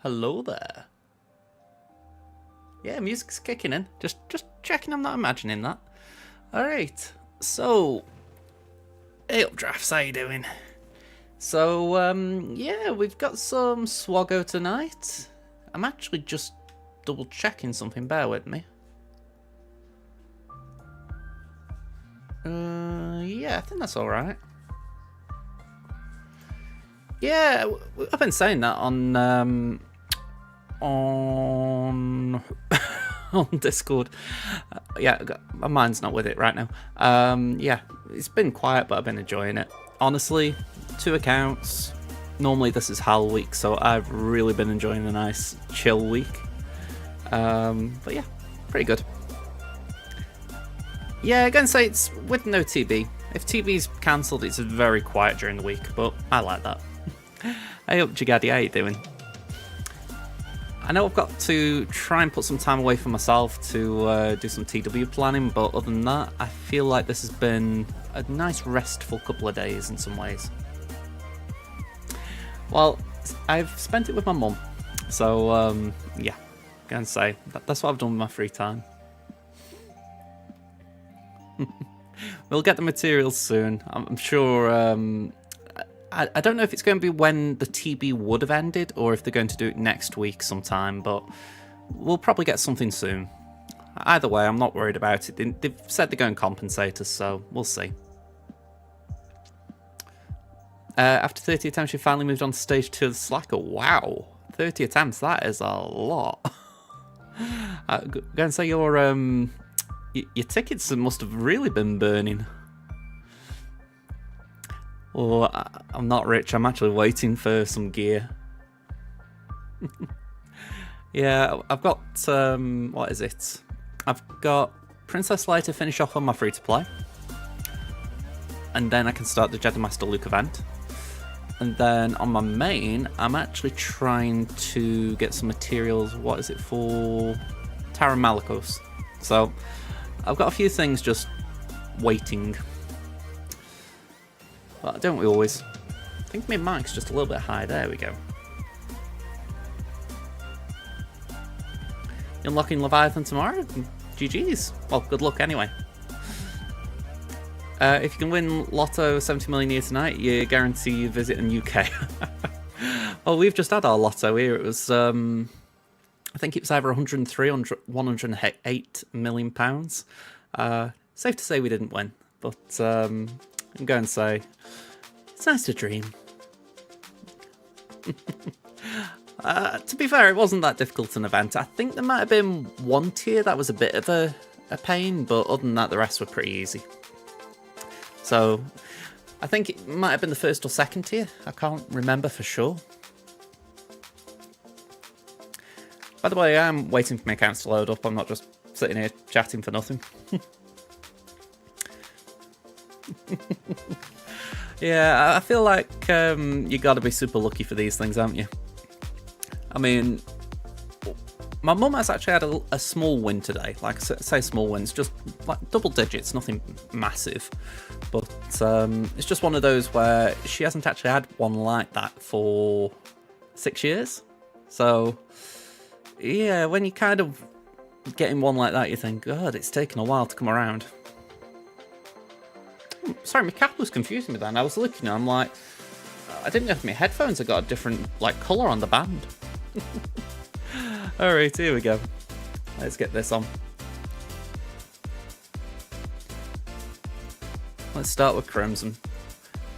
Hello there. Yeah, music's kicking in. Just checking I'm not imagining that. Alright, so hey up drafts, how you doing? So yeah, we've got some swgoh tonight. I'm actually just double checking something, bear with me. Yeah, I think that's alright. Yeah, I've been saying that on on Discord. Yeah, my mind's not with it right now. Yeah, it's been quiet, but I've been enjoying it. Honestly, 2 accounts. Normally this is Hal week, so I've really been enjoying a nice chill week. But yeah, pretty good. Yeah, again, say it's with no TB. If TB's cancelled, it's very quiet during the week, but I like that. Hey up, Jagadi, how you doing? I know I've got to try and put some time away for myself to do some TW planning, but other than that, I feel like this has been a nice restful couple of days in some ways. Well, I've spent it with my mum, so yeah, gonna say that's what I've done with my free time. We'll get the materials soon. I'm sure. I don't know if it's going to be when the TB would have ended or if they're going to do it next week sometime, but we'll probably get something soon. Either way, I'm not worried about it. They've said they're going to compensate us, so we'll see. After 30 attempts, you finally moved on to stage 2 of the Slacker. Wow, 30 attempts, that is a lot. I'm going to say your tickets must have really been burning. Oh, I'm not rich. I'm actually waiting for some gear. Yeah, I've got, what is it? I've got Princess Leia to finish off on my free-to-play. And then I can start the Jedi Master Luke event. And then on my main, I'm actually trying to get some materials, what is it for? Tara Malicos. So, I've got a few things just waiting. But don't we always? I think my mic's just a little bit high. There we go. You're unlocking Leviathan tomorrow? GG's. Well, good luck anyway. If you can win Lotto 70 million here tonight, you guarantee you visit in UK. Well, we've just had our Lotto here. It was, I think it was either 103 or 108 million pounds. Safe to say we didn't win, but I'm going to say it's nice to dream. To be fair, it wasn't that difficult an event. I think there might have been one tier that was a bit of a pain, but other than that, the rest were pretty easy. So, I think it might have been the first or second tier. I can't remember for sure. By the way, I'm waiting for my accounts to load up. I'm not just sitting here chatting for nothing. Yeah, I feel like you got to be super lucky for these things, haven't you? I mean, my mum has actually had a small win today. Like I say, small wins, just like double digits, nothing massive. But it's just one of those where she hasn't actually had one like that for 6 years. So, yeah, when you kind of getting one like that, you think, God, it's taken a while to come around. Sorry, my cap was confusing me then. I was looking and I'm like, I didn't know if my headphones had got a different like colour on the band. Alright, here we go. Let's get this on. Let's start with Crimson.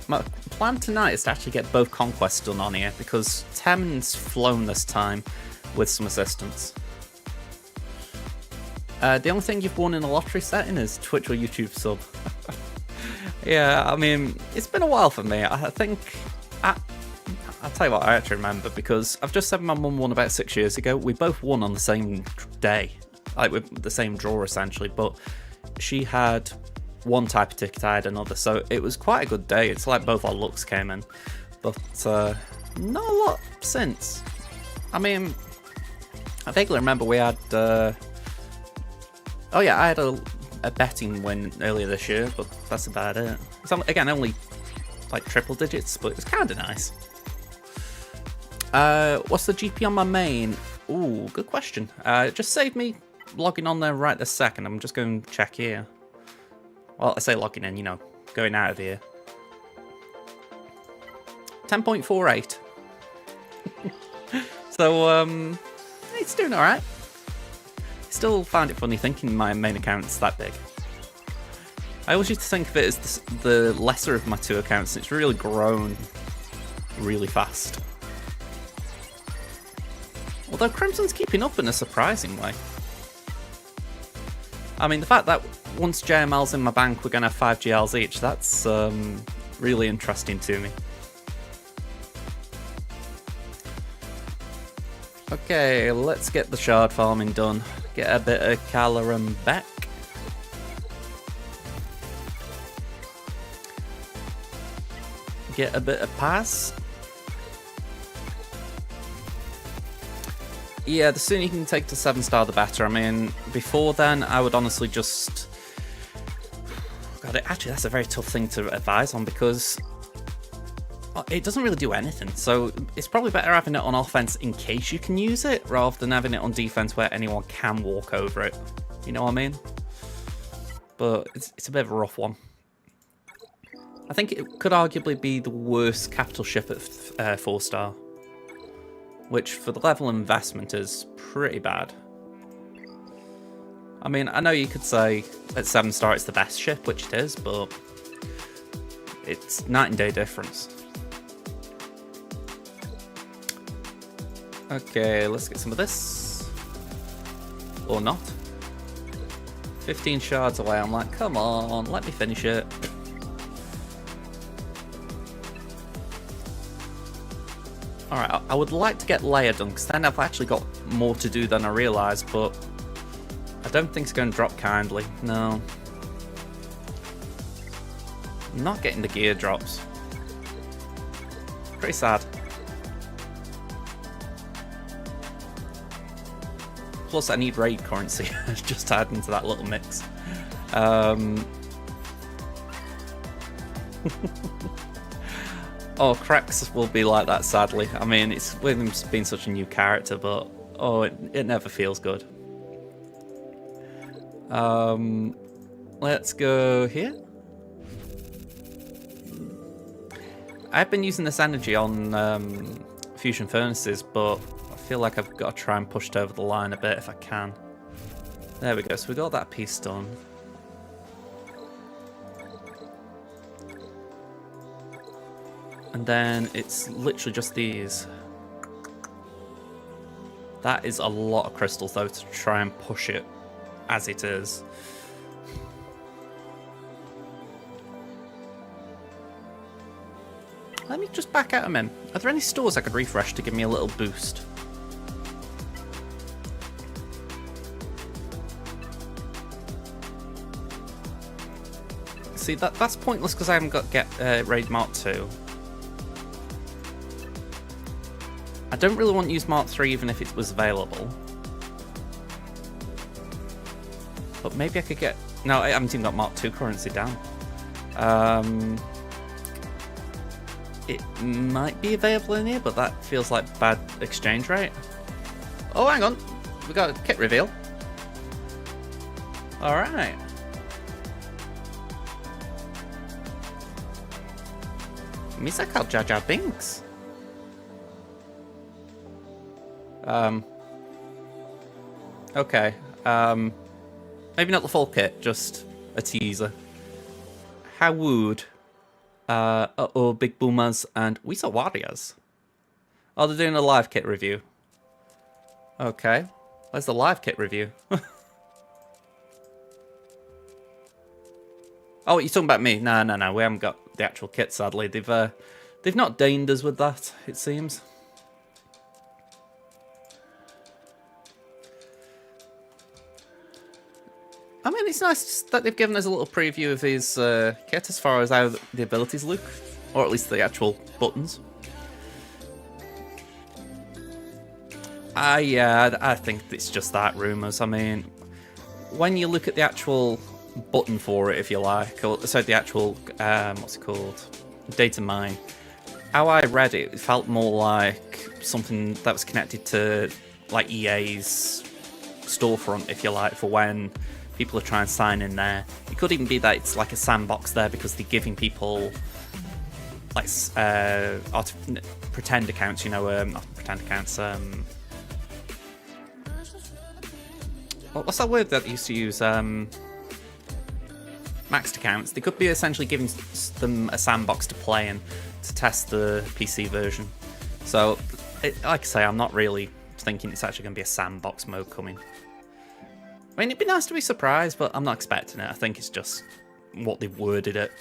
My plan tonight is to actually get both Conquests done on here because Tem's flown this time with some assistance. The only thing you've won in a lottery setting is Twitch or YouTube sub. Yeah, I mean, it's been a while for me. I think, I'll tell you what, I actually remember because I've just said my mum won about 6 years ago. We both won on the same day, like with the same draw essentially, but she had one type of ticket, I had another, so it was quite a good day. It's like both our lucks came in, but not a lot since. I mean, I vaguely remember we had, oh yeah, I had a betting win earlier this year, but that's about it. It's again only like triple digits, but it's kind of nice. What's the GP on my main? Ooh, good question. Just saved me logging on there right this second. I'm just going to check here. Well, I say logging in, you know, going out of here. 10.48. So, it's doing alright. Still find it funny thinking my main account's that big. I always used to think of it as the lesser of my two accounts. It's really grown really fast. Although Crimson's keeping up in a surprising way. I mean, the fact that once JML's in my bank, we're going to have 5 GLs each, that's really interesting to me. Okay, let's get the shard farming done. Get a bit of Calorum back. Get a bit of pass. Yeah, the sooner you can take to 7-star, the better. I mean, before then, I would honestly just... God, actually, that's a very tough thing to advise on because it doesn't really do anything. So it's probably better having it on offense in case you can use it, rather than having it on defense where anyone can walk over it. You know what I mean? But it's a bit of a rough one. I think it could arguably be the worst capital ship at 4-star. Which, for the level of investment, is pretty bad. I mean, I know you could say at 7-star it's the best ship, which it is, but it's night and day difference. Okay, let's get some of this. Or not. 15 shards away, I'm like, come on, let me finish it. Alright, I would like to get layer done, because then I've actually got more to do than I realised, but I don't think it's going to drop kindly, no. I'm not getting the gear drops. Pretty sad. Plus I need raid currency, just to add into that little mix. Oh, Krex will be like that, sadly. I mean, it's with him being such a new character, but oh, it never feels good. Let's go here. I've been using this energy on fusion furnaces, but I feel like I've got to try and push it over the line a bit if I can. There we go, so we got that piece done. And then it's literally just these. That is a lot of crystals though to try and push it as it is. Let me just back out a minute. Are there any stores I could refresh to give me a little boost? See, that's pointless because I haven't got Raid Mark 2. I don't really want to use Mark 3 even if it was available. But maybe I could get... No, I haven't even got Mark 2 currency down. It might be available in here, but that feels like bad exchange rate. Oh, hang on. We got a kit reveal. Alright. Misakal Jar Jar Binks. Okay. Maybe not the full kit, just a teaser. How would uh-oh, Big Boomers and We Saw Warriors. Oh, they're doing a live kit review. Okay. Where's the live kit review? Oh, you're talking about me? No, no, no. We haven't got the actual kit, sadly. They've not deigned us with that, it seems. I mean, it's nice that they've given us a little preview of his kit as far as how the abilities look. Or at least the actual buttons. Yeah, I think it's just that, rumours. I mean, when you look at the actual button for it, if you like, or so the actual, what's it called? Data mine. how I read it, it felt more like something that was connected to like EA's storefront, if you like, for when people are trying to sign in there. It could even be that it's like a sandbox there because they're giving people like pretend accounts, you know, not pretend accounts. What's that word that they used to use? Maxed accounts. They could be essentially giving them a sandbox to play in to test the PC version. So, like I say, I'm not really thinking it's actually going to be a sandbox mode coming. I mean, it'd be nice to be surprised, but I'm not expecting it. I think it's just what they worded it.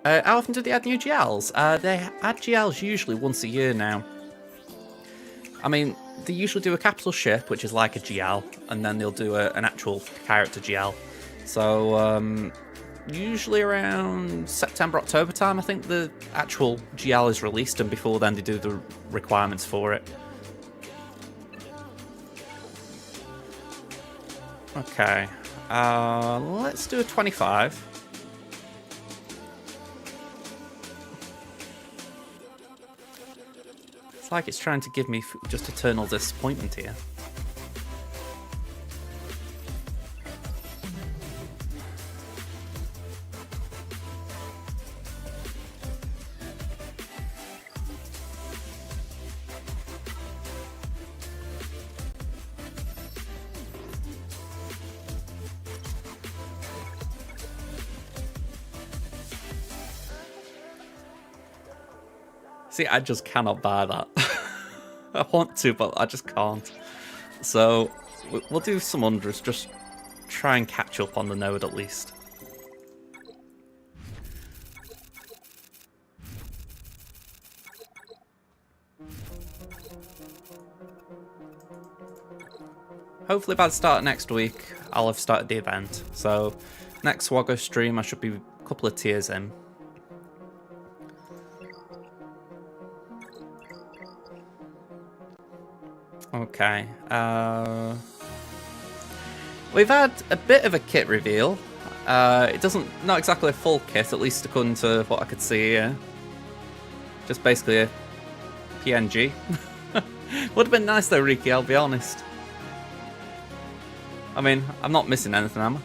How often do they add new GLs? They add GLs usually once a year now. I mean, they usually do a capital ship, which is like a GL, and then they'll do an actual character GL. So, usually around September, October time, I think the actual GL is released, and before then they do the requirements for it. Okay, let's do a 25. It's like it's trying to give me just eternal disappointment here. See, I just cannot buy that. I want to, but I just can't. So, we'll do some unders, just try and catch up on the node at least. Hopefully by the start of next week, I'll have started the event. So, next swgoh stream, I should be a couple of tiers in. Okay, we've had a bit of a kit reveal. It not exactly a full kit, at least according to what I could see here. Just basically a PNG. Would have been nice though, Riki, I'll be honest. I mean, I'm not missing anything, am I?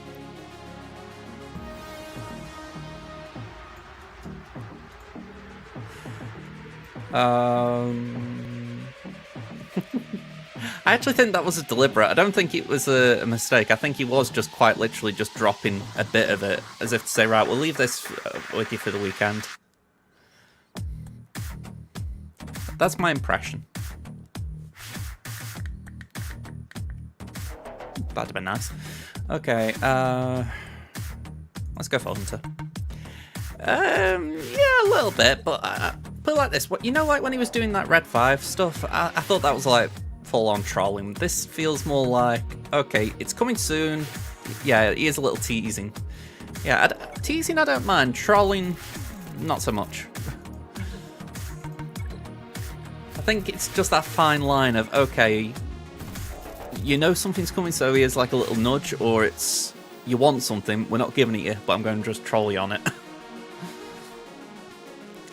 I actually think that was a deliberate. I don't think it was a mistake. I think he was just quite literally just dropping a bit of it, as if to say, right, we'll leave this with you for the weekend. That's my impression. That'd have been nice. Okay, let's go for Hunter. Yeah, a little bit, but put it like this. You know, like when he was doing that Red 5 stuff, I thought that was like full-on trolling. This feels more like, okay, it's coming soon. Yeah, he is a little teasing. Yeah, teasing I don't mind. Trolling, not so much. I think it's just that fine line of, okay, you know something's coming, so here's like a little nudge, or it's, you want something, we're not giving it you, but I'm going to just troll you on it.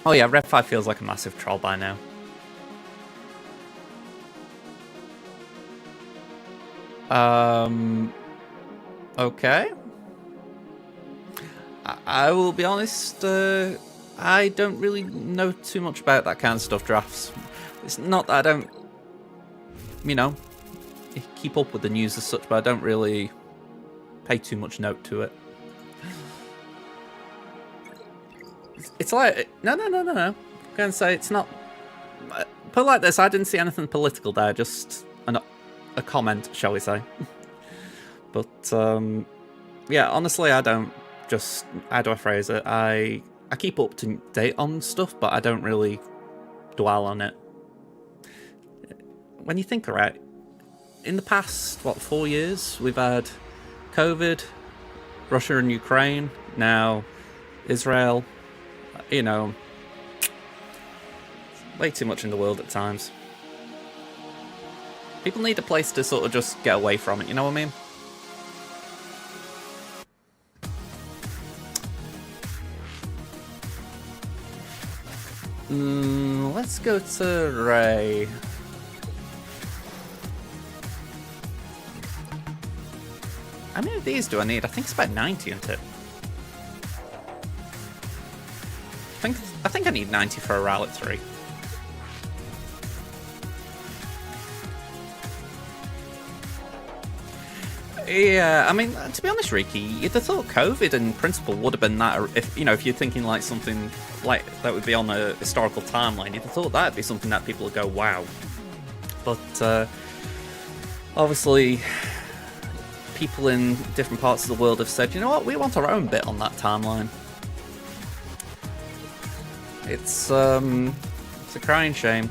Oh yeah, Red 5 feels like a massive troll by now. Okay. I will be honest, I don't really know too much about that kind of stuff, drafts. It's not that I don't, you know, keep up with the news as such, but I don't really pay too much note to it. It's like, no. I'm going to say it's not, put it like this, I didn't see anything political there, just a comment, shall we say. But, yeah, honestly, I don't just, how do I phrase it? I keep up to date on stuff, but I don't really dwell on it. When you think, right, in the past, 4 years, we've had COVID, Russia and Ukraine, now Israel, you know, way too much in the world at times. People need a place to sort of just get away from it, you know what I mean? Let's go to Ray. How many of these do I need? I think it's about 90, isn't it? I think I need 90 for a Rowlet 3. Yeah, I mean, to be honest, Riki, you'd have thought COVID in principle would have been that, if if you're thinking like something like that would be on a historical timeline, you'd have thought that'd be something that people would go, wow. But obviously, people in different parts of the world have said, you know what, we want our own bit on that timeline. It's a crying shame.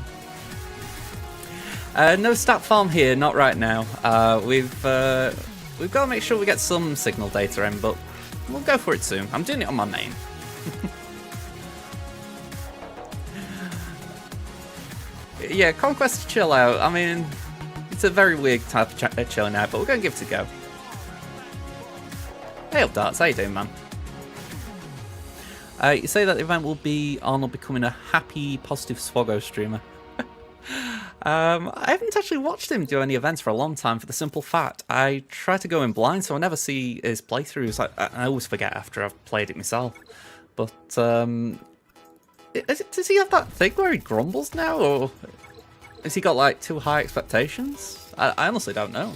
No stat farm here, not right now. We've got to make sure we get some signal data in, but we'll go for it soon. I'm doing it on my main. Yeah, Conquest chill out. I mean, it's a very weird type of chilling out, but we're going to give it a go. Hey up, Darts, how you doing, man? You say that the event will be Arnold becoming a happy, positive swgoh streamer. I haven't actually watched him do any events for a long time for the simple fact I try to go in blind, so I never see his playthroughs. I always forget after I've played it myself. But does he have that thing where he grumbles now, or has he got like too high expectations? I honestly don't know.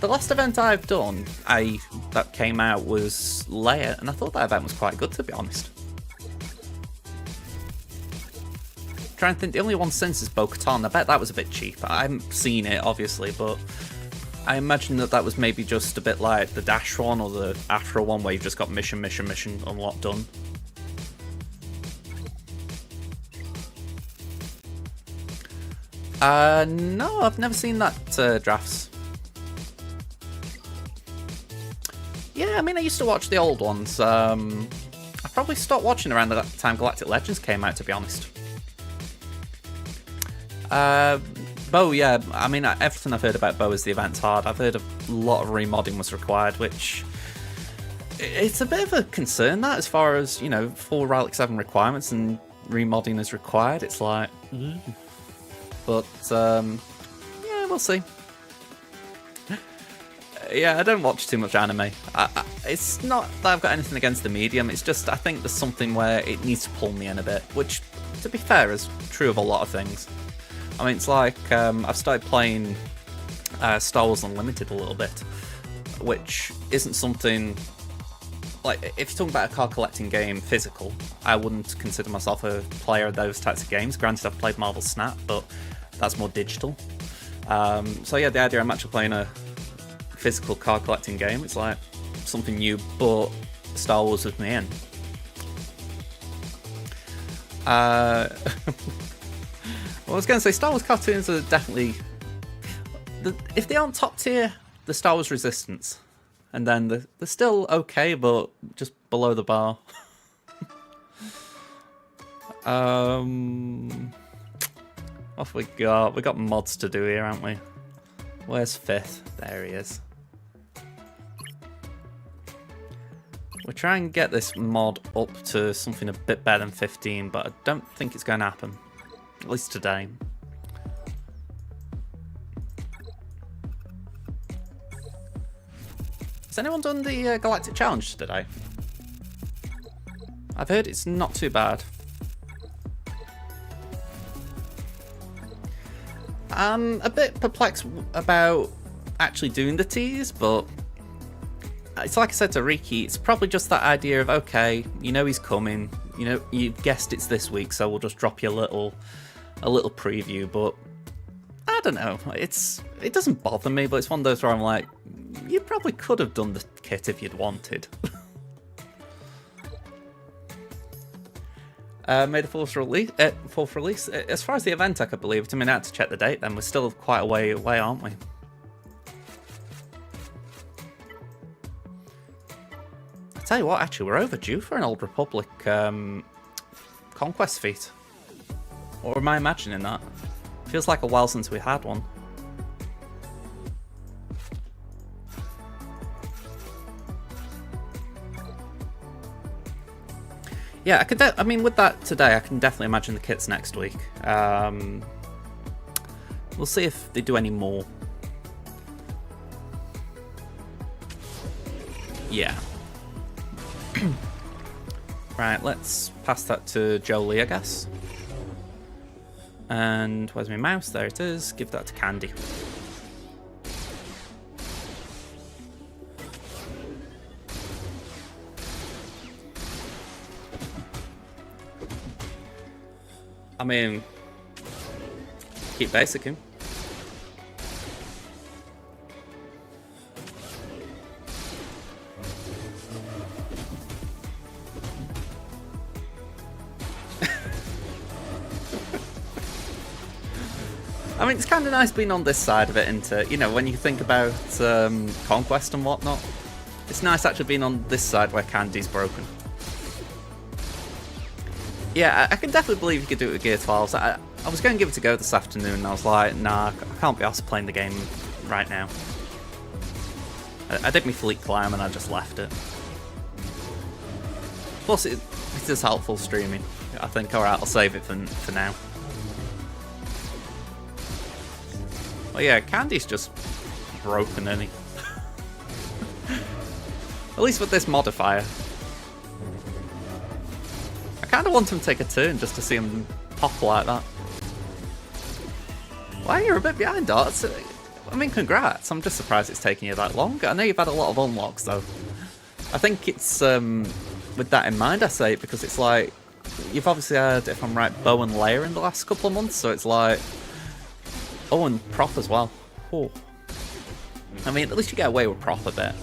The last event I've done that came out was Leia, and I thought that event was quite good, to be honest. Trying to think, the only one since is Bo-Katan. I bet that was a bit cheap. I haven't seen it, obviously, but I imagine that was maybe just a bit like the Dash one or the Afro one, where you've just got mission, unlocked, done. No, I've never seen that drafts. Yeah, I mean, I used to watch the old ones. I probably stopped watching around the time Galactic Legends came out, to be honest. Bo, yeah, I mean, everything I've heard about Bo is the event's hard. I've heard a lot of remodding was required, which it's a bit of a concern, that, as far as, full Relic 7 requirements and remodding is required. It's like, but yeah, we'll see. Yeah, I don't watch too much anime. It's not that I've got anything against the medium, it's just I think there's something where it needs to pull me in a bit, which, to be fair, is true of a lot of things. I mean, it's like, I've started playing Star Wars Unlimited a little bit, which isn't something, like, if you're talking about a card collecting game, physical, I wouldn't consider myself a player of those types of games. Granted, I've played Marvel Snap, but that's more digital. So yeah, the idea I'm actually playing a physical card collecting game, it's like something new, but Star Wars with me in. I was going to say, Star Wars cartoons are definitely, if they aren't top tier, the Star Wars Resistance, and then they're still okay, but just below the bar. What have we got? We got mods to do here, haven't we? Where's Fifth? There he is. We'll try and get this mod up to something a bit better than 15, but I don't think it's going to happen. At least today. Has anyone done the Galactic Challenge today? I've heard it's not too bad. I'm a bit perplexed about actually doing the tease, but it's like I said to Riki, it's probably just that idea of, okay, he's coming, you've guessed it's this week, so we'll just drop you a little preview. But I don't know, it doesn't bother me, but it's one of those where I'm like, you probably could have done the kit if you'd wanted. Made a fourth release. As far as the event, I could believe it. I mean, I had to check the date. Then we're still quite a way away, aren't we? I tell you what, actually, we're overdue for an Old Republic Conquest feat. Or am I imagining that? Feels like a while since we had one. yeah, I mean, with that today, I can definitely imagine the kits next week. We'll see if they do any more. Yeah. Right, let's pass that to Jolie, I guess. And where's my mouse? There it is. Give that to Candy. I mean, keep basicing. I mean, it's kind of nice being on this side of it, isn't it? You know, when you think about Conquest and whatnot, it's nice actually being on this side where Candy's broken. Yeah, I can definitely believe you could do it with Gear 12s. I was going to give it a go this afternoon, and I was like, nah, I can't be asked playing the game right now. I did my fleet climb, and I just left it. Plus, it is helpful streaming. I think, alright, I'll save it for now. Well, yeah, Candy's just broken, isn't he? At least with this modifier. I kind of want him to take a turn just to see him pop like that. Well, you're a bit behind, Dots. I mean, congrats. I'm just surprised it's taking you that long. I know you've had a lot of unlocks, though. I think it's, with that in mind, I say it, because it's like, you've obviously had, if I'm right, Bow and Layer in the last couple of months, so it's like... Oh, and Prop as well. Oh. I mean, at least you get away with Prop a bit.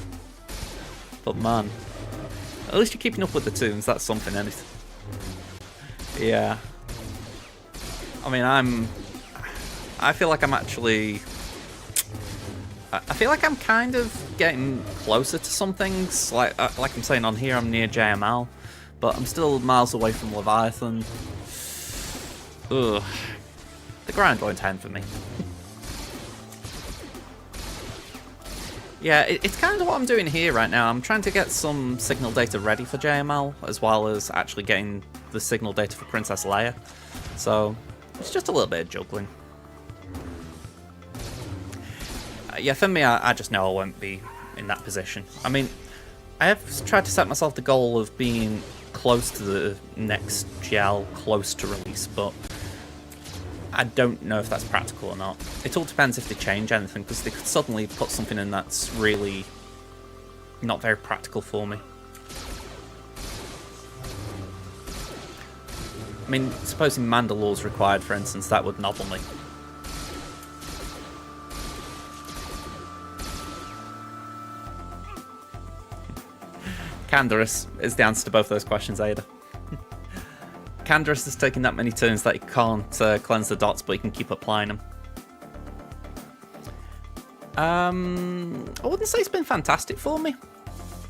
But man, at least you're keeping up with the tunes, that's something, anything. Yeah. I mean, I feel like I'm actually... I feel like I'm kind of getting closer to some things. Like I'm saying on here, I'm near JML. But I'm still miles away from Leviathan. Ugh. The grind won't end for me. Yeah, it's kind of what I'm doing here right now. I'm trying to get some signal data ready for JML, as well as actually getting the signal data for Princess Leia. So, it's just a little bit of juggling. Yeah, for me, I just know I won't be in that position. I mean, I have tried to set myself the goal of being close to the next GL, close to release, but I don't know if that's practical or not. It all depends if they change anything, because they could suddenly put something in that's really not very practical for me. I mean, supposing Mandalore's required, for instance, that would nobble me. Canderous is the answer to both those questions, Ada. Canderous has taken that many turns that he can't cleanse the dots, but he can keep applying them. I wouldn't say it's been fantastic for me.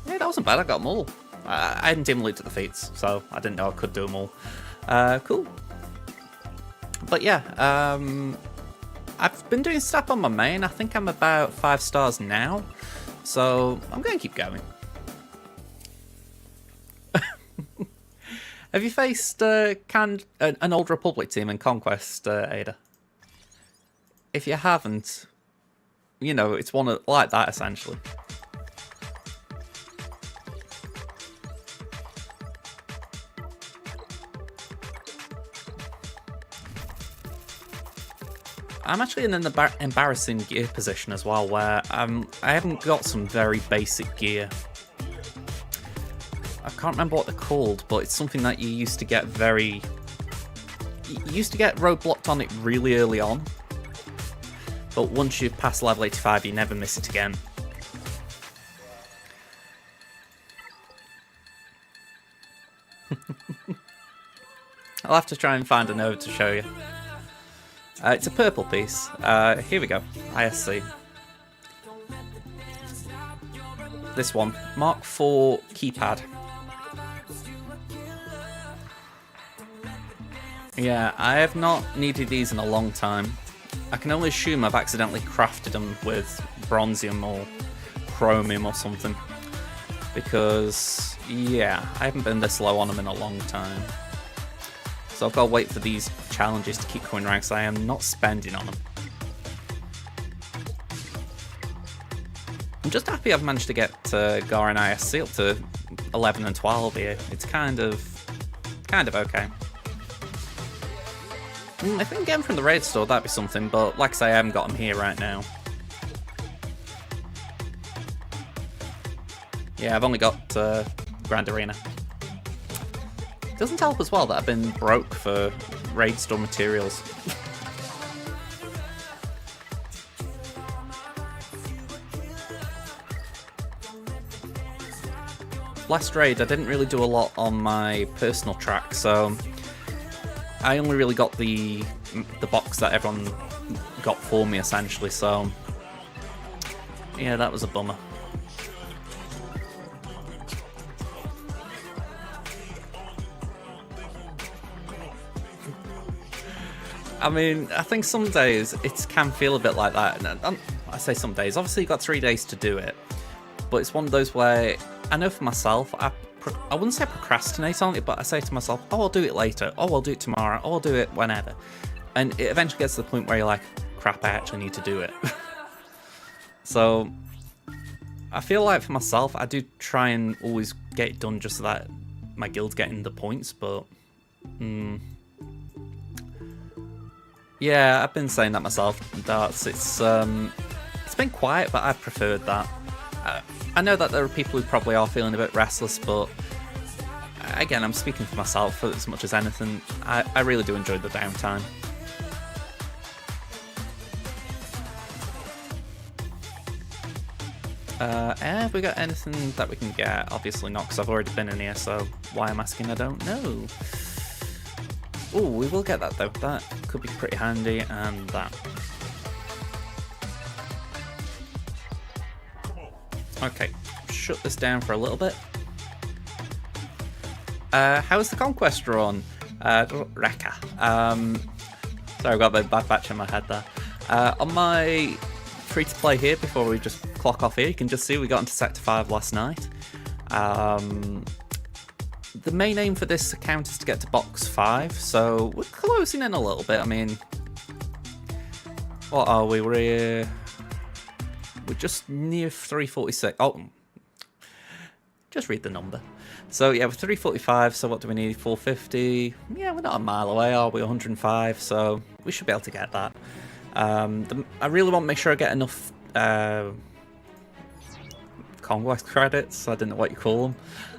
Yeah, that wasn't bad, I got them all. I hadn't even looked at the feats, so I didn't know I could do them all. Cool. But yeah, I've been doing stuff on my main. I think I'm about 5 stars now, so I'm going to keep going. Have you faced an Old Republic team in Conquest, Ada? If you haven't, you know, it's one like that, essentially. I'm actually in an embarrassing gear position as well, where I haven't got some very basic gear. I can't remember what they're called, but it's something that you used to get very... You used to get roadblocked on it really early on, but once you pass level 85, you never miss it again. I'll have to try and find a node to show you. It's a purple piece. Here we go. ISC. This one. Mark IV keypad. Yeah, I have not needed these in a long time. I can only assume I've accidentally crafted them with bronzium or chromium or something. because, yeah, I haven't been this low on them in a long time. So I've got to wait for these challenges to keep coming around because I am not spending on them. I'm just happy I've managed to get Gar and ISC up to 11 and 12 here. It's kind of okay. If I can get them from the raid store, that'd be something, but like I say, I haven't got them here right now. Yeah, I've only got Grand Arena. It doesn't help as well that I've been broke for raid store materials. Last raid, I didn't really do a lot on my personal track, so I only really got the box that everyone got for me, essentially, so yeah, that was a bummer. I mean, I think some days it can feel a bit like that. And I say some days, obviously you've got 3 days to do it, but it's one of those where I know for myself, I wouldn't say I procrastinate on it, but I say to myself, oh, I'll do it later, oh, I'll do it tomorrow, oh, I'll do it whenever. And it eventually gets to the point where you're like, crap, I actually need to do it. So I feel like for myself, I do try and always get it done just so that my guild's getting the points, but yeah, I've been saying that myself, Darts. It's been quiet, but I've preferred that. I know that there are people who probably are feeling a bit restless, but again, I'm speaking for myself as much as anything. I really do enjoy the downtime. Have we got anything that we can get? Obviously not, because I've already been in here, so why I'm asking I don't know. Oh, we will get that though. That could be pretty handy, and that. Okay, shut this down for a little bit. How's the Conquest run? Rekka. Sorry, I've got a bad batch in my head there. On my free-to-play here, before we just clock off here, you can just see we got into Sector 5 last night. The main aim for this account is to get to Box 5, so we're closing in a little bit. I mean, what are we? We're just near 346. Oh, just read the number. So yeah, we're 345, so what do we need? 450. Yeah, we're not a mile away, are we? 105, so we should be able to get that. I really want to make sure I get enough Conquest credits. I don't know what you call them.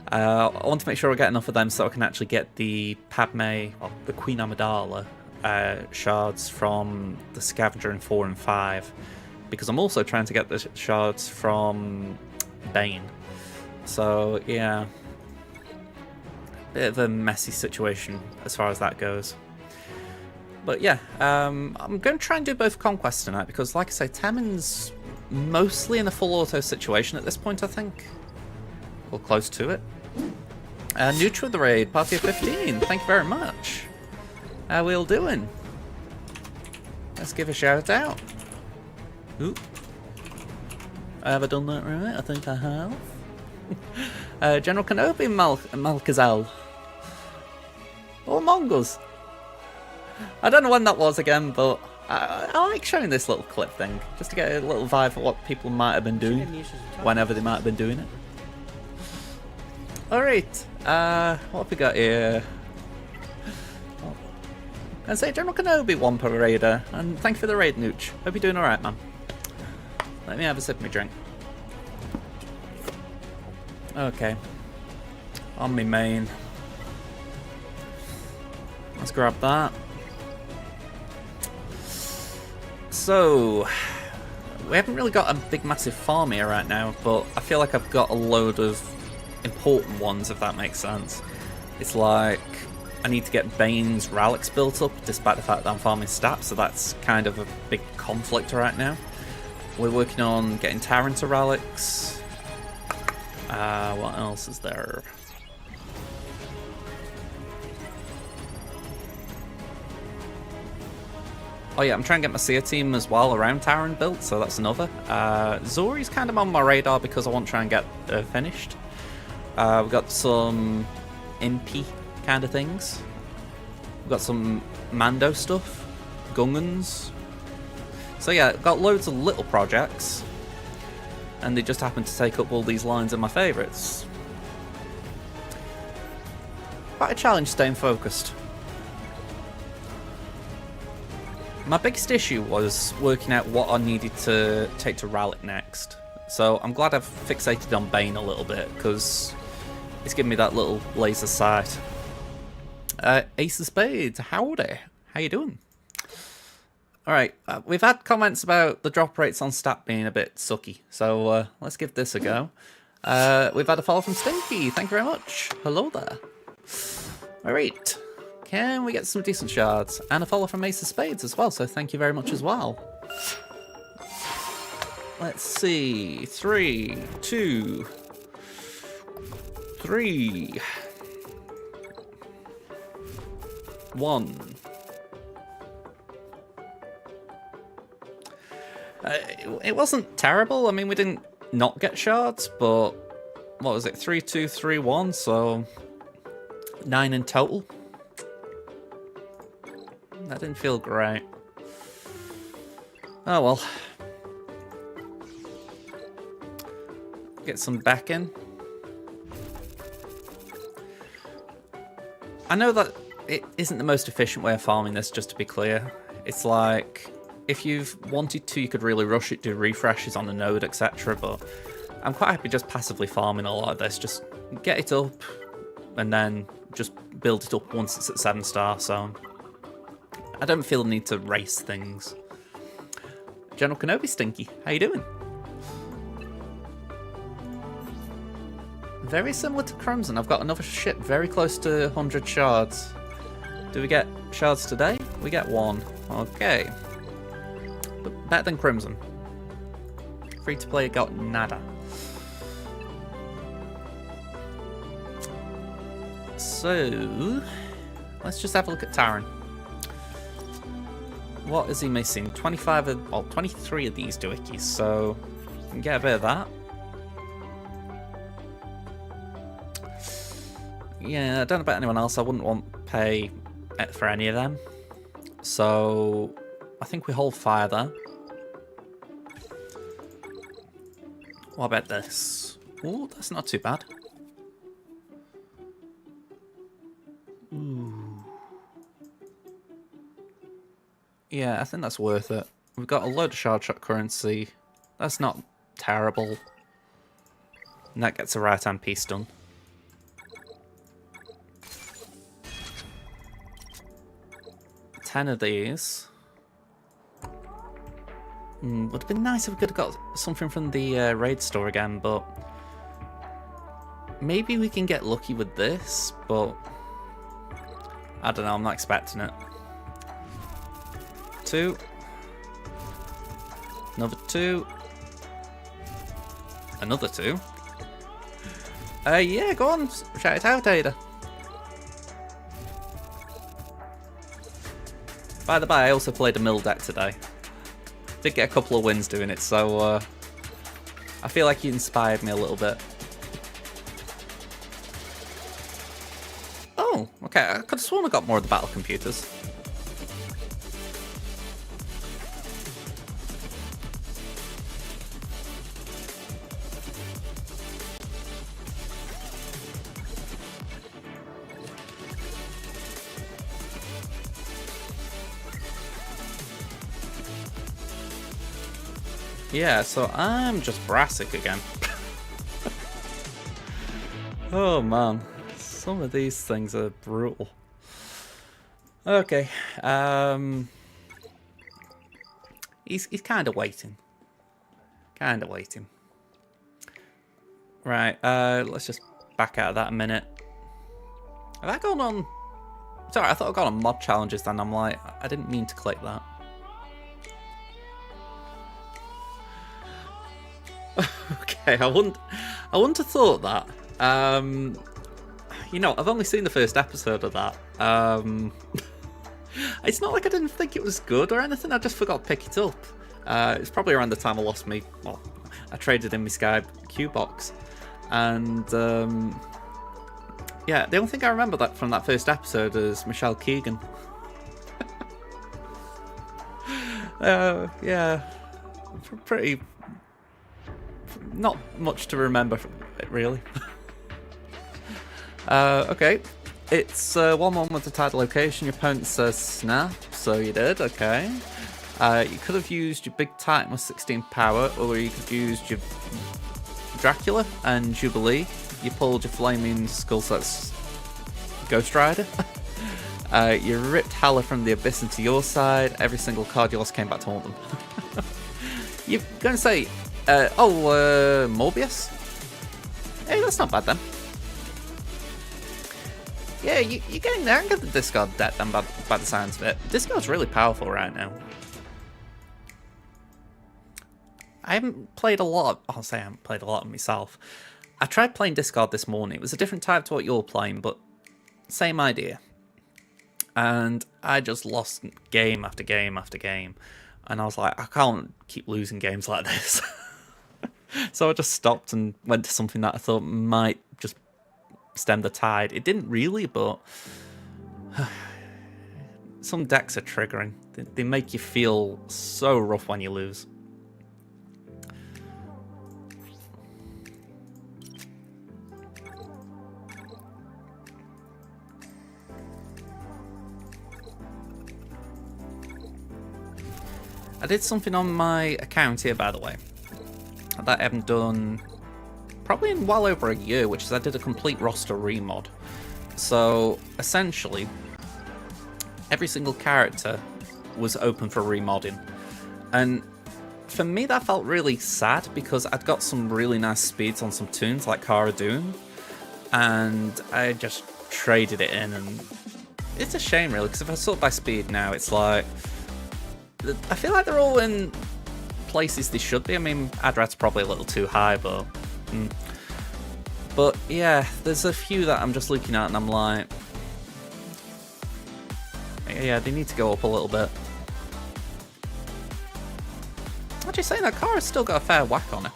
I want to make sure I get enough of them so I can actually get the Padme, or the Queen Amidala shards from the Scavenger in 4 and 5. Because I'm also trying to get the shards from Bane. So, yeah. Bit of a messy situation as far as that goes. But yeah, I'm going to try and do both Conquests tonight because, like I say, Temin's mostly in a full auto situation at this point, I think. Or close to it. New to the raid, party of 15. Thank you very much. How we all doing? Let's give a shout out. Oop. Have I done that right? I think I have. General Kenobi Malkazel. Or Mongols. I don't know when that was again, but I like showing this little clip thing, just to get a little vibe for what people might have been doing, whenever they might have been doing it. Alright, what have we got here? I say General Kenobi Wampa Raider, and thank you for the raid, Nooch. Hope you're doing alright, man. Let me have a sip of my drink. Okay. On my main. Let's grab that. So, we haven't really got a big massive farm here right now, but I feel like I've got a load of important ones, if that makes sense. It's like, I need to get Bane's relics built up, despite the fact that I'm farming stats, so that's kind of a big conflict right now. We're working on getting Tyranta relics. What else is there? Oh yeah, I'm trying to get my Seer team as well around Taran built, so that's another. Zori's kind of on my radar because I want to try and get finished. We've got some impy kind of things. We've got some Mando stuff, Gungans. So yeah, got loads of little projects, and they just happen to take up all these lines of my favourites. Quite a challenge staying focused. My biggest issue was working out what I needed to take to Rallic next. So I'm glad I've fixated on Bane a little bit, because it's given me that little laser sight. Ace of Spades, howdy. How you doing? Alright, we've had comments about the drop rates on stat being a bit sucky, so let's give this a go. We've had a follow from Stinky, thank you very much. Hello there. Alright, can we get some decent shards? And a follow from Ace of Spades as well, so thank you very much as well. Let's see, 3, 2, 3, 1. It wasn't terrible. I mean, we didn't not get shards, but what was it? 3, 2, 3, 1, so 9 in total. That didn't feel great. Oh well. Get some back in. I know that it isn't the most efficient way of farming this, just to be clear. It's like, if you've wanted to, you could really rush it, do refreshes on the node, etc. But I'm quite happy just passively farming a lot of this. Just get it up, and then just build it up once it's at 7-star, so I don't feel the need to race things. General Kenobi Stinky, how you doing? Very similar to Crimson. I've got another ship very close to 100 shards. Do we get shards today? We get 1. Okay. But better than Crimson. Free to play got nada. So, let's just have a look at Taran. What is he missing? 23 of these doohickeys, so we can get a bit of that. Yeah, I don't know about anyone else. I wouldn't want to pay for any of them. So, I think we hold fire there. What about this? Oh, that's not too bad. Ooh. Yeah, I think that's worth it. We've got a load of shard shot currency. That's not terrible. And that gets a right-hand piece done. Of these. Would have been nice if we could have got something from the raid store again, but maybe we can get lucky with this, but I don't know, I'm not expecting it. 2. Another 2. Another 2. Yeah, go on, shout it out, Ada. By the by, I also played a mill deck today. Did get a couple of wins doing it, so I feel like you inspired me a little bit. Oh, okay, I could have sworn I got more of the battle computers. Yeah, so I'm just Brassic again. Oh man, some of these things are brutal. Okay, he's kind of waiting. Kind of waiting. Right, let's just back out of that a minute. Have I gone on... Sorry, I thought I got on mod challenges then. I'm like, I didn't mean to click that. Okay, I wouldn't have thought that. You know, I've only seen the first episode of that. It's not like I didn't think it was good or anything, I just forgot to pick it up. It's probably around the time I lost me, well, I traded in my Sky Q box. And yeah, the only thing I remember that from that first episode is Michelle Keegan. Yeah, pretty. Not much to remember from it, really. Okay, it's 1-1 with the title location. Your opponent says snap, so you did. Okay. You could have used your big Titan with 16 power, or you could have used your Dracula and Jubilee. You pulled your Flaming Skull Set's Ghost Rider. You ripped Hala from the Abyss into your side. Every single card you lost came back to haunt them. You're going to say, Morbius? Hey, that's not bad then. Yeah, you're getting the hang of the discard deck then by the sounds of it. Discard's really powerful right now. I haven't played a lot. I'll say I haven't played a lot of myself. I tried playing discard this morning. It was a different type to what you're playing, but same idea. And I just lost game after game after game. And I was like, I can't keep losing games like this. So I just stopped and went to something that I thought might just stem the tide. It didn't really, but some decks are triggering. They make you feel so rough when you lose. I did something on my account here, by the way, that I haven't done probably in well over a year, which is I did a complete roster remod. So essentially, every single character was open for remodding. And for me, that felt really sad because I'd got some really nice speeds on some tunes like Cara Dune, and I just traded it in. And it's a shame, really, because if I sort by speed now, it's like I feel like they're all in places they should be. I mean, Adrad's probably a little too high, but but yeah, there's a few that I'm just looking at and I'm like, yeah, they need to go up a little bit. Actually, saying that, Cara's still got a fair whack on her.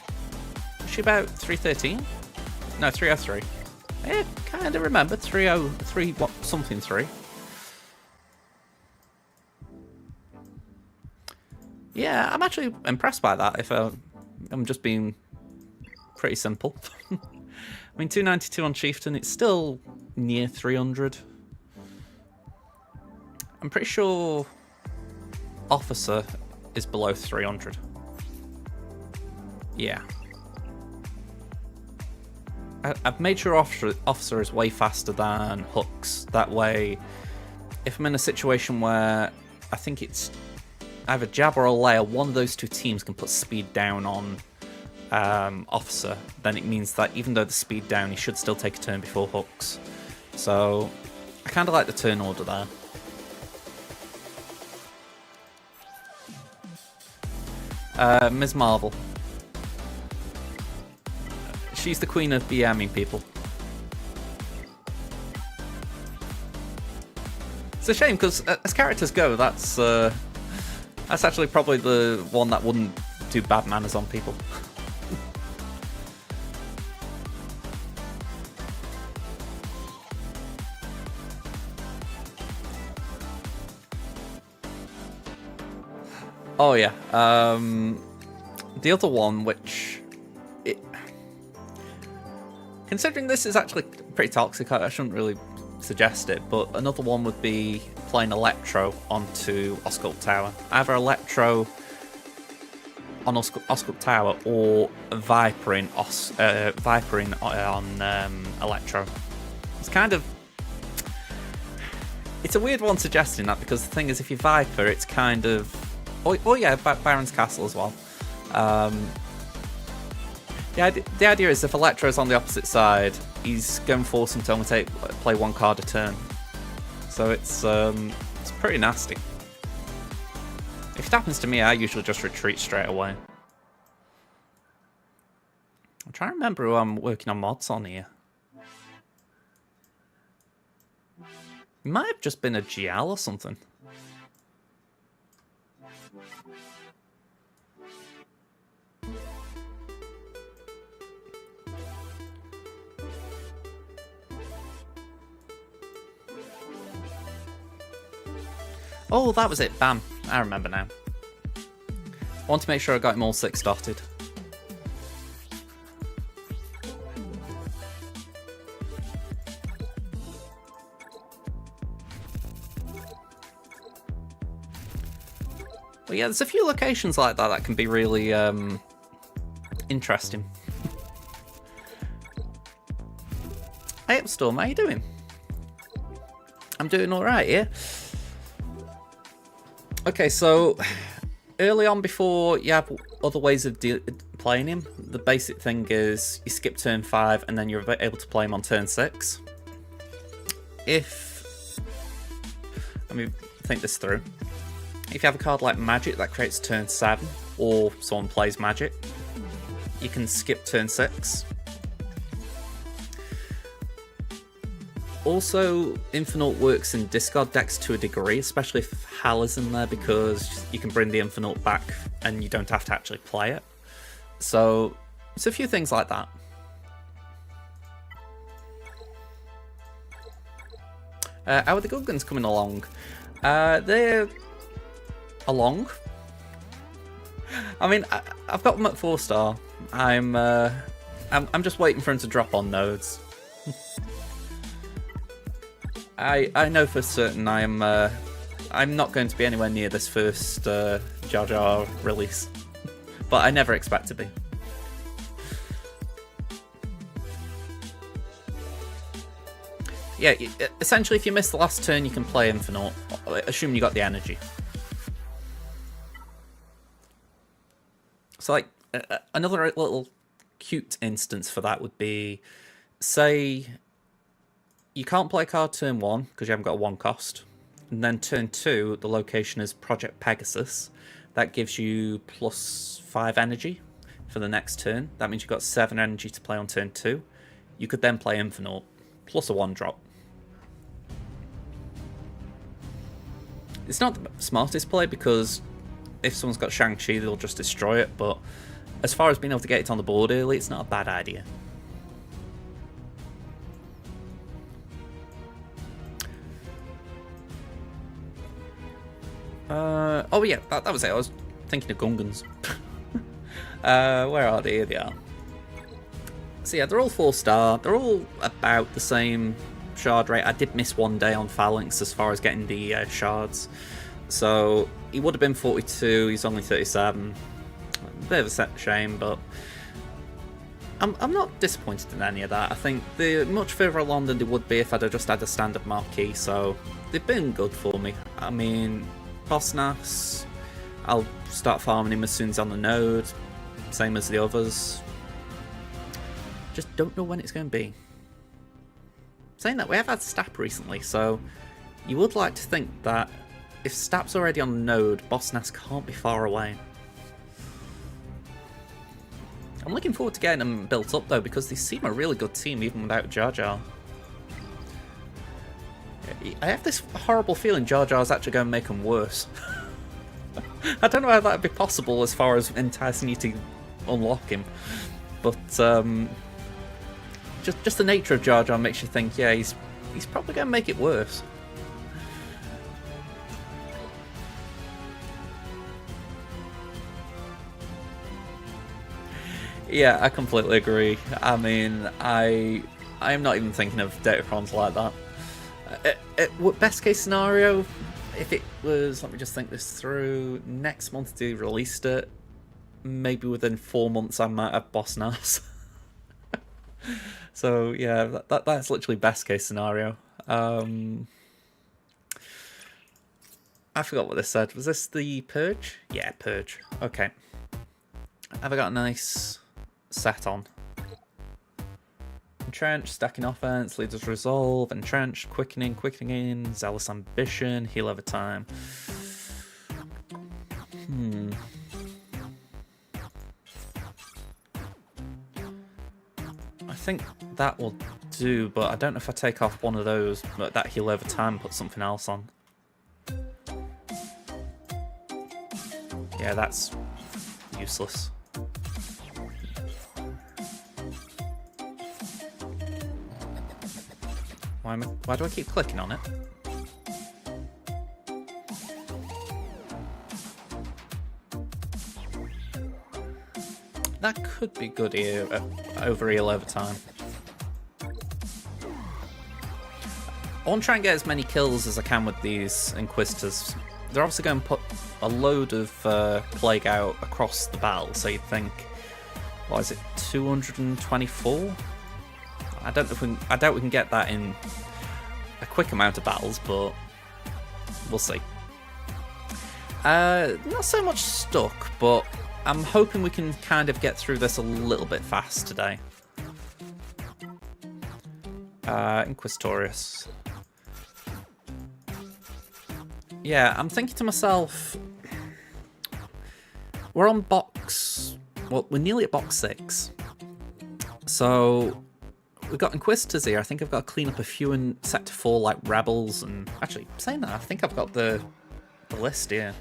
Is she about 313? No, 303. Yeah, kind of remember 303 something 3. Yeah, I'm actually impressed by that, if I'm just being pretty simple. I mean, 292 on Chieftain, it's still near 300. I'm pretty sure Officer is below 300. Yeah. I've made sure Officer is way faster than Hooks. That way, if I'm in a situation where I think it's either Jab or Alea, one of those two teams can put speed down on Officer, then it means that even though the speed down, he should still take a turn before Hooks. So I kind of like the turn order there. Ms. Marvel. She's the queen of BMing people. It's a shame because as characters go, that's actually probably the one that wouldn't do bad manners on people. Oh yeah, the other one, which considering this is actually pretty toxic, I shouldn't really suggest it, but another one would be playing Electro onto Oscult Tower. Either Electro on Oscult Tower or Vipering on Electro. It's kind of... It's a weird one suggesting that, because the thing is, if you Viper, it's kind of... Oh yeah, Baron's Castle as well. The idea is if Electro's on the opposite side, he's going to force him to play one card a turn. So it's pretty nasty. If it happens to me, I usually just retreat straight away. I'm trying to remember who I'm working on mods on here. It might have just been a GL or something. Oh, that was it. Bam. I remember now. I want to make sure I got him all 6 dotted. But yeah, there's a few locations like that that can be really interesting. Hey, Upstorm, how you doing? I'm doing alright, yeah? Okay, so early on, before you have other ways of playing him, the basic thing is you skip turn 5 and then you're able to play him on turn 6. Let me think this through. If you have a card like Magic that creates turn 7, or someone plays Magic, you can skip turn 6. Also, Infinite works in discard decks to a degree, especially if Hal is in there, because you can bring the Infinite back and you don't have to actually play it. So, it's a few things like that. How are the good guns coming along? They're along. I mean, I've got them at 4-star. I'm just waiting for him to drop on nodes. I know for certain I'm not going to be anywhere near this first Jar Jar release, but I never expect to be. Yeah, essentially, if you miss the last turn, you can play Infinite, assuming you got the energy. So, like, another little cute instance for that would be, say, you can't play a card turn 1 because you haven't got a 1 cost, and then turn 2, the location is Project Pegasus. That gives you +5 energy for the next turn. That means you've got 7 energy to play on turn 2. You could then play Infinite, plus a 1-drop. It's not the smartest play because if someone's got Shang-Chi, they'll just destroy it, but as far as being able to get it on the board early, it's not a bad idea. Oh yeah, that was it. I was thinking of Gungans. Where are they? Here they are. So yeah, they're all 4-star. They're all about the same shard rate. I did miss one day on Phalanx as far as getting the shards. So he would have been 42, he's only 37. A bit of a shame, but I'm not disappointed in any of that. I think they're much further along than they would be if I'd have just had a standard marquee, so they've been good for me. I mean, Boss Nass, I'll start farming him as soon as on the node, same as the others. Just don't know when it's going to be. Saying that, we have had Stap recently, so you would like to think that if Stap's already on the node, Boss Nass can't be far away. I'm looking forward to getting them built up though, because they seem a really good team even without Jar Jar. I have this horrible feeling Jar Jar's actually going to make them worse. I don't know how that would be possible as far as enticing you to unlock him, but just the nature of Jar Jar makes you think, yeah, he's probably going to make it worse. Yeah, I completely agree. I mean, I'm not even thinking of Datacrons like that. Best case scenario, if it was, let me just think this through, next month they released it, maybe within 4 months I might have Boss Nass. So yeah, that's literally best case scenario. I forgot what this said. Was this the Purge? Yeah, Purge. Okay. Have I got a nice set on? Entrench, stacking offense, leader's resolve, entrenched, quickening, zealous ambition, heal over time. I think that will do, but I don't know if I take off one of those, but that heal over time, put something else on. Yeah, that's useless. Why do I keep clicking on it? that could be good here, over eel over time. I want to try and get as many kills as I can with these Inquisitors. They're obviously going to put a load of plague out across the battle, so you'd think, what is it, 224? I doubt we can get that in a quick amount of battles, but we'll see. Not so much stuck, but I'm hoping we can kind of get through this a little bit fast today. Inquisitorius. Yeah, I'm thinking to myself, we're on box, well, we're nearly at box 6. So we've got Inquisitors here. I think I've got to clean up a few and set to 4 like rebels, and actually saying that, I think I've got the list here.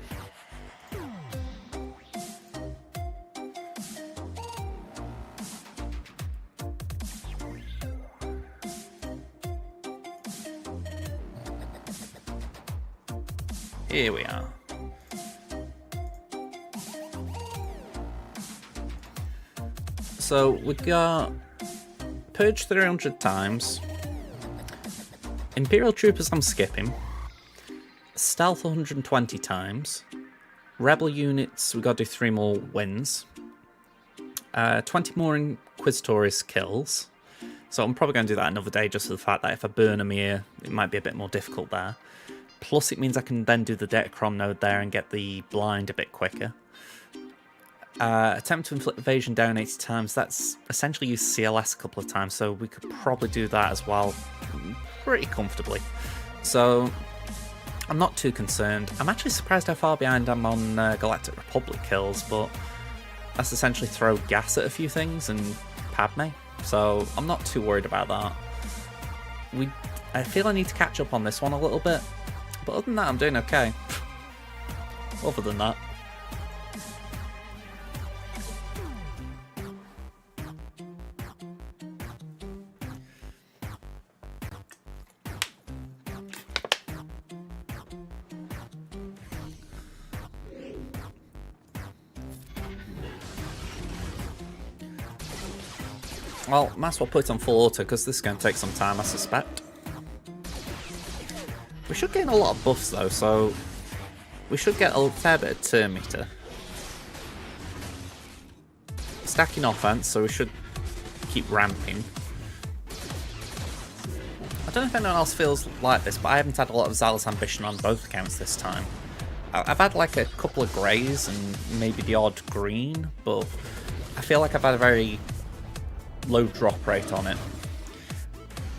Here we are. So we got Purge 300 times, Imperial Troopers I'm skipping, Stealth 120 times, Rebel units we got to do 3 more wins, 20 more Inquisitorius kills, so I'm probably going to do that another day just for the fact that if I burn them here it might be a bit more difficult there. Plus it means I can then do the Decron node there and get the blind a bit quicker. Attempt to inflict evasion down 80 times, that's essentially used CLS a couple of times, so we could probably do that as well pretty comfortably. So I'm not too concerned. I'm actually surprised how far behind I'm on Galactic Republic kills, but that's essentially throw gas at a few things and Padme, so I'm not too worried about that. I feel I need to catch up on this one a little bit. But other than that, I'm doing okay. Other than that. Well, might as well put it on full auto because this is going to take some time, I suspect. We should gain a lot of buffs though, so we should get a fair bit of turn meter. Stacking offense, so we should keep ramping. I don't know if anyone else feels like this, but I haven't had a lot of Zealous Ambition on both accounts this time. I've had like a couple of greys and maybe the odd green, but I feel like I've had a very low drop rate on it.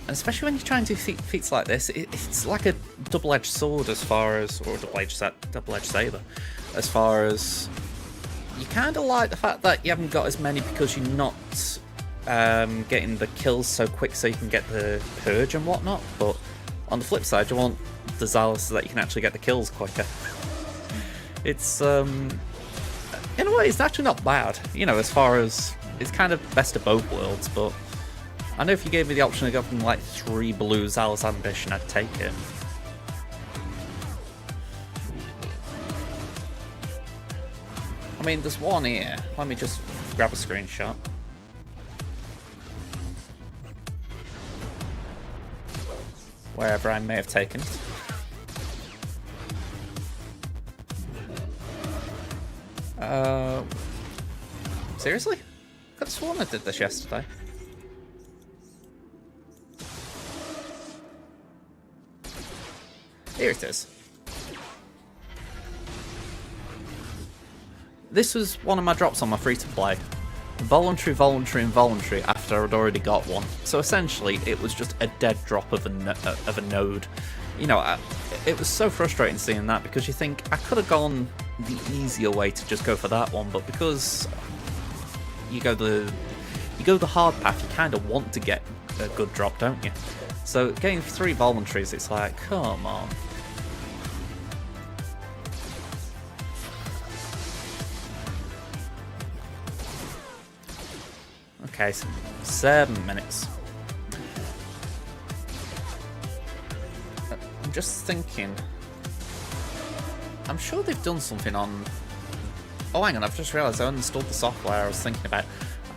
And especially when you're trying to do feats like this, it's like a double-edged sword as far as, or double-edged saber, as far as you kind of like the fact that you haven't got as many because you're not getting the kills so quick so you can get the purge and whatnot, but on the flip side you want the Zealous so that you can actually get the kills quicker. It's in a way it's actually not bad, you know, as far as it's kind of best of both worlds, but I know if you gave me the option to go from like 3 blue Zealous Ambition, I'd take it. I mean, there's one here. Let me just grab a screenshot. Wherever I may have taken it. Seriously? I could have sworn I did this yesterday. Here it is. This was one of my drops on my free-to-play. Voluntary, voluntary, and voluntary after I'd already got one. So essentially, it was just a dead drop of a node. You know, it was so frustrating seeing that because you think, I could have gone the easier way to just go for that one, but because you go the hard path, you kind of want to get a good drop, don't you? So getting 3 voluntaries, it's like, come on. Okay, so 7 minutes. I'm just thinking, I'm sure they've done something on Oh, hang on, I've just realised I uninstalled the software I was thinking about.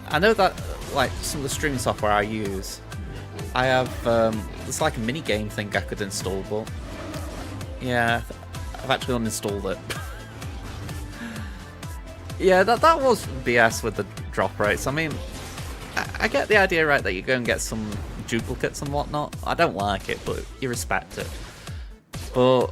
I know that, like, some of the streaming software I use, I have, there's like a mini-game thing I could install, but yeah, I've actually uninstalled it. Yeah, that was BS with the drop rates. I mean, I get the idea, right, that you go and get some duplicates and whatnot. I don't like it, but you respect it. But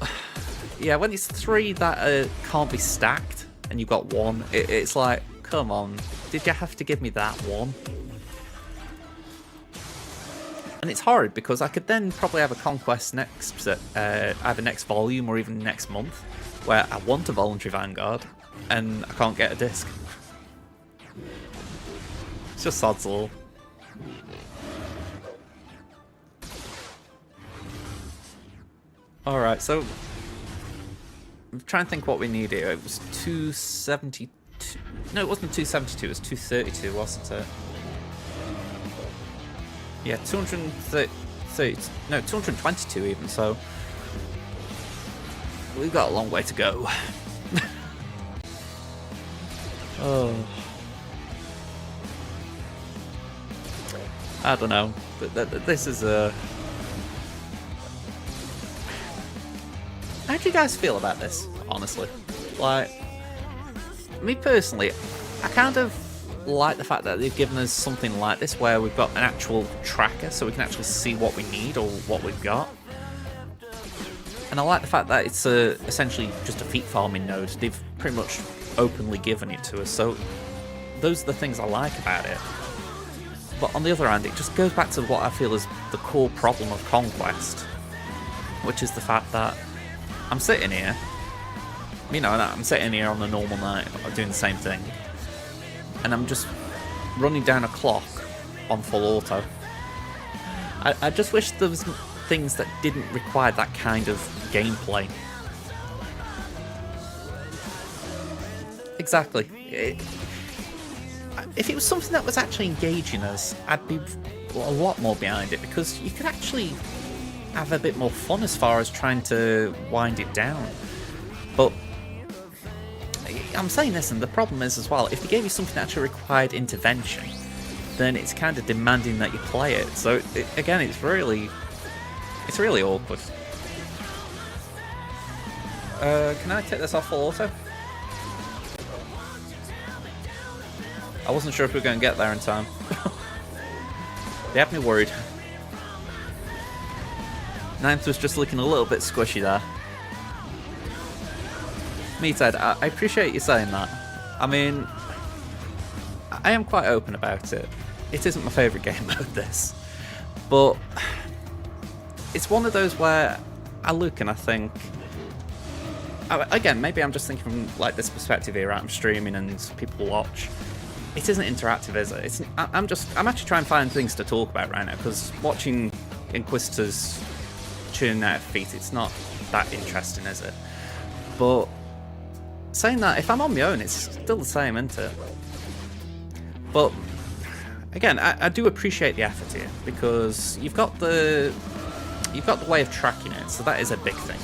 yeah, when it's 3 that can't be stacked and you've got 1, it's like, come on, did you have to give me that 1? And it's horrid because I could then probably have a Conquest next, either next volume or even next month, where I want a voluntary Vanguard and I can't get a disc. It's just sod's law. Alright, so I'm trying to think what we need here. It was 272. No, it wasn't 272, it was 232, wasn't it? Yeah, 230. No, 222 even, so we've got a long way to go. Oh. I don't know. This is a... How do you guys feel about this, honestly? Like, me personally, I kind of like the fact that they've given us something like this where we've got an actual tracker so we can actually see what we need or what we've got. And I like the fact that it's essentially just a feat farming node. They've pretty much openly given it to us, so those are the things I like about it. But on the other hand, it just goes back to what I feel is the core problem of Conquest, which is the fact that I'm sitting here, you know, I'm sitting here on a normal night doing the same thing, and I'm just running down a clock on full auto. I just wish there was things that didn't require that kind of gameplay. Exactly. If it was something that was actually engaging us, I'd be a lot more behind it, because you could actually have a bit more fun as far as trying to wind it down. But I'm saying this, and the problem is as well, if they gave you something that actually required intervention, then it's kind of demanding that you play it. So again, it's really awkward. Can I take this off full auto? I wasn't sure if we were going to get there in time. They had me worried. Ninth was just looking a little bit squishy there. Meathead, I appreciate you saying that. I mean, I am quite open about it. It isn't my favourite game mode, this. But it's one of those where I look and I think... Again, maybe I'm just thinking from like this perspective here, right? I'm streaming and people watch. It isn't interactive, is it? I'm actually trying to find things to talk about right now, because watching Inquisitors churning out feet, it's not that interesting, is it? But saying that, if I'm on my own, it's still the same, isn't it? But again, I do appreciate the effort here, because you've got the way of tracking it, so that is a big thing.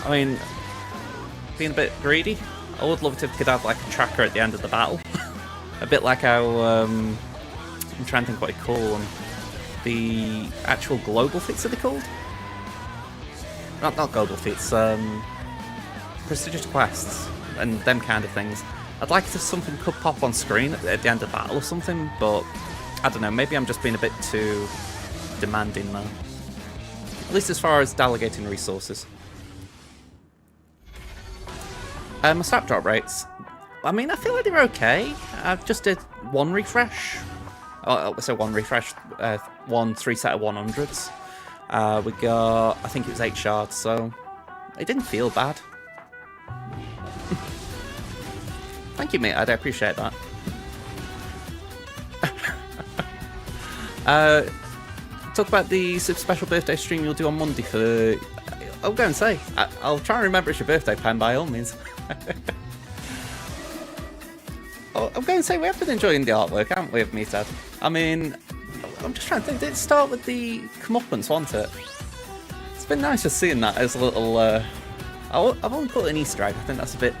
I mean, being a bit greedy, I would love it if we could have like a tracker at the end of the battle. A bit like how, I'm trying to think what you call them. The actual global feats, are they called? Not global feats, prestigious quests and them kind of things. I'd like it if something could pop on screen at the end of battle or something, but I don't know, maybe I'm just being a bit too demanding now. At least as far as delegating resources. My snap drop rates, I mean, I feel like they're okay. I've just did one refresh. So one refresh, one 3 set of 100s. We got, I think it was 8 shards, so it didn't feel bad. Thank you, mate, I do appreciate that. Talk about the super special birthday stream you'll do on Monday for... I'll go and say. I'll try and remember it's your birthday, Pen, by all means. I'm going to say we have been enjoying the artwork, haven't we, of Meathead? I mean, I'm just trying to think, did it start with the comeuppance, wasn't it? It's been nice just seeing that as a little... I've only put an Easter egg, I think that's a bit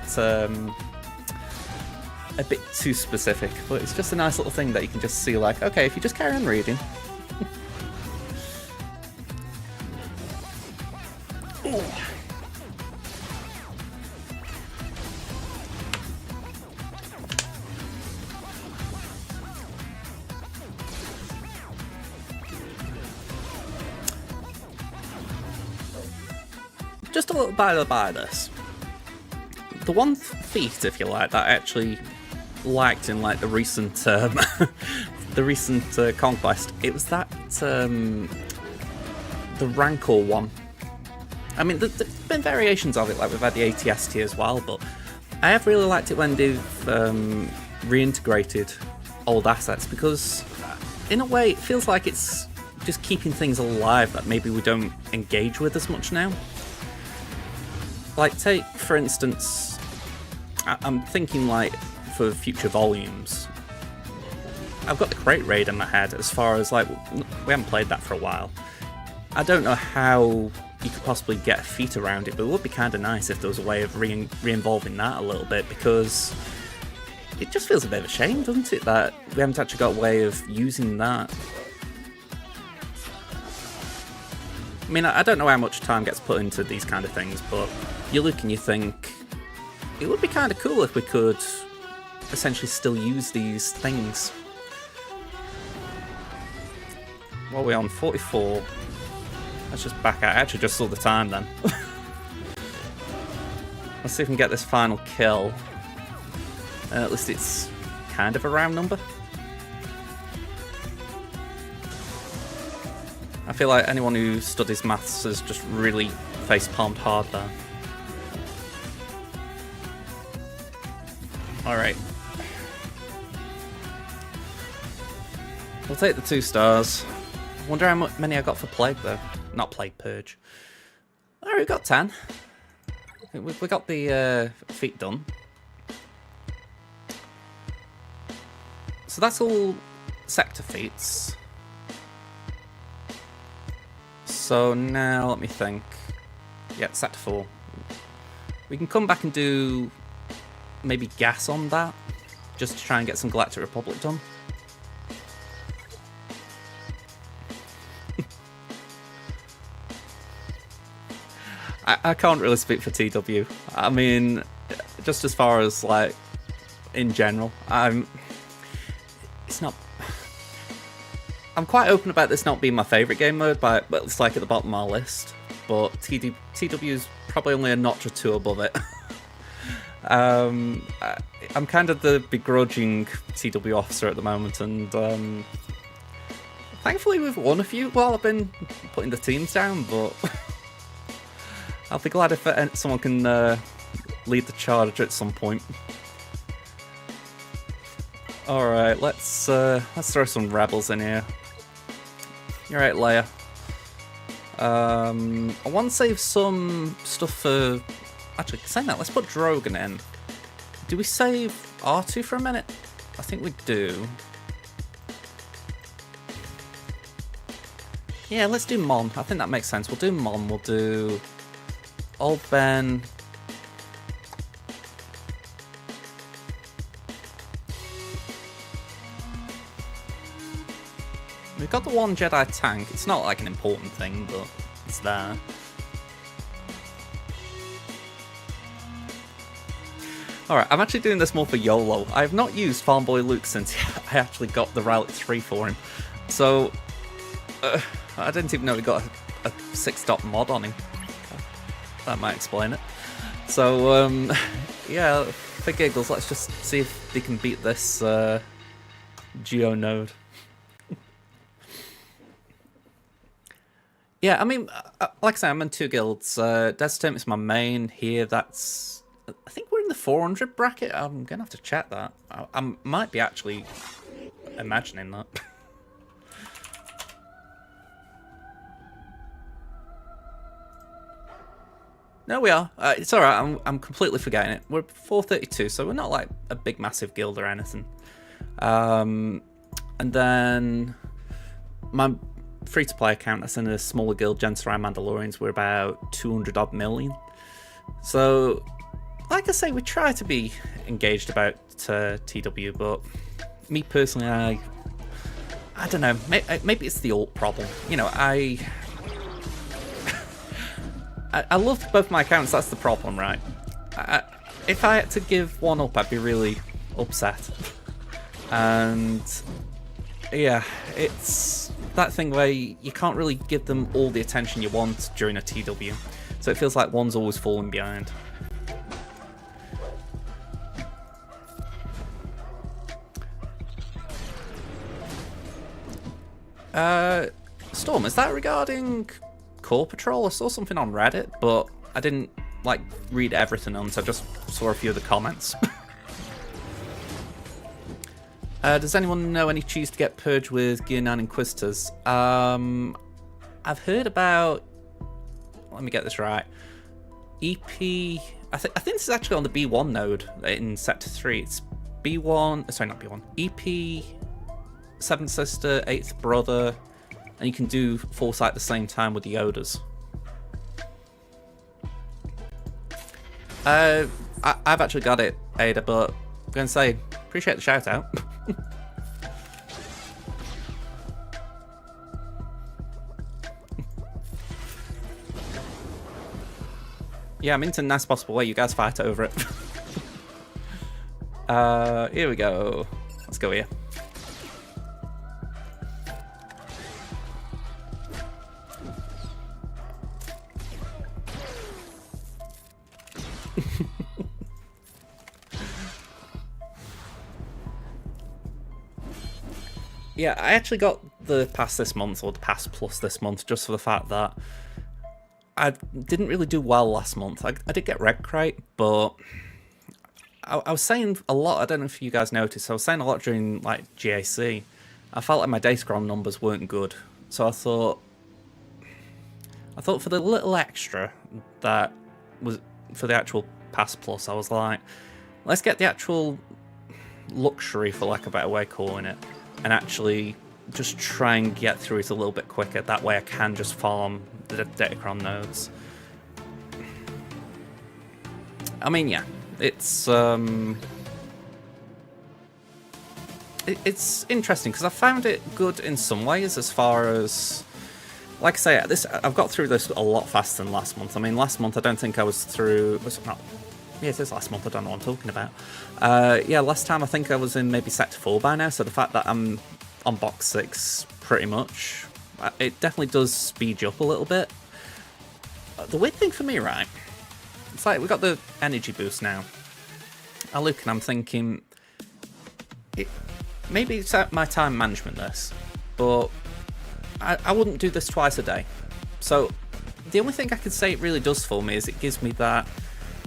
a bit too specific, but it's just a nice little thing that you can just see, like, okay, if you just carry on reading. Just a little bit about this. The one feat, if you like, that I actually liked in like the recent Conquest, it was that the Rancor one. I mean, there's been variations of it, like we've had the ATST as well, but I have really liked it when they've reintegrated old assets, because in a way it feels like it's just keeping things alive that maybe we don't engage with as much now. Like, take, for instance, I'm thinking, like, for future volumes, I've got the Crate Raid in my head as far as, like, we haven't played that for a while. I don't know how you could possibly get a feat around it, but it would be kind of nice if there was a way of re-involving that a little bit, because it just feels a bit of a shame, doesn't it, that we haven't actually got a way of using that. I mean, I don't know how much time gets put into these kind of things, but you look and you think, it would be kind of cool if we could essentially still use these things. What are we on? 44. Let's just back out. I actually just saw the time then. Let's see if we can get this final kill. At least it's kind of a round number. I feel like anyone who studies maths has just really face-palmed hard there. Alright. We'll take the 2 stars. Wonder how many I got for Plague though. Not Plague, Purge. Alright, we got 10. We got the feat done. So that's all sector feats. So now, let me think. Yeah, sector 4. We can come back and do maybe gas on that, just to try and get some Galactic Republic done. I can't really speak for TW. I mean, just as far as, like, in general, it's not... I'm quite open about this not being my favourite game mode, but it's like at the bottom of my list. But TW is probably only a notch or 2 above it. I'm kind of the begrudging TW officer at the moment, and thankfully we've won a few while I've been putting the teams down, but I'll be glad if someone can lead the charge at some point. Alright, let's throw some rebels in here. You're right, Leia. I want to save some stuff for... Actually, saying that, let's put Drogon in. Do we save R2 for a minute? I think we do. Yeah, let's do Mon. I think that makes sense. We'll do Mon. We'll do Old Ben. We've got the 1 Jedi tank. It's not like an important thing, but it's there. Alright, I'm actually doing this more for YOLO. I have not used Farm Boy Luke since I actually got the Relic 3 for him. So, I didn't even know he got a 6-dot mod on him. That might explain it. So, yeah, for giggles, let's just see if they can beat this Geo node. Yeah, I mean, like I say, I'm in 2 guilds. Desert is my main here. That's... I think we're in the 400 bracket. I'm going to have to check that. I might be actually imagining that. No, we are. It's alright, I'm completely forgetting it. We're 432, so we're not like a big, massive guild or anything. And then my free-to-play account that's in a smaller guild, Gensarai Mandalorians, we're about 200 odd million. So like I say, we try to be engaged about TW, but me personally, I don't know. Maybe it's the alt problem. You know, I love both my accounts. That's the problem, right? If I had to give one up, I'd be really upset. And yeah, it's that thing where you can't really give them all the attention you want during a TW. So it feels like one's always falling behind. Storm, is that regarding Core Patrol? I saw something on Reddit, but I didn't like read everything on, so I just saw a few of the comments. Does anyone know any cheese to get purged with Gear 9 Inquisitors? I've heard about... Let me get this right. EP... I think this is actually on the B1 node in Sector 3. It's B1... Sorry, not B1. EP... 7th Sister, 8th Brother, and you can do Foresight at the same time with the Yodas. I've actually got it, Ada, but I'm going to say, appreciate the shout out. Yeah, I'm into nice possible way. You guys fight over it. Here we go. Let's go here. Yeah, I actually got the pass this month, or the pass plus this month, just for the fact that I didn't really do well last month. I did get Red Crate, but I was saying a lot. I don't know if you guys noticed. I was saying a lot during like GAC. I felt like my Dayscrom numbers weren't good, so I thought for the little extra that was for the actual pass plus, I was like, let's get the actual luxury, for lack of a better way of calling it, and actually just try and get through it a little bit quicker. That way I can just farm the Datacron nodes. I mean, yeah, it's interesting because I found it good in some ways, as far as, like I say, I've got through this a lot faster than last month. I mean, last month I don't think I was through... Was it not? Yeah, it is last month. I don't know what I'm talking about. Yeah, last time I think I was in maybe Sector 4 by now, so the fact that I'm on Box 6 pretty much, it definitely does speed you up a little bit. The weird thing for me, right, it's like we got the energy boost now. I look and I'm thinking, maybe it's my time management this, but I wouldn't do this twice a day. So the only thing I could say it really does for me is it gives me that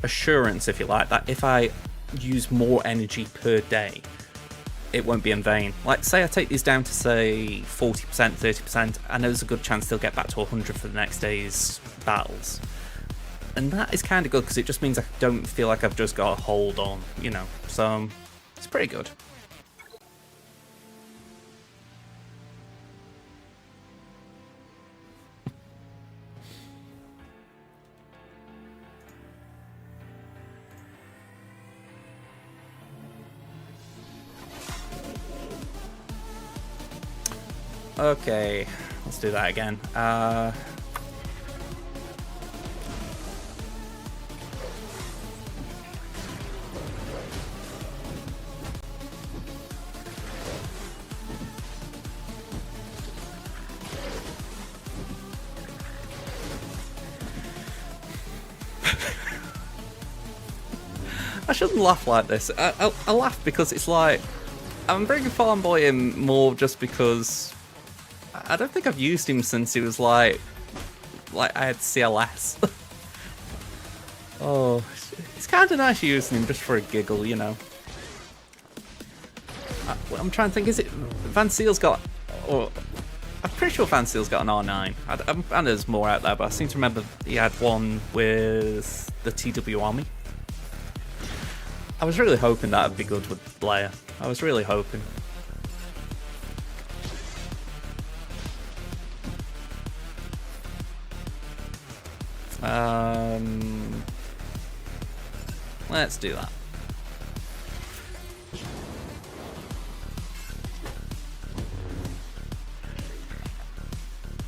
assurance, if you like, that if I use more energy per day, it won't be in vain. Like, say I take these down to, say, 40%, 30%, I know there's a good chance they'll get back to 100 for the next day's battles. And that is kind of good, because it just means I don't feel like I've just got a hold on, you know. So, it's pretty good. Okay, let's do that again. I shouldn't laugh like this. I laugh because it's like, I'm bringing Farm Boy in more just because I don't think I've used him since he was like I had CLS. Oh, it's kind of nice using him just for a giggle, you know. I'm trying to think, is it Van Seal's got, or I'm pretty sure Van Seal's got an R9. I know there's more out there, but I seem to remember he had one with the TW Army. I was really hoping that would be good with Blair. I was really hoping. Let's do that.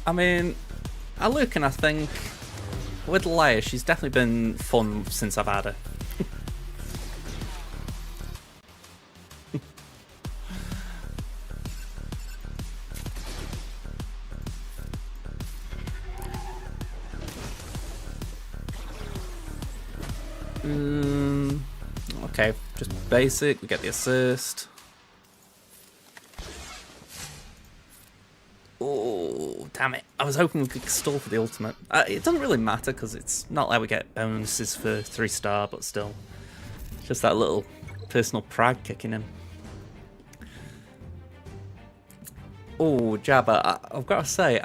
I mean, I look and I think with Leia, she's definitely been fun since I've had her. Okay, just basic, we get the assist. Oh, damn it. I was hoping we could stall for the ultimate. It doesn't really matter because it's not like we get bonuses for 3-star, but still. Just that little personal pride kicking in. Oh, Jabba. I've got to say,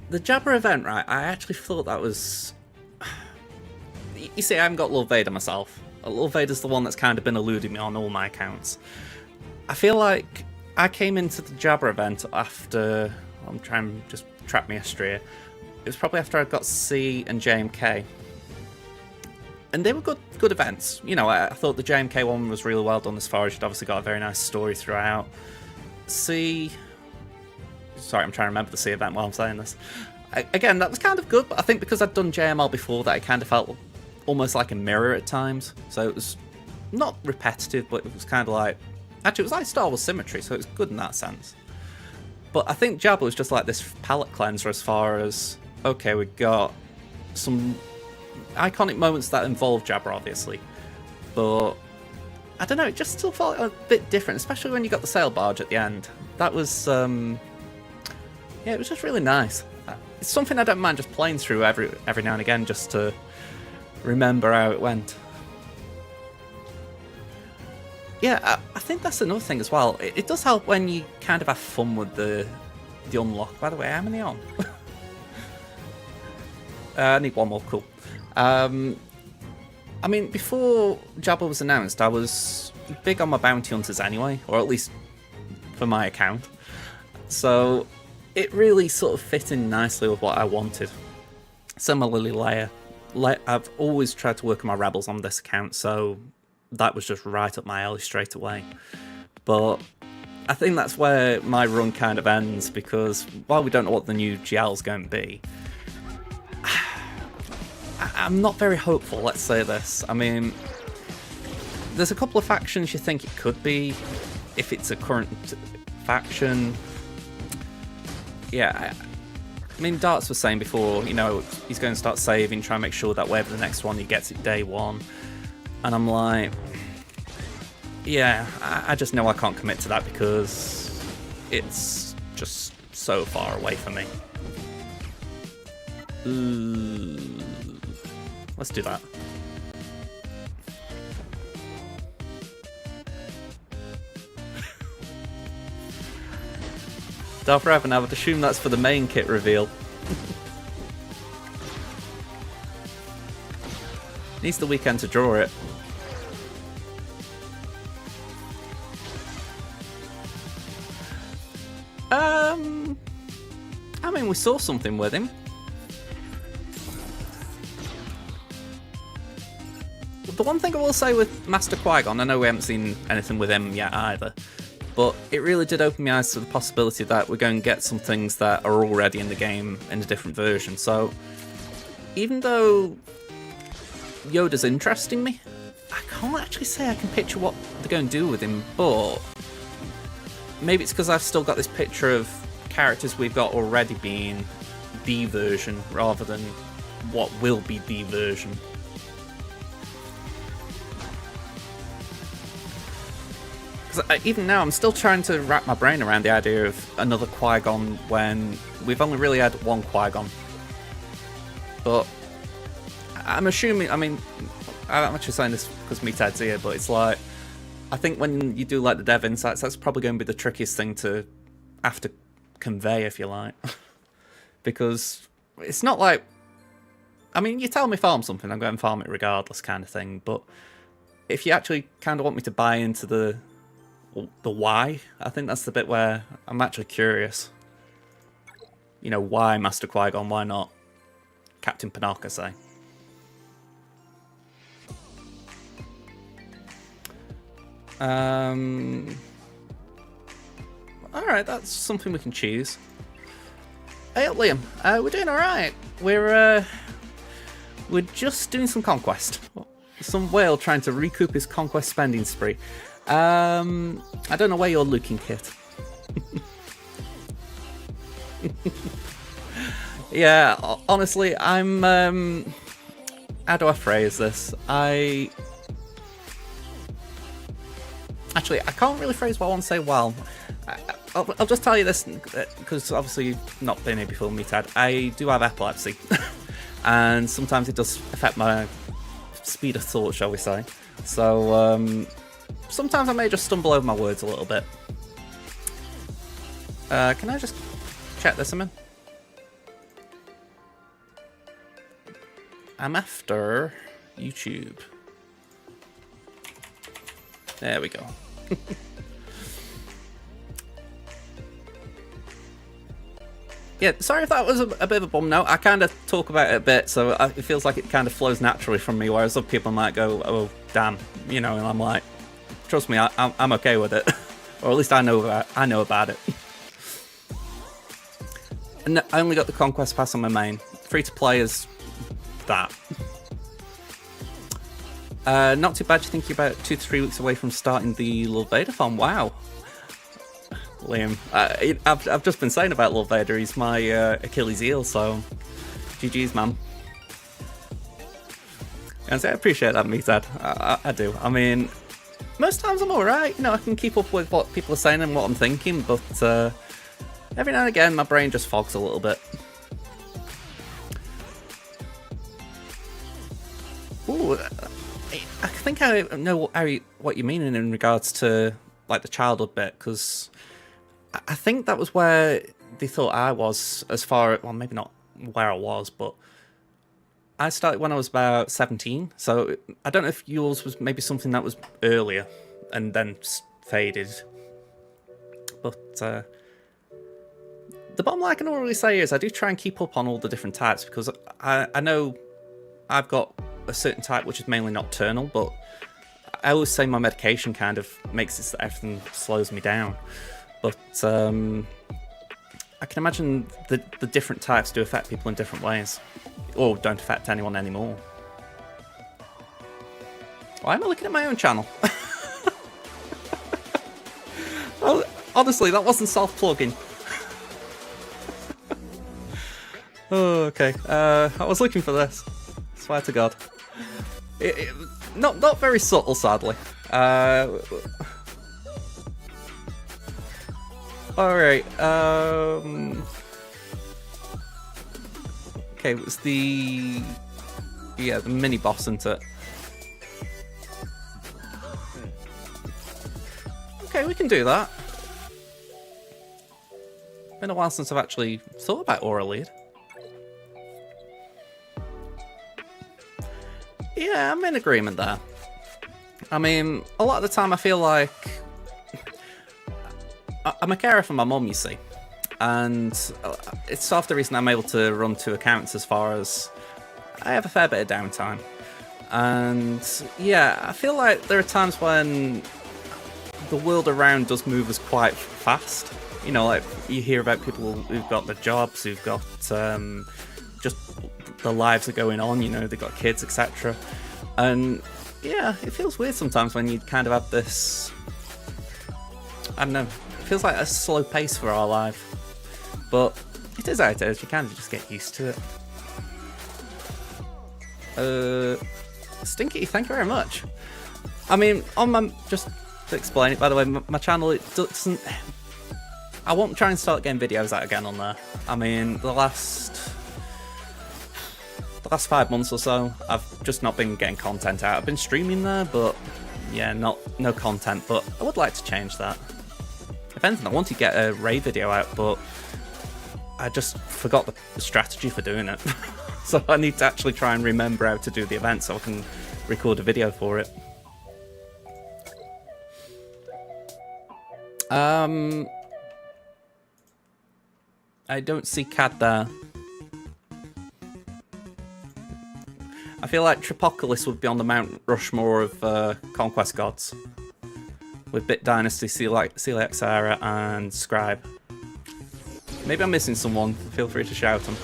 the Jabba event, right, I actually thought that was... You see, I haven't got Lord Vader myself. Lord Vader's the one that's kind of been eluding me on all my accounts. I feel like I came into the Jabba event after... I'm trying to just track my history here. It was probably after I got C and JMK. And they were good events. You know, I thought the JMK one was really well done as far as you'd obviously got a very nice story throughout. C... Sorry, I'm trying to remember the C event while I'm saying this. Again, that was kind of good, but I think because I'd done JML before that, it kind of felt almost like a mirror at times. So it was not repetitive, but it was kind of like... Actually, it was like Star Wars Symmetry, so it was good in that sense. But I think Jabba was just like this palette cleanser as far as... Okay, we got some iconic moments that involve Jabba, obviously. But... I don't know, it just still felt a bit different, especially when you got the sail barge at the end. That was... Yeah, it was just really nice. It's something I don't mind just playing through every now and again, just to remember how it went. Yeah, I think that's another thing as well. It does help when you kind of have fun with the unlock. By the way, how many on? I need one more, cool. I mean, before Jabba was announced, I was big on my bounty hunters anyway, or at least for my account. So it really sort of fit in nicely with what I wanted. Similarly, Leia. I've always tried to work on my rebels on this account, so that was just right up my alley straight away. But I think that's where my run kind of ends, because while we don't know what the new GL's going to be, I'm not very hopeful, let's say this. I mean, there's a couple of factions you think it could be, if it's a current faction. Yeah, I mean, Darts was saying before, you know, he's going to start saving, try and make sure that wherever the next one, he gets it day one. And I'm like, yeah, I just know I can't commit to that because it's just so far away from me. Ooh. Let's do that. Darth Revan, I would assume that's for the main kit reveal. Needs the weekend to draw it. I mean, we saw something with him. The one thing I will say with Master Qui-Gon, I know we haven't seen anything with him yet either, but it really did open my eyes to the possibility that we're going to get some things that are already in the game in a different version. So, even though Yoda's interesting me, I can't actually say I can picture what they're going to do with him, but maybe it's because I've still got this picture of characters we've got already being the version rather than what will be the version. Because even now I'm still trying to wrap my brain around the idea of another Qui-Gon when we've only really had one Qui-Gon. But I'm assuming, I mean, I'm actually saying this because Meathead's here, but it's like, I think when you do like the dev insights, that's probably going to be the trickiest thing to have to convey, if you like. Because it's not like, I mean, you tell me farm something, I'm going to farm it regardless kind of thing, but if you actually kind of want me to buy into the why, I think that's the bit where I'm actually curious. You know, why Master Qui-Gon, why not Captain Panaka, say? Alright, that's something we can choose. Hey up, Liam. We're doing alright. We're just doing some Conquest. Some whale trying to recoup his Conquest spending spree. I don't know where you're looking, Kit. Yeah, honestly, I'm, how do I phrase this? Actually, I can't really phrase what I want to say well. I'll just tell you this, because obviously you've not been here before, Meathead. I do have epilepsy. And sometimes it does affect my speed of thought, shall we say. So, sometimes I may just stumble over my words a little bit. Can I just check this a minute? I'm after YouTube. There we go. Yeah, sorry if that was a bit of a bum note. I kind of talk about it a bit, so it feels like it kind of flows naturally from me, whereas other people might go, oh, damn, you know, and I'm like, trust me, I'm okay with it. Or at least I know about it. And I only got the Conquest Pass on my main. Free to play is that. Not too bad. You think you're about 2 to 3 weeks away from starting the Lord Vader farm? Wow. Liam, I've just been saying about Lord Vader, he's my Achilles heel, so GG's, man. And I appreciate that, Meathead. I do. I mean, most times I'm alright, you know, I can keep up with what people are saying and what I'm thinking, but every now and again my brain just fogs a little bit. Ooh, I think I know what you mean in regards to like the childhood bit, because I think that was where they thought I was, as far, well, maybe not where I was, but I started when I was about 17, so I don't know if yours was maybe something that was earlier and then faded. But the bottom line I can really say is I do try and keep up on all the different types, because I know I've got a certain type which is mainly nocturnal, but I always say my medication kind of makes it so that everything slows me down. But I can imagine the different types do affect people in different ways, or don't affect anyone anymore. Why am I looking at my own channel? Well, honestly, that wasn't self-plugging. Oh, okay. I was looking for this. Swear to God. Not very subtle, sadly. Alright, okay, it was the mini boss, isn't it? Okay, we can do that. Been a while since I've actually thought about Aura Lead. Yeah, I'm in agreement there. I mean, a lot of the time I feel like I'm a carer for my mum, you see, and it's sort of the reason I'm able to run 2 accounts, as far as I have a fair bit of downtime. And yeah, I feel like there are times when the world around does move us quite fast. You know, like you hear about people who've got their jobs, who've got just their lives are going on, you know, they've got kids, etc. And yeah, it feels weird sometimes when you kind of have this, I don't know, it feels like a slow pace for our life, but it is how it is. You kind of just get used to it. Stinky, thank you very much. I mean, on my, just to explain it, by the way, my channel, it doesn't, I won't try and start getting videos out again on there. I mean, the last 5 months or so, I've just not been getting content out. I've been streaming there, but yeah, no content, but I would like to change that. If anything, I want to get a raid video out, but I just forgot the strategy for doing it. So I need to actually try and remember how to do the event so I can record a video for it. I don't see Cad there. I feel like Tripocalypse would be on the Mount Rushmore of Conquest gods. with Bit Dynasty, Celiac Sarah, and Scribe. Maybe I'm missing someone. Feel free to shout them.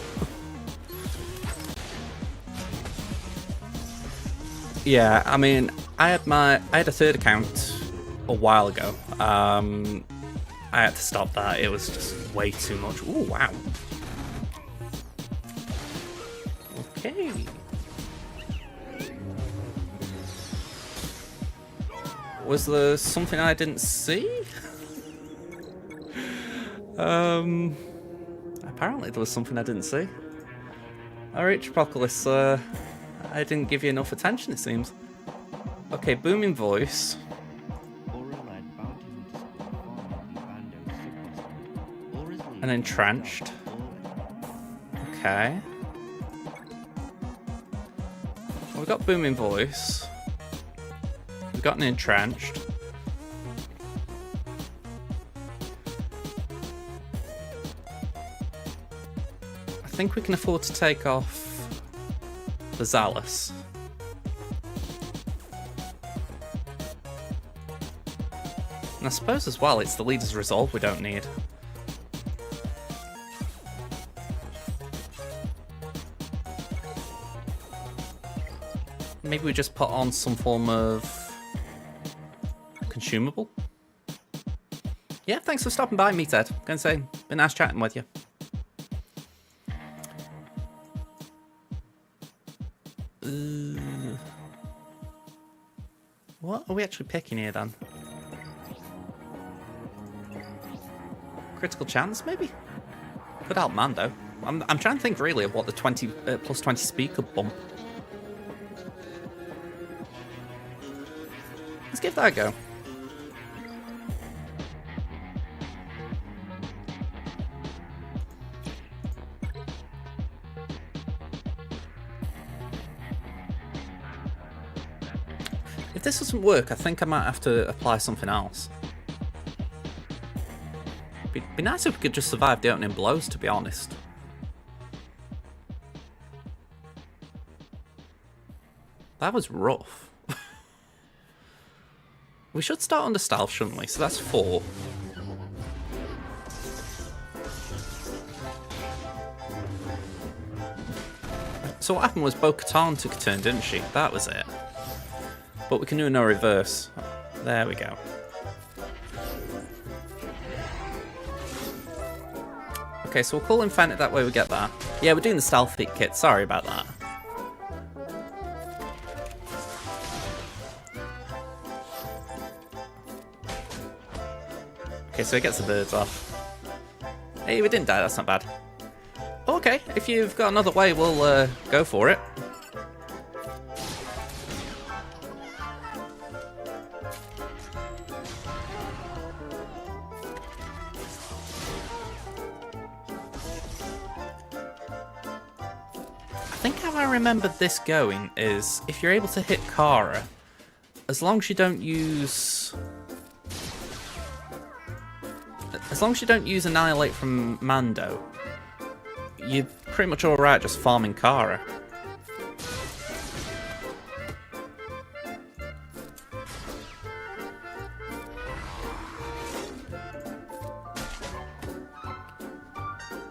Yeah, I mean, I had a third account a while ago. I had to stop that. It was just way too much. Ooh, wow. Okay. Was there something I didn't see? Apparently there was something I didn't see. Alright, Apocalypse, I didn't give you enough attention, it seems. Okay, booming voice. And entrenched. Okay. Well, we've got booming voice. We've got an entrenched. I think we can afford to take off the Zealous. And I suppose as well, it's the Leader's Resolve we don't need. Maybe we just put on some form of consumable. Yeah, thanks for stopping by, Meathead. Gonna say, been nice chatting with you. What are we actually picking here then? Critical chance, maybe? Could help Mando. I'm trying to think really of what the 20 plus 20 speed could bump. Let's give that a go. If this doesn't work, I think I might have to apply something else. Be nice if we could just survive the opening blows, to be honest. That was rough. We should start under stealth, shouldn't we? So that's 4. So what happened was Bo-Katan took a turn, didn't she? That was it. But we can do no reverse. There we go. Okay, so we'll call him Fennec, that way we get that. Yeah, we're doing the stealth kit, sorry about that. Okay, so he gets the birds off. Hey, we didn't die, that's not bad. Okay, if you've got another way, we'll go for it. I think how I remember this going is if you're able to hit Kara, as long as you don't use Annihilate from Mando, you're pretty much alright just farming Kara.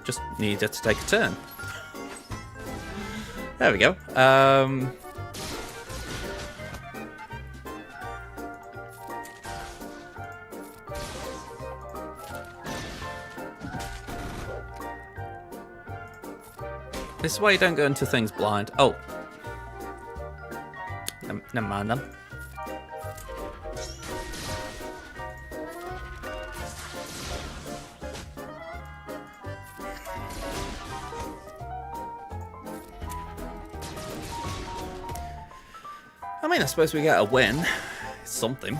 Just need it to take a turn. There we go. This is why you don't go into things blind. Oh. Never mind then. I mean, I suppose we get a win. It's something.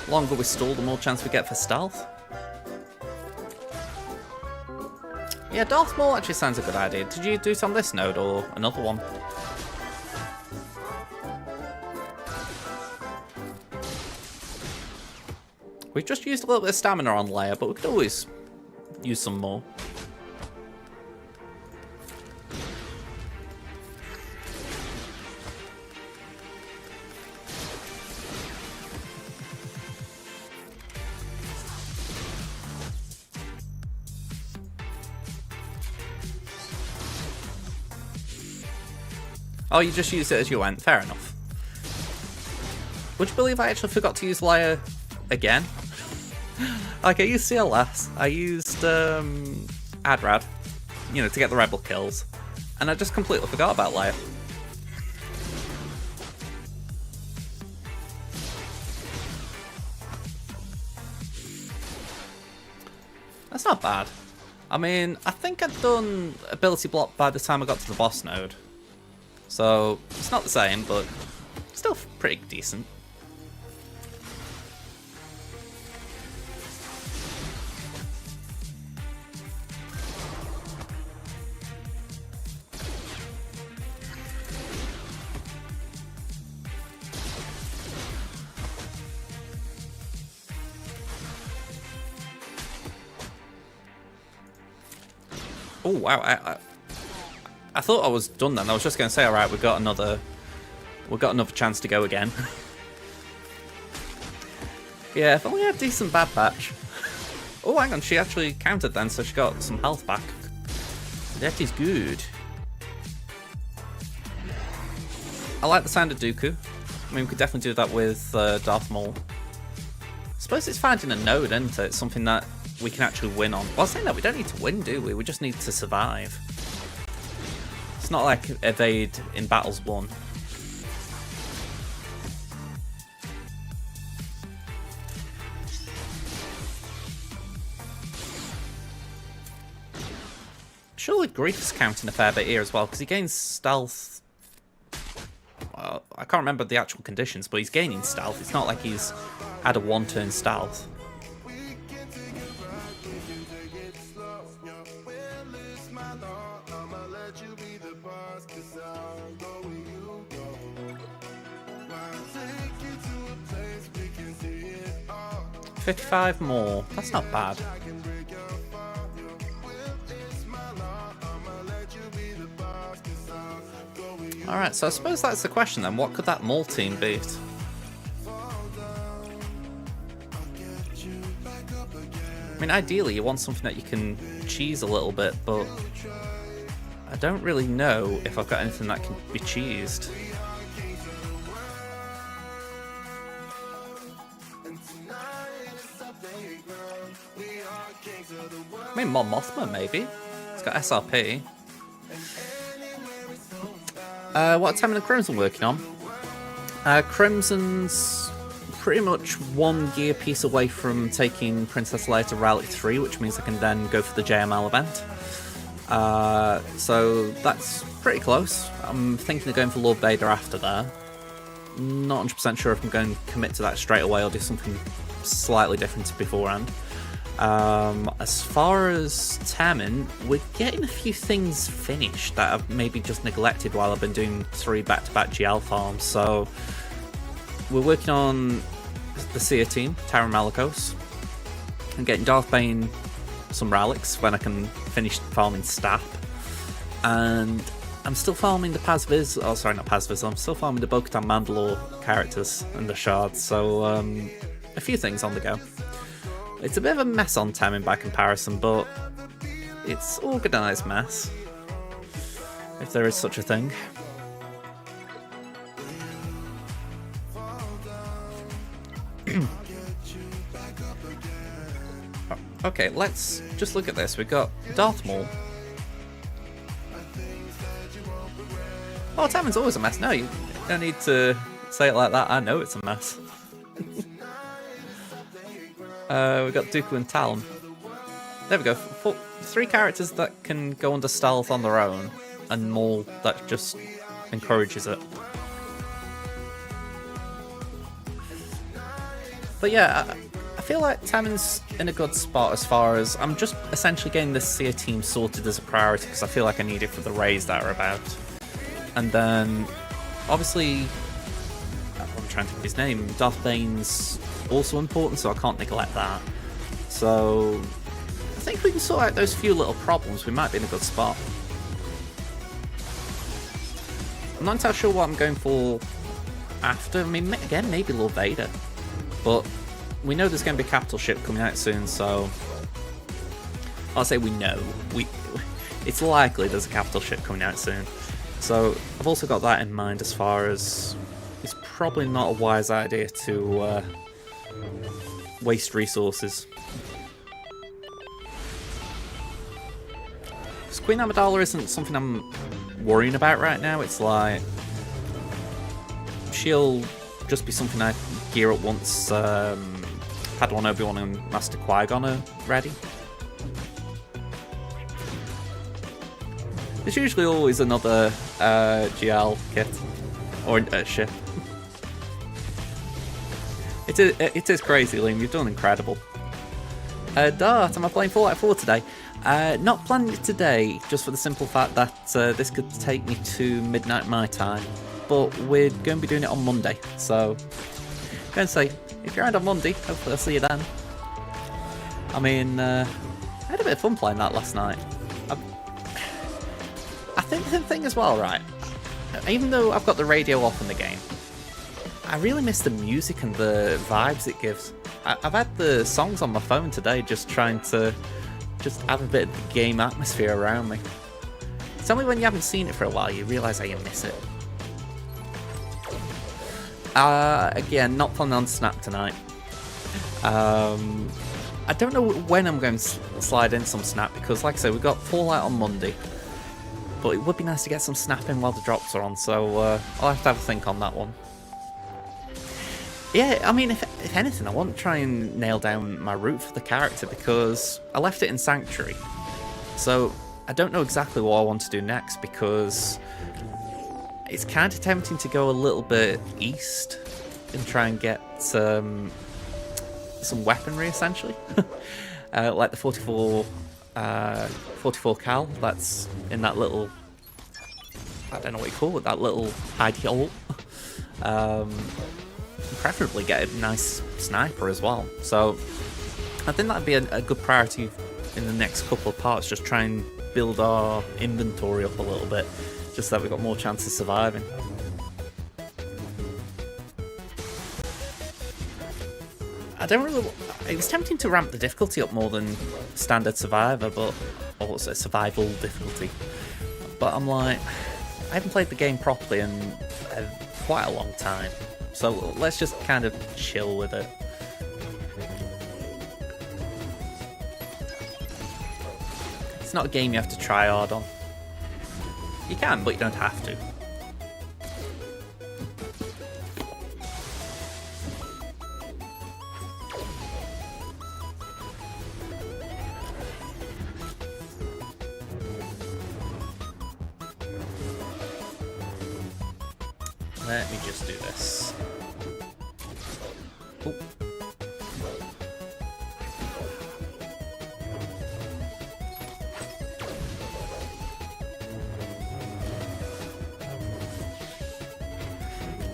The longer we stall, the more chance we get for stealth. Yeah, Darth Maul actually sounds a good idea. Did you do some on this node or another one? We've just used a little bit of stamina on Leia, but we could always use some more. Oh, you just used it as you went. Fair enough. Would you believe I actually forgot to use Lyre again? Like, I used CLS, I used Adrad, you know, to get the rebel kills, and I just completely forgot about Lyre. That's not bad. I mean, I think I'd done ability block by the time I got to the boss node. So, it's not the same, but still pretty decent. Oh wow! I thought I was done then. I was just going to say, all right, we've got another chance to go again. Yeah, if only had a decent bad patch. Oh, hang on, she actually countered then, so she got some health back. That is good. I like the sound of Dooku. I mean, we could definitely do that with Darth Maul. I suppose it's finding a node, isn't it? It's something that we can actually win on. Well, saying that, we don't need to win, do we? We just need to survive. It's not like evade in battles won. Surely Grief's counting a fair bit here as well, because he gains stealth. Well, I can't remember the actual conditions, but he's gaining stealth. It's not like he's had a one-turn stealth. $55 more. That's not bad. Alright, so I suppose that's the question then. What could that Maul team beat? I mean, ideally you want something that you can cheese a little bit, but I don't really know if I've got anything that can be cheesed. I mean, Mon Mothma maybe. It's got SRP. What Tammin and Crimson working on? Crimson's pretty much one gear piece away from taking Princess Leia to Rally 3, which means I can then go for the JML event. So that's pretty close. I'm thinking of going for Lord Vader after there. Not 100% sure if I'm going to commit to that straight away or do something slightly different beforehand. As far as Tammin, we're getting a few things finished that I've maybe just neglected while I've been doing 3 back-to-back GL farms. So we're working on the Seer team, Tara Malicos, and getting Darth Bane some relics when I can finish farming Stap. And I'm still farming the Paz-Viz, oh sorry, not Paz-Viz, I'm still farming the Bo-Katan Mandalore characters and the shards, so a few things on the go. It's a bit of a mess on Tammin by comparison, but it's organised mess, if there is such a thing. Okay, let's just look at this. We've got Darth Maul. Oh, Tammin's always a mess. No, you don't need to say it like that. I know it's a mess. We've got Dooku and Talon. There we go. 3 characters that can go under stealth on their own, and Maul that just encourages it. But yeah, I feel like Tammin's in a good spot as far as I'm just essentially getting this Seer team sorted as a priority because I feel like I need it for the raids that are about. And then, obviously, I'm trying to think of his name, Darth Bane's also important, so I can't neglect that. So I think we can sort out those few little problems, we might be in a good spot. I'm not entirely sure what I'm going for after. I mean, again, maybe Lord Vader. But we know there's going to be a capital ship coming out soon, so I'll say we know. It's likely there's a capital ship coming out soon. So I've also got that in mind as far as it's probably not a wise idea to waste resources. Because Queen Amidala isn't something I'm worrying about right now. It's like she'll just be something I gear up once Padawan Obi-Wan and Master Qui-Gon are ready. There's usually always another GL kit or ship. It is crazy, Liam. You've done incredible. Dart, am I playing Fallout 4 today? Not planning it today, just for the simple fact that this could take me to midnight my time. But we're going to be doing it on Monday, so I'm going to say, if you're around on Monday, hopefully I'll see you then. I mean, I had a bit of fun playing that last night. I think the thing as well, right, even though I've got the radio off in the game, I really miss the music and the vibes it gives. I've had the songs on my phone today, just trying to just have a bit of the game atmosphere around me. It's only when you haven't seen it for a while you realise how you miss it. Again, not planning on Snap tonight. I don't know when I'm going to slide in some Snap, because like I said, we've got Fallout on Monday. But it would be nice to get some Snap in while the drops are on, so I'll have to have a think on that one. Yeah, I mean, if anything, I want to try and nail down my route for the character, because I left it in Sanctuary. So I don't know exactly what I want to do next, because it's kind of tempting to go a little bit east and try and get some weaponry, essentially. Like the 44 cal that's in that little, I don't know what you call it, that little hidey hole. Preferably get a nice sniper as well. So I think that'd be a good priority in the next couple of parts, just try and build our inventory up a little bit, just so that we've got more chance of surviving. I don't really... It was tempting to ramp the difficulty up more than standard survivor, but... or also survival difficulty. But I'm like... I haven't played the game properly in quite a long time. So let's just kind of chill with it. It's not a game you have to try hard on. You can, but you don't have to. Let me just do this. Oh.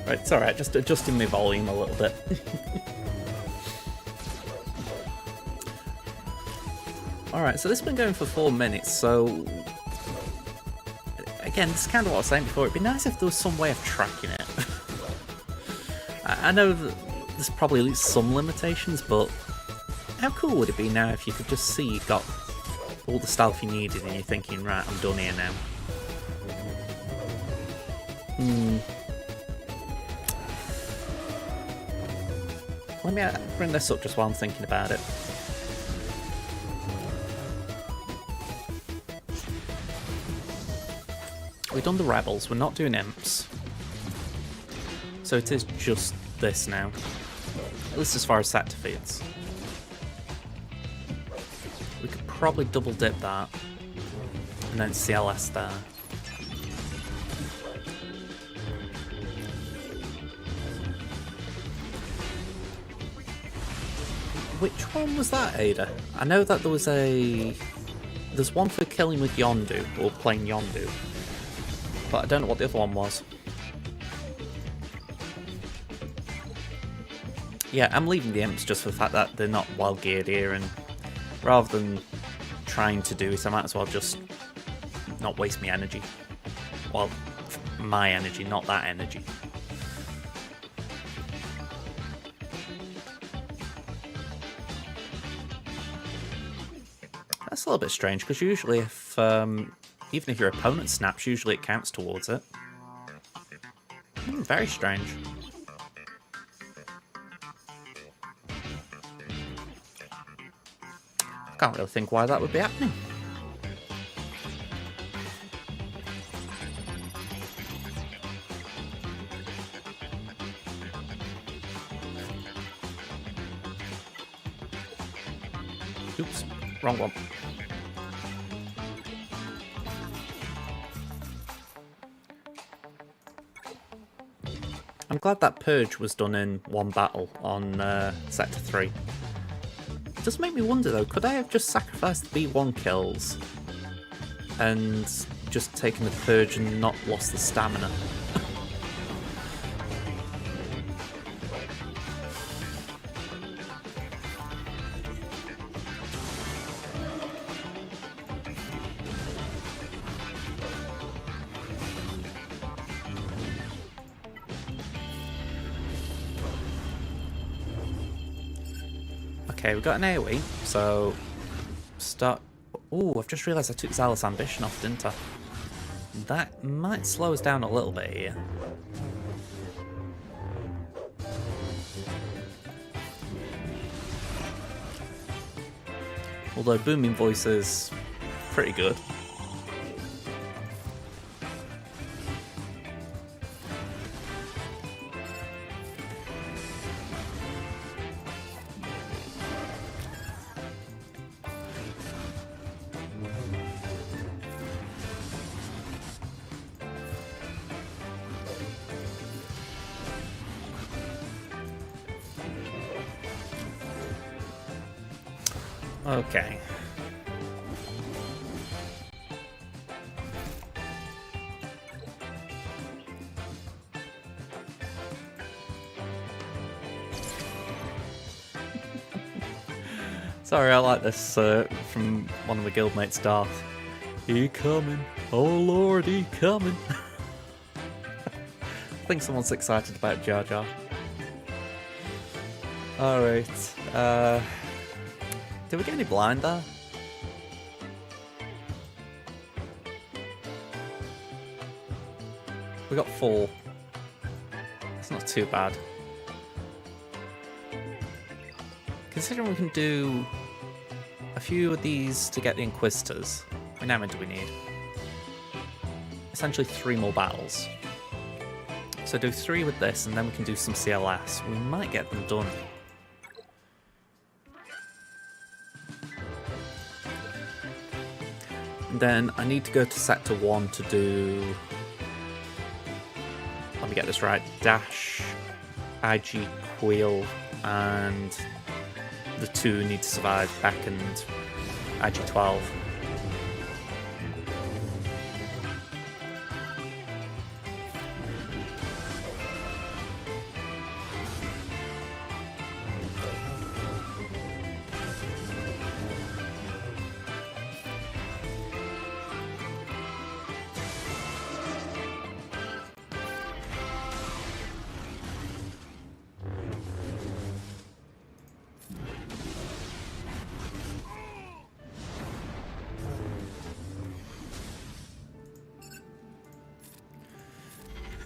Right, it's alright, just adjusting my volume a little bit. Alright, so this has been going for 4 minutes, so... Again, this is kind of what I was saying before, it'd be nice if there was some way of tracking it. I know that there's probably some limitations, but how cool would it be now if you could just see you got all the stuff you needed and you're thinking, right, I'm done here now. Let me bring this up just while I'm thinking about it. We've done the rebels, we're not doing imps. So it is just this now. At least as far as set defeats. We could probably double dip that. And then CLS there. Which one was that, Ada? I know that there was there's one for killing with Yondu, or playing Yondu. But I don't know what the other one was. Yeah, I'm leaving the imps just for the fact that they're not well geared here, and rather than trying to do it, I might as well just not waste my energy. Well, my energy, not that energy. That's a little bit strange, because usually if Even if your opponent snaps, usually it counts towards it. Very strange. I can't really think why that would be happening. Oops, wrong one. I'm glad that purge was done in one battle on Sector 3. It does make me wonder though, could I have just sacrificed the B1 kills and just taken the purge and not lost the stamina? Okay, we've got an AoE, so start... Oh, I've just realised I took Zealous Ambition off, didn't I? That might slow us down a little bit here. Although Booming Voice is pretty good. Okay. Sorry, I like this from one of the guildmates, Darth. He coming. Oh Lord, he coming. I think someone's excited about Jar Jar. Alright. Did we get any blind there? We got 4. It's not too bad. Considering we can do a few of these to get the Inquisitors, how many do we need? Essentially 3 more battles. So do 3 with this and then we can do some CLS. We might get them done. Then I need to go to Sector 1 to do... Let me get this right. Dash, IG Queel, and the 2 need to survive Beck and IG-12.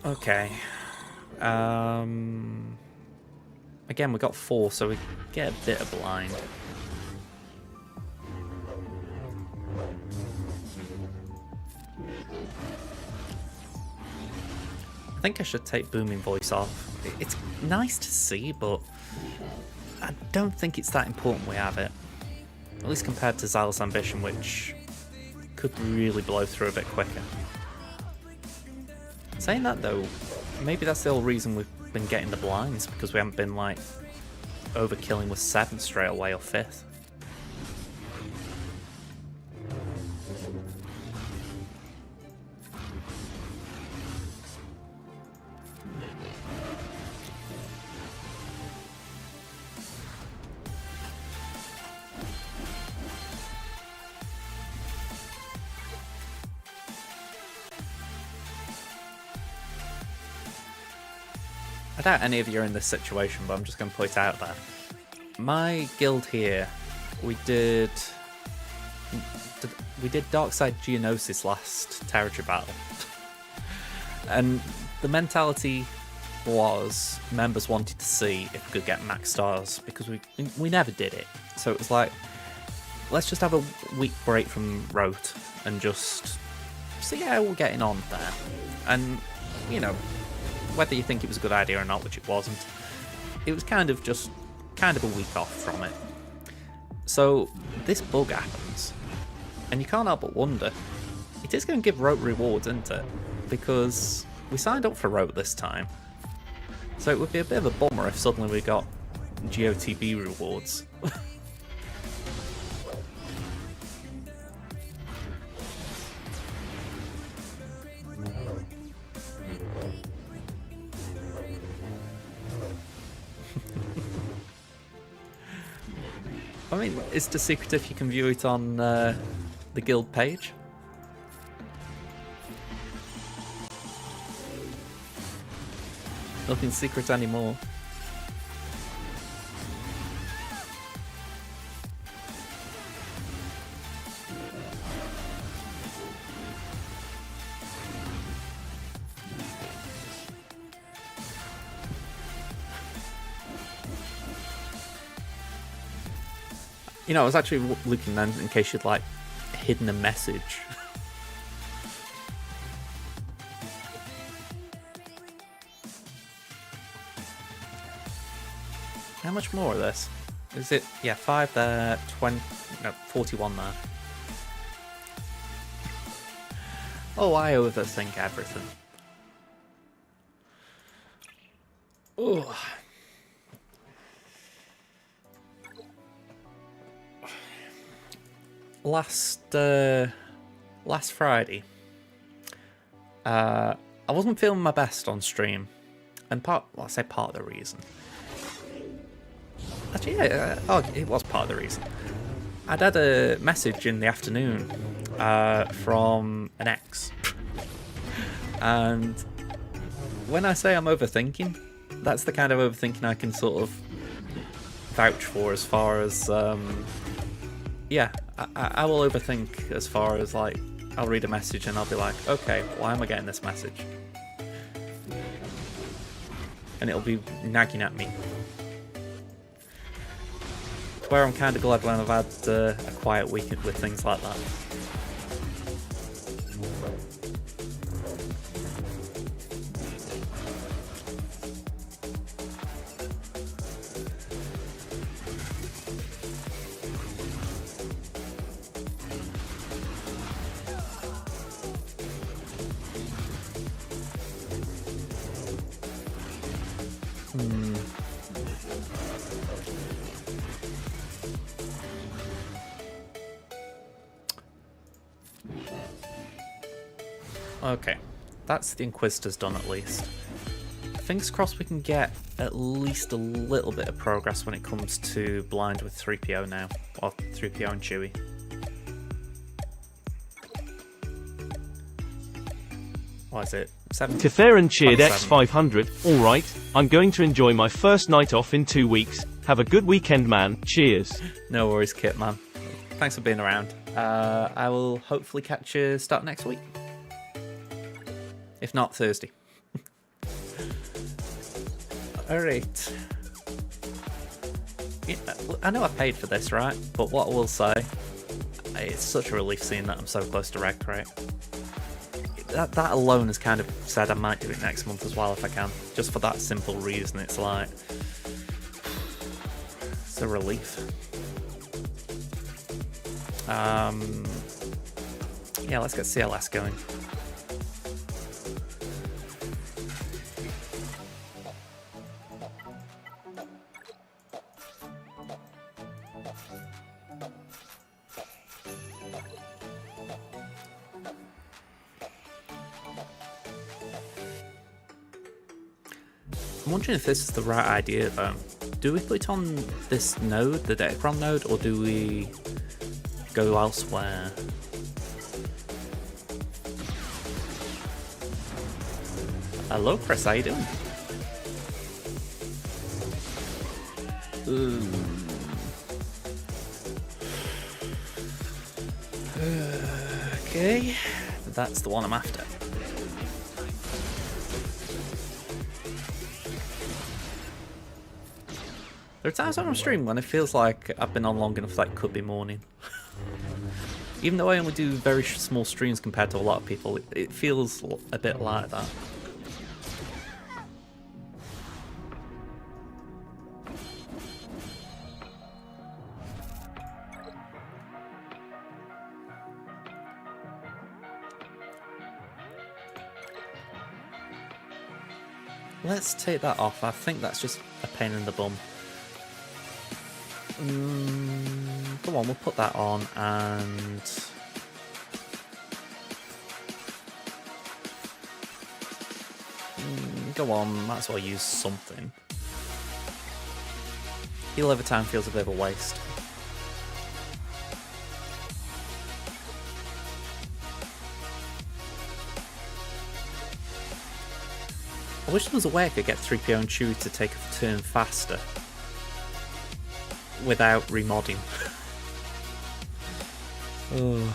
Okay. Again, we got 4, so we get a bit of blind. I think I should take Booming Voice off. It's nice to see, but I don't think it's that important we have it. At least compared to Zealous Ambition, which could really blow through a bit quicker. Saying that though, maybe that's the whole reason we've been getting the blinds, because we haven't been like overkilling with 7 straight away or 5th. I doubt any of you are in this situation, but I'm just going to put it out there. My guild here, we did we did Darkside Geonosis last territory battle, and the mentality was members wanted to see if we could get max stars because we never did it. So it was like, let's just have a week break from Rote and just see how we're getting on there. And you know, whether you think it was a good idea or not, which it wasn't, it was kind of a week off from it. So this bug happens, and you can't help but wonder, it is going to give Rote rewards, isn't it? Because we signed up for Rote this time, so it would be a bit of a bummer if suddenly we got GOTB rewards. I mean, is the secret if you can view it on the guild page? Nothing secret anymore. You know, I was actually looking then in case you'd like hidden a message. How much more of this? Is it, yeah, 5 there, 20, no, 41 there. Oh, I overthink everything. Oh. Last Friday, I wasn't feeling my best on stream, and I say part of the reason. Actually, yeah, it was part of the reason. I'd had a message in the afternoon from an ex, and when I say I'm overthinking, that's the kind of overthinking I can sort of vouch for, as far as yeah, I will overthink as far as, like, I'll read a message and I'll be like, okay, why am I getting this message? And it'll be nagging at me. Where I'm kind of glad when I've had a quiet week with things like that. Okay, that's the Inquisitor's done at least. Fingers crossed we can get at least a little bit of progress when it comes to blind with 3PO now, or 3PO and Chewie. What is it? 7? Catharin cheered X500. Alright, I'm going to enjoy my first night off in 2 weeks. Have a good weekend, man. Cheers. No worries, Kit, man. Thanks for being around. I will hopefully catch you start next week. If not, Thursday. Alright. Yeah, I know I paid for this, right? But what I will say, it's such a relief seeing that I'm so close to Red Crate. That alone has kind of said I might do it next month as well if I can. Just for that simple reason, it's like, it's a relief. Yeah, let's get CLS going. I'm wondering if this is the right idea though. Do we put it on this node, the Datacron node, or do we go elsewhere? Hello Chris, how you doing? Okay, that's the one I'm after. There are times on stream when it feels like I've been on long enough that it could be morning. Even though I only do very small streams compared to a lot of people, it feels a bit like that. Let's take that off. I think that's just a pain in the bum. Come on, we'll put that on and... go on, might as well use something. Heal over time feels a bit of a waste. I wish there was a way I could get 3PO and Chewie to take a turn faster without remodding. Oh.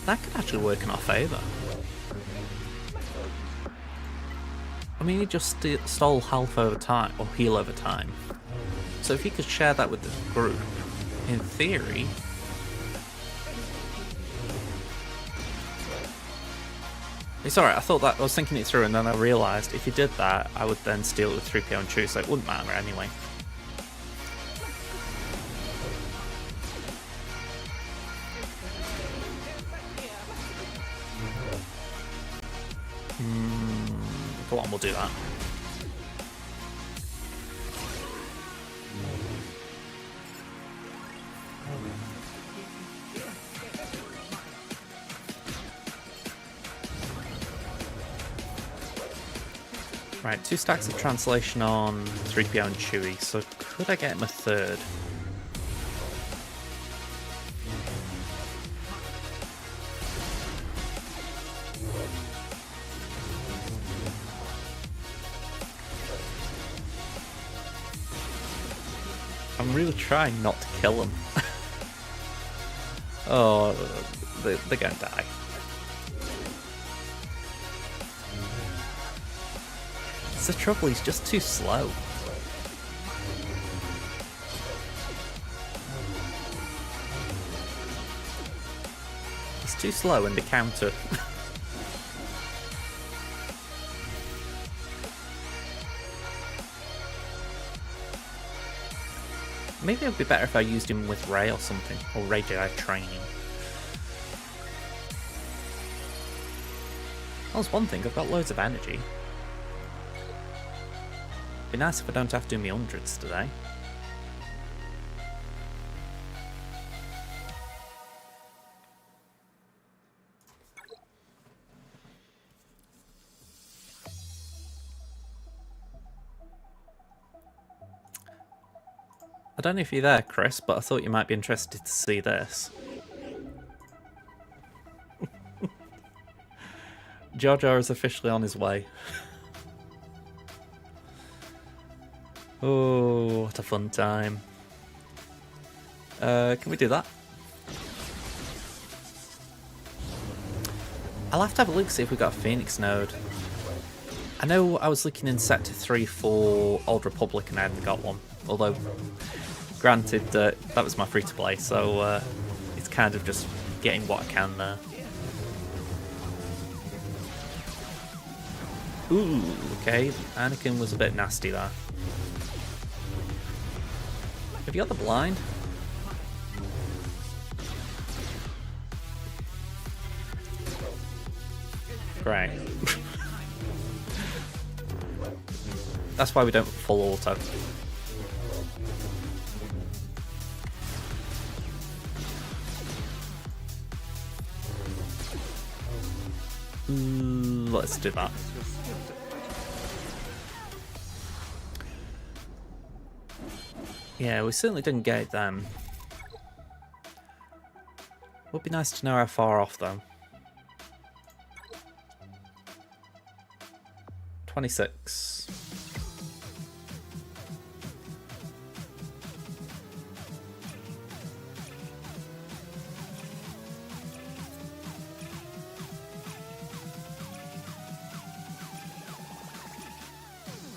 That could actually work in our favour. I mean, he just stole health over time, or heal over time. So if he could share that with the group, in theory... It's alright, I thought that, I was thinking it through and then I realised if he did that, I would then steal it with 3PO and Chewie, so it wouldn't matter anyway. Go on, we'll do that. Right, 2 stacks of translation on 3PO and Chewie, so could I get him a third? I'm really trying not to kill him. Oh, they're gonna die. It's the trouble, he's just too slow. He's too slow in the counter. Maybe it would be better if I used him with Ray or something, or Ray Jedi training. That's one thing, I've got loads of energy. Be nice if I don't have to do my hundreds today. I don't know if you're there, Chris, but I thought you might be interested to see this. Jar Jar is officially on his way. Oh, what a fun time. Can we do that? I'll have to have a look, see if we got a Phoenix node. I know I was looking in Sector 3 for Old Republic and I hadn't got one. Although, granted, that was my free-to-play, so it's kind of just getting what I can there. Ooh, okay, Anakin was a bit nasty there. Have you got the blind? Great. That's why we don't full auto. Let's do that. Yeah, we certainly didn't get them. Would be nice to know how far off though. 26.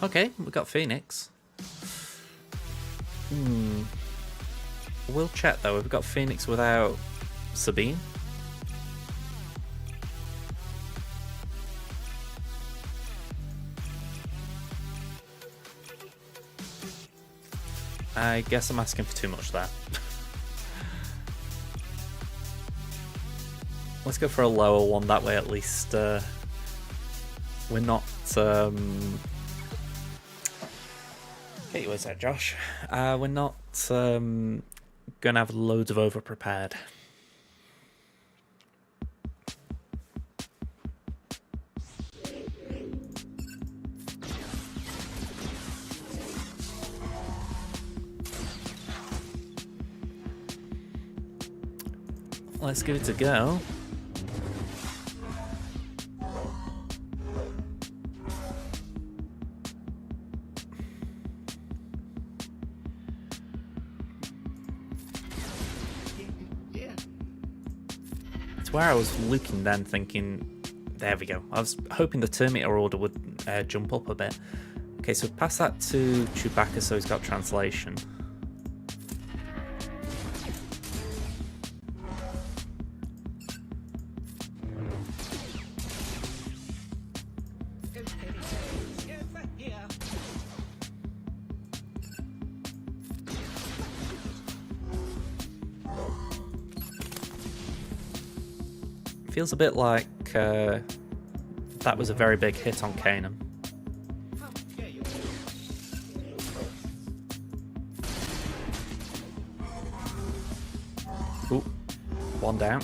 Okay, we got Phoenix. We'll check though. We've got Phoenix without Sabine. I guess I'm asking for too much there. Let's go for a lower one, that way at least we're not... Hey, where's that, Josh? We're not going to have loads of over-prepared. Let's give it a go. It's where I was looking then thinking, there we go. I was hoping the Terminator order would jump up a bit. Okay, so pass that to Chewbacca so he's got translation. Feels a bit like that was a very big hit on Kanan. Ooh, one down.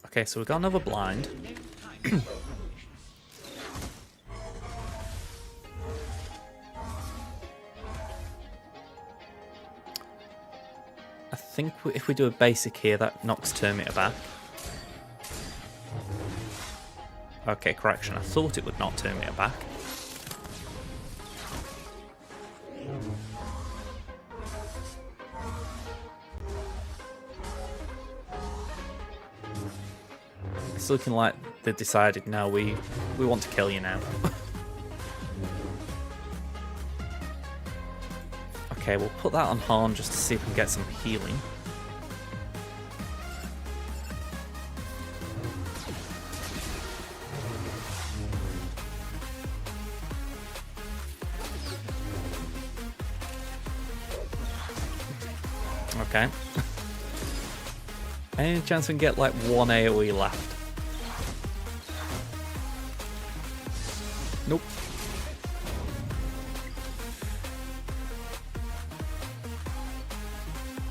Okay, so we've got another blind. I think if we do a basic here, that knocks Terminator back. Okay, correction. I thought it would knock Terminator back. It's looking like they've decided, no, we want to kill you now. Okay, we'll put that on Han just to see if we can get some healing. Okay. Any chance we can get like one AoE left? Nope.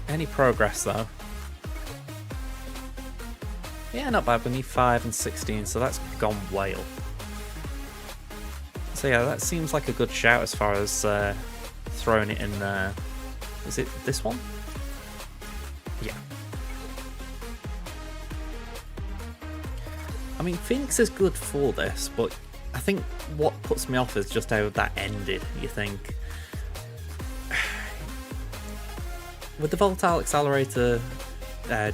Any progress though? Yeah, not bad. We need 5 and 16, so that's gone whale. So yeah, that seems like a good shout as far as throwing it in there. Is it this one? Yeah. I mean, Phoenix is good for this, but I think what puts me off is just how that ended. You think with the Volatile Accelerator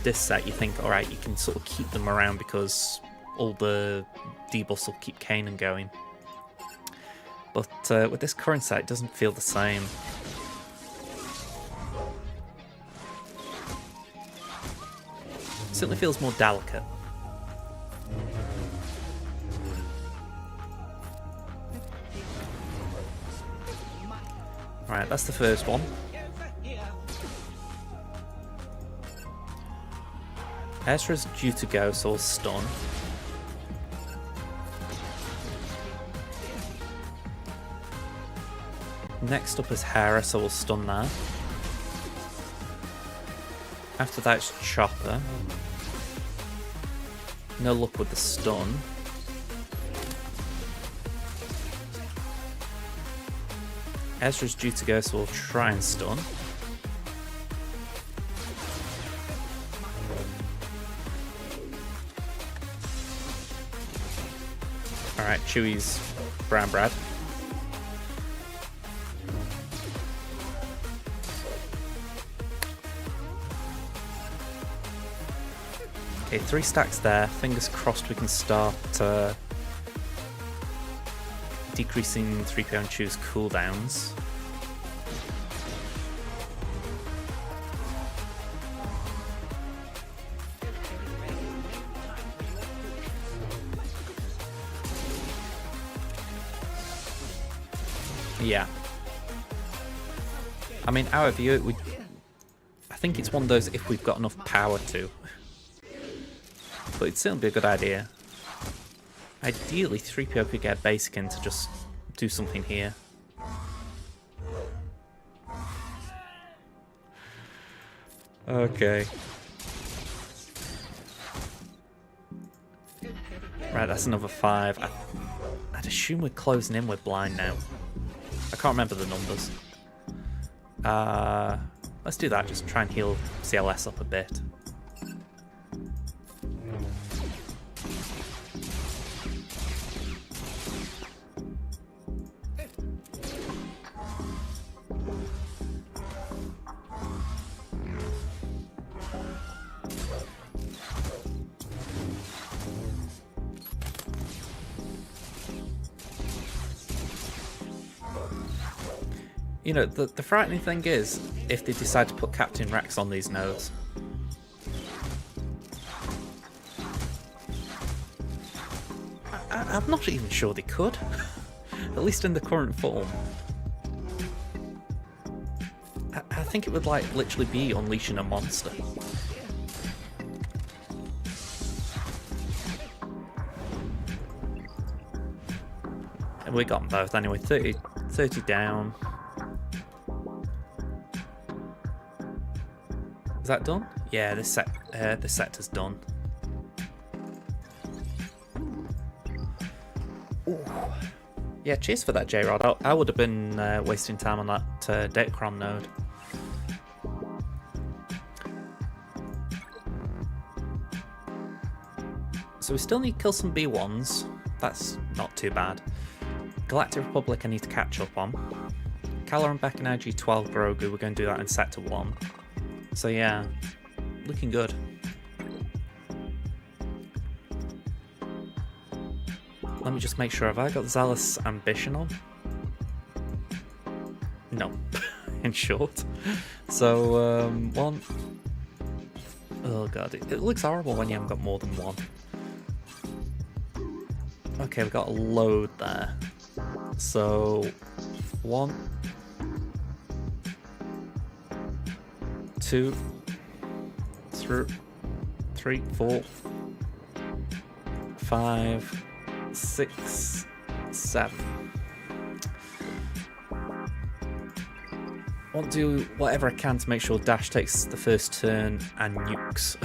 disc set, you think, alright, you can sort of keep them around because all the debuffs will keep Kanan going. But with this current set, it doesn't feel the same. It certainly feels more delicate. Alright, that's the first one. Ezra's due to go, so we'll stun. Next up is Hera, so we'll stun that. After that it's Chopper. No luck with the stun. Ezra's due to go, so we'll try and stun. Alright, Chewie's brown bread. Okay, 3 stacks there. Fingers crossed we can start decreasing 3PO and Chew's cooldowns. Yeah. I mean, our view, I think it's one of those if we've got enough power to. But it'd certainly be a good idea. Ideally, 3PO could get basic in to just do something here. Okay. Right, that's another 5. I'd assume we're closing in with blind now. I can't remember the numbers. Let's do that, just try and heal CLS up a bit. You know, the frightening thing is, if they decide to put Captain Rex on these nodes. I'm not even sure they could. At least in the current form. I think it would, like, literally be unleashing a monster. And we got them both anyway, 30 down. Is that done? Yeah, this sector's done. Ooh. Yeah, cheers for that, J-Rod. I would have been wasting time on that Datacron node. So we still need to kill some B1s. That's not too bad. Galactic Republic I need to catch up on. Kylo back in IG-12 Grogu, we're going to do that in Sector 1. So yeah, looking good. Let me just make sure, have I got Zealous Ambition on? No, in short. So, 1. Oh god, it looks horrible when you haven't got more than 1. Okay, we've got a load there. So, 1. 2, 3, 4, 5, 6, 7. I want to do whatever I can to make sure Dash takes the first turn and nukes.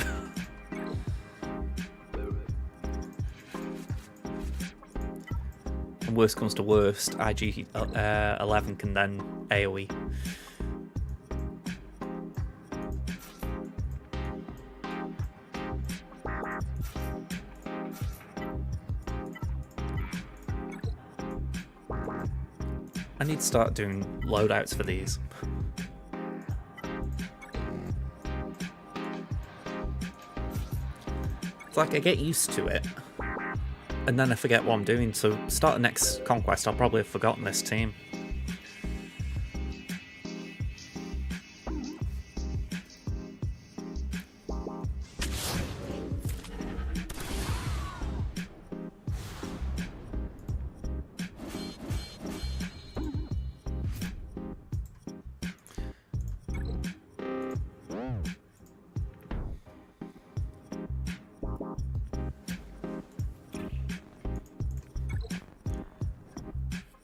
And worst comes to worst, IG-11 can then AoE. I need to start doing loadouts for these. It's like I get used to it, and then I forget what I'm doing, so start the next Conquest, I'll probably have forgotten this team.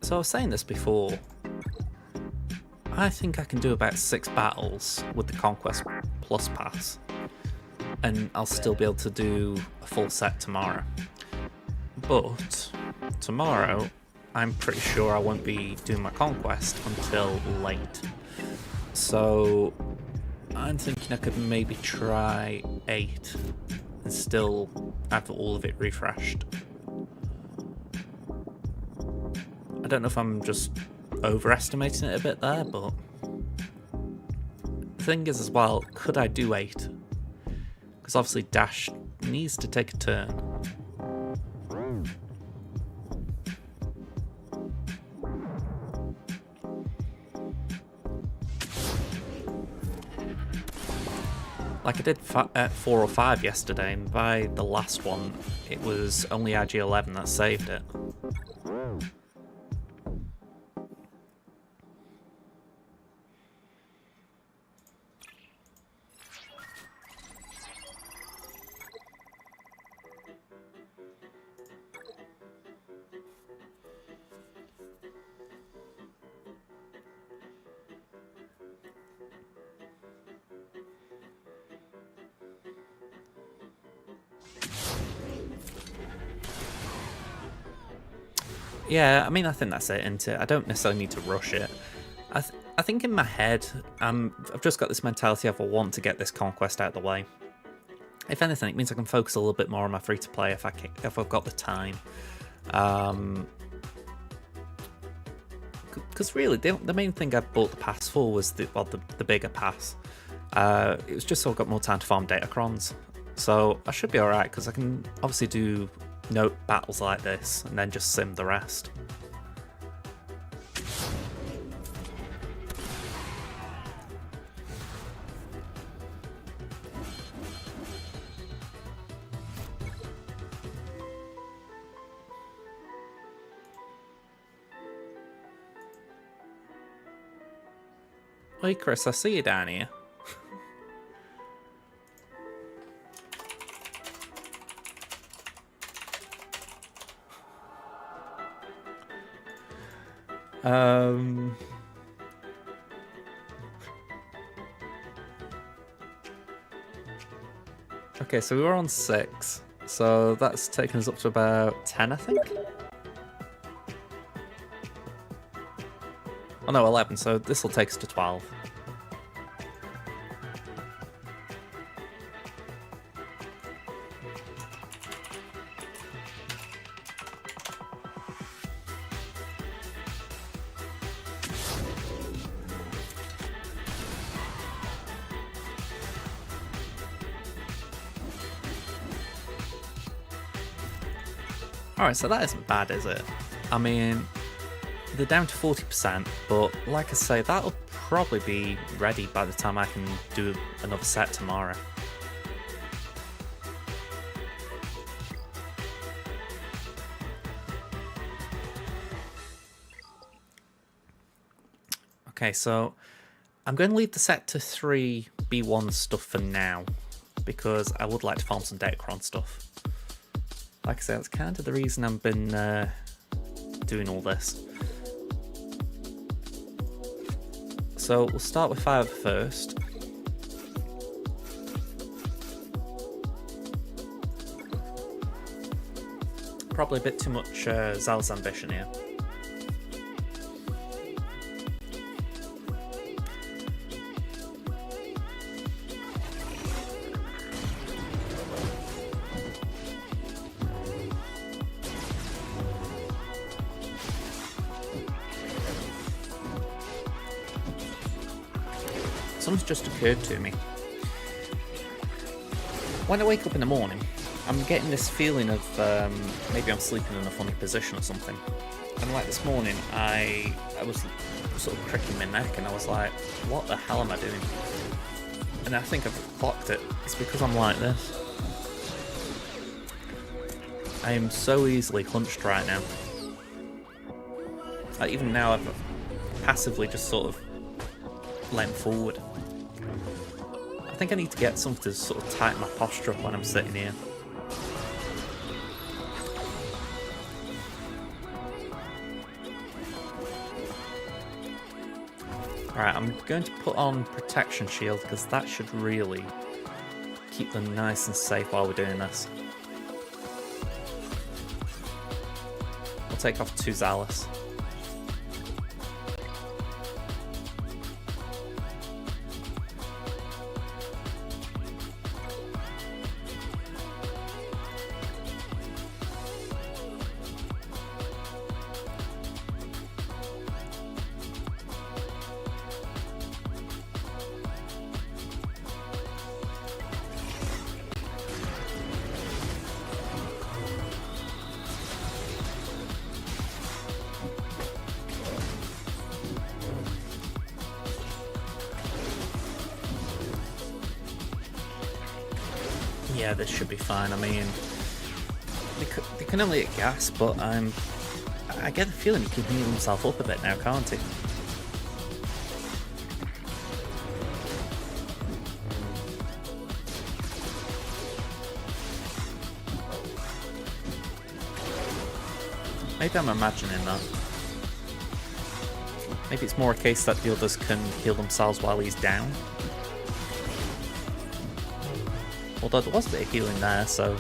So I was saying this before. I think I can do about 6 battles with the Conquest Plus Pass, and I'll still be able to do a full set tomorrow. But tomorrow, I'm pretty sure I won't be doing my Conquest until late. So I'm thinking I could maybe try 8 and still have all of it refreshed. I don't know if I'm just overestimating it a bit there, but the thing is as well, could I do 8? Because obviously Dash needs to take a turn. Like I did at 4 or 5 yesterday, and by the last one, it was only IG11 that saved it. Yeah, I mean, I think that's it, isn't it? I don't necessarily need to rush it. I think in my head, I've just got this mentality of I want to get this Conquest out of the way. If anything, it means I can focus a little bit more on my free-to-play if I've got the time. Because really, the main thing I bought the pass for was the bigger pass. It was just so I got more time to farm Datacrons. So I should be alright, because I can obviously do note battles like this and then just sim the rest. Hey Chris, I see you down here. Okay, so we were on 6, so that's taken us up to about 10, I think? Oh no, 11, so this will take us to 12. Alright, so that isn't bad, is it? I mean, they're down to 40%, but like I say, that'll probably be ready by the time I can do another set tomorrow. Okay, so I'm going to leave the set to 3 B1 stuff for now, because I would like to farm some Datacron stuff. Like I said, that's kind of the reason I've been doing all this. So we'll start with Fire first. Probably a bit too much Zal's ambition here. Something's just occurred to me. When I wake up in the morning, I'm getting this feeling of maybe I'm sleeping in a funny position or something. And like this morning, I was sort of cricking my neck and I was like, what the hell am I doing? And I think I've clocked it. It's because I'm like this. I am so easily hunched right now. Like even now I've passively just sort of leant forward. I think I need to get something to sort of tighten my posture up when I'm sitting here. Right, I'm going to put on protection shield because that should really keep them nice and safe while we're doing this. We'll take off 2 Zealous. Yeah, this should be fine. I mean, they can only get gas, but I get the feeling he can heal himself up a bit now, can't he? Maybe I'm imagining that. Maybe it's more a case that the others can heal themselves while he's down. Although there was a bit of healing there, so...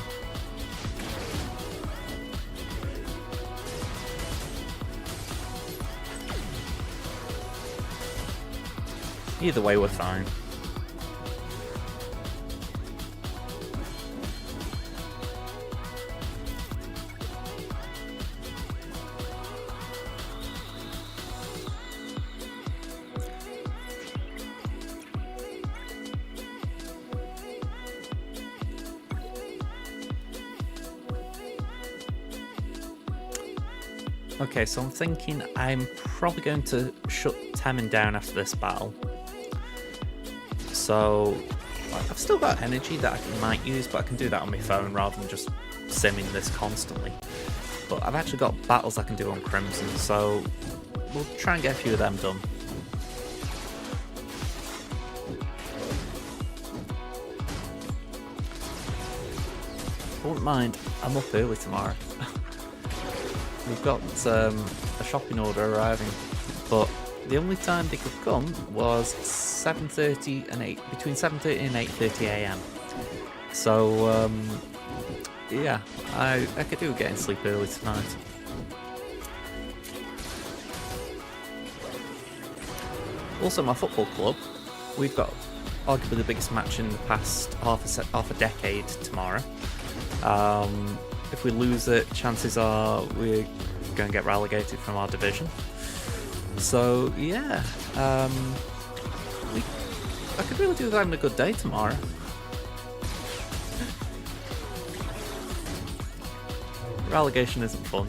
Either way, we're fine. Okay, so I'm thinking I'm probably going to shut Temin down after this battle. So, I've still got energy that I might use, but I can do that on my phone rather than just simming this constantly. But I've actually got battles I can do on Crimson, so we'll try and get a few of them done. I wouldn't mind, I'm up early tomorrow. We've got a shopping order arriving, but the only time they could come was 7:30 and 8, between 7:30 and 8:30 AM. So yeah, I could do getting sleep early tonight. Also, my football club, we've got arguably the biggest match in the past half a decade tomorrow. If we lose it, chances are we're going to get relegated from our division. So yeah, I could really do with having a good day tomorrow. Relegation isn't fun.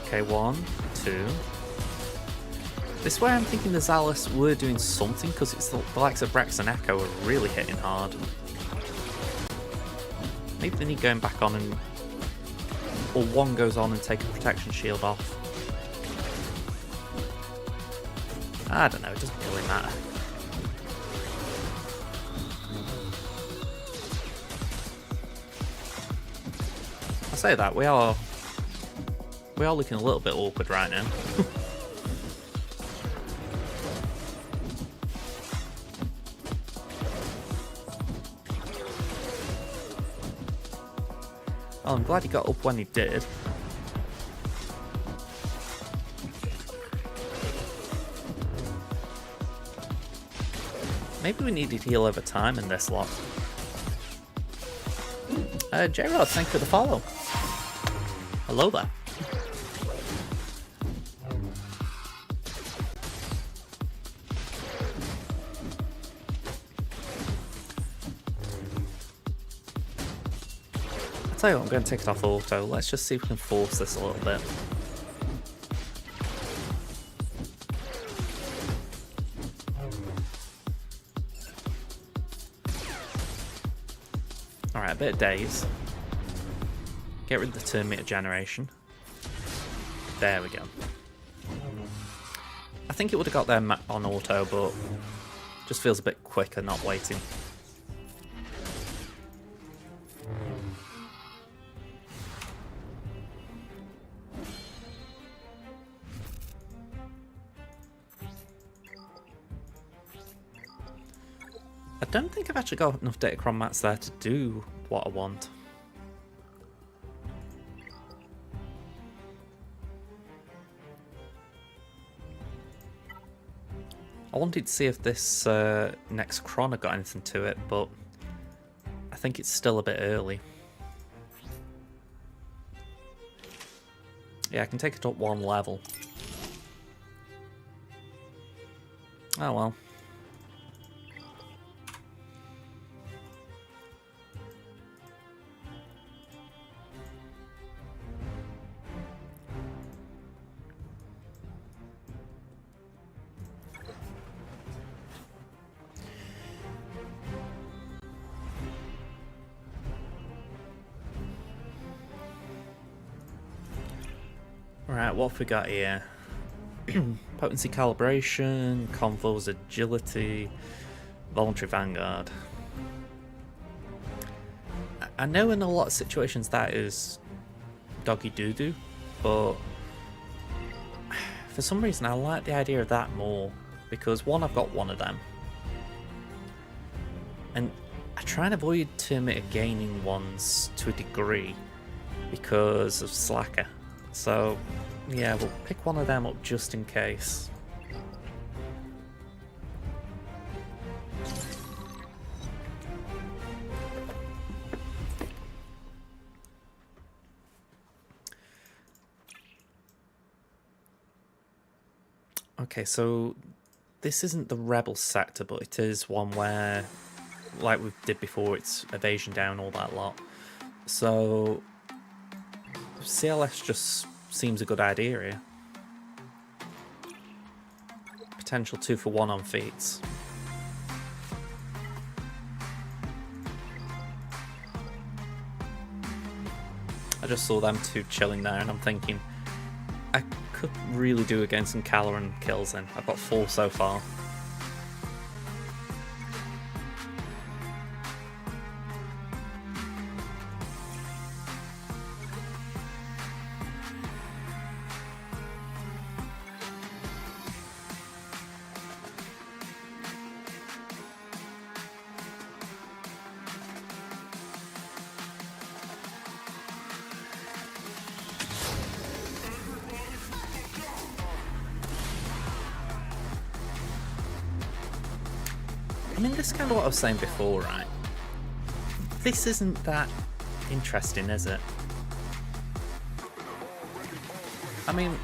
Okay, 1, 2. This way I'm thinking the Zealous were doing something, because it's the likes of Rex and Echo are really hitting hard. Maybe they need going back on and... or one goes on and take a protection shield off. I don't know, it doesn't really matter. I say that, we are looking a little bit awkward right now. Oh, I'm glad he got up when he did. Maybe we needed heal over time in this lot. J-Rod, thank you for the follow. Hello there. I'll tell you what, I'm going to take it off auto. Let's just see if we can force this a little bit. Alright, a bit of daze. Get rid of the turn meter generation. There we go. I think it would have got there on auto, but just feels a bit quicker not waiting. I don't think I've actually got enough Datacron mats there to do what I want. I wanted to see if this next Chrono got anything to it, but I think it's still a bit early. Yeah, I can take it up one level. Oh well. Right, what have we got here? Potency calibration, convos agility, voluntary vanguard. I know in a lot of situations that is doggy doo-doo, but for some reason I like the idea of that more, because one, I've got one of them, and I try and avoid Terminator gaining ones to a degree because of Slacker. So, yeah, we'll pick one of them up just in case. Okay, so this isn't the Rebel sector, but it is one where, like we did before, it's evasion down, all that lot. So CLS just seems a good idea here. Potential 2-for-1 on feats. I just saw them two chilling there and I'm thinking, I could really do against some Caloran kills then. I've got 4 so far. I mean, this is kind of what I was saying before, right? This isn't that interesting, is it? I mean,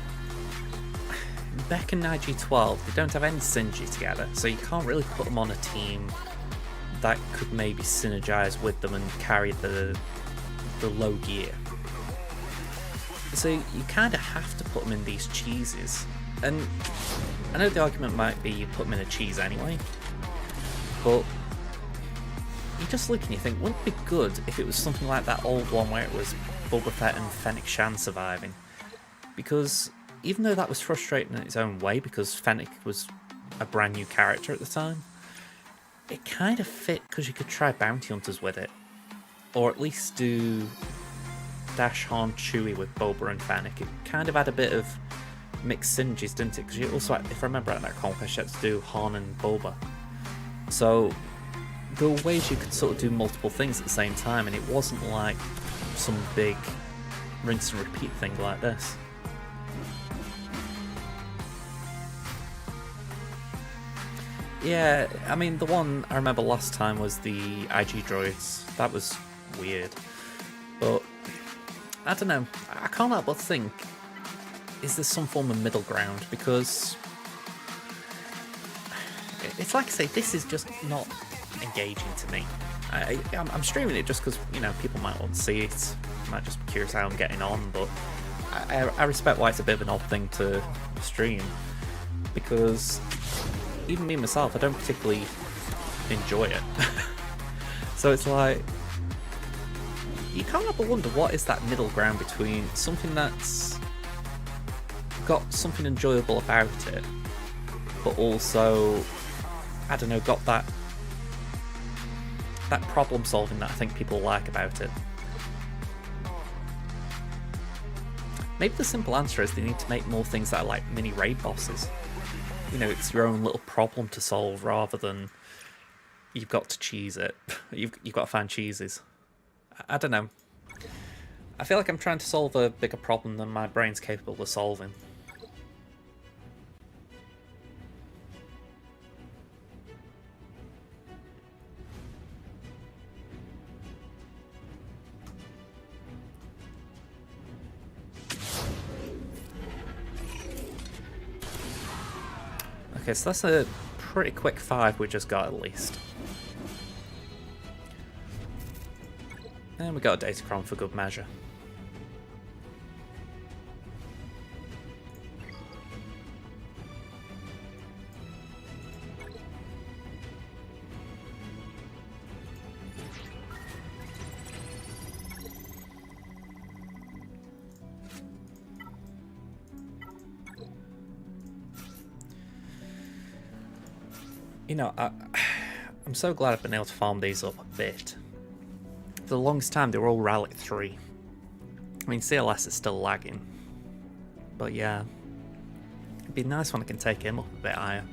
Beck and IG-12, they don't have any synergy together, so you can't really put them on a team that could maybe synergize with them and carry the low gear. So you kind of have to put them in these cheeses. And I know the argument might be you put them in a cheese anyway, but you just look and you think, wouldn't it be good if it was something like that old one where it was Boba Fett and Fennec Shan surviving? Because even though that was frustrating in its own way, because Fennec was a brand new character at the time, it kind of fit because you could try bounty hunters with it. Or at least do Dash, Han, Chewie with Boba and Fennec. It kind of had a bit of mixed synergies, didn't it? Because you also, if I remember right, that Conquest, you had to do Han and Boba. So there were ways you could sort of do multiple things at the same time, and it wasn't like some big rinse and repeat thing like this. Yeah, I mean, the one I remember last time was the IG droids. That was weird. But I don't know, I can't help but think, is there some form of middle ground? Because it's like I say, this is just not engaging to me. I'm streaming it just because, you know, people might want to see it, might just be curious how I'm getting on, but I respect why it's a bit of an odd thing to stream, because even me myself, I don't particularly enjoy it. So it's like, you can't help but wonder, what is that middle ground between something that's got something enjoyable about it, but also, I don't know, got that problem solving that I think people like about it. Maybe the simple answer is they need to make more things that are like mini raid bosses. You know, it's your own little problem to solve rather than you've got to cheese it. You've got to find cheeses. I don't know. I feel like I'm trying to solve a bigger problem than my brain's capable of solving. Okay, so that's a pretty quick 5 we just got at least. And we got a Datacron for good measure. You know, I'm so glad I've been able to farm these up a bit. For the longest time, they were all Relic 3. I mean, CLS is still lagging. But yeah, it'd be nice when I can take him up a bit higher.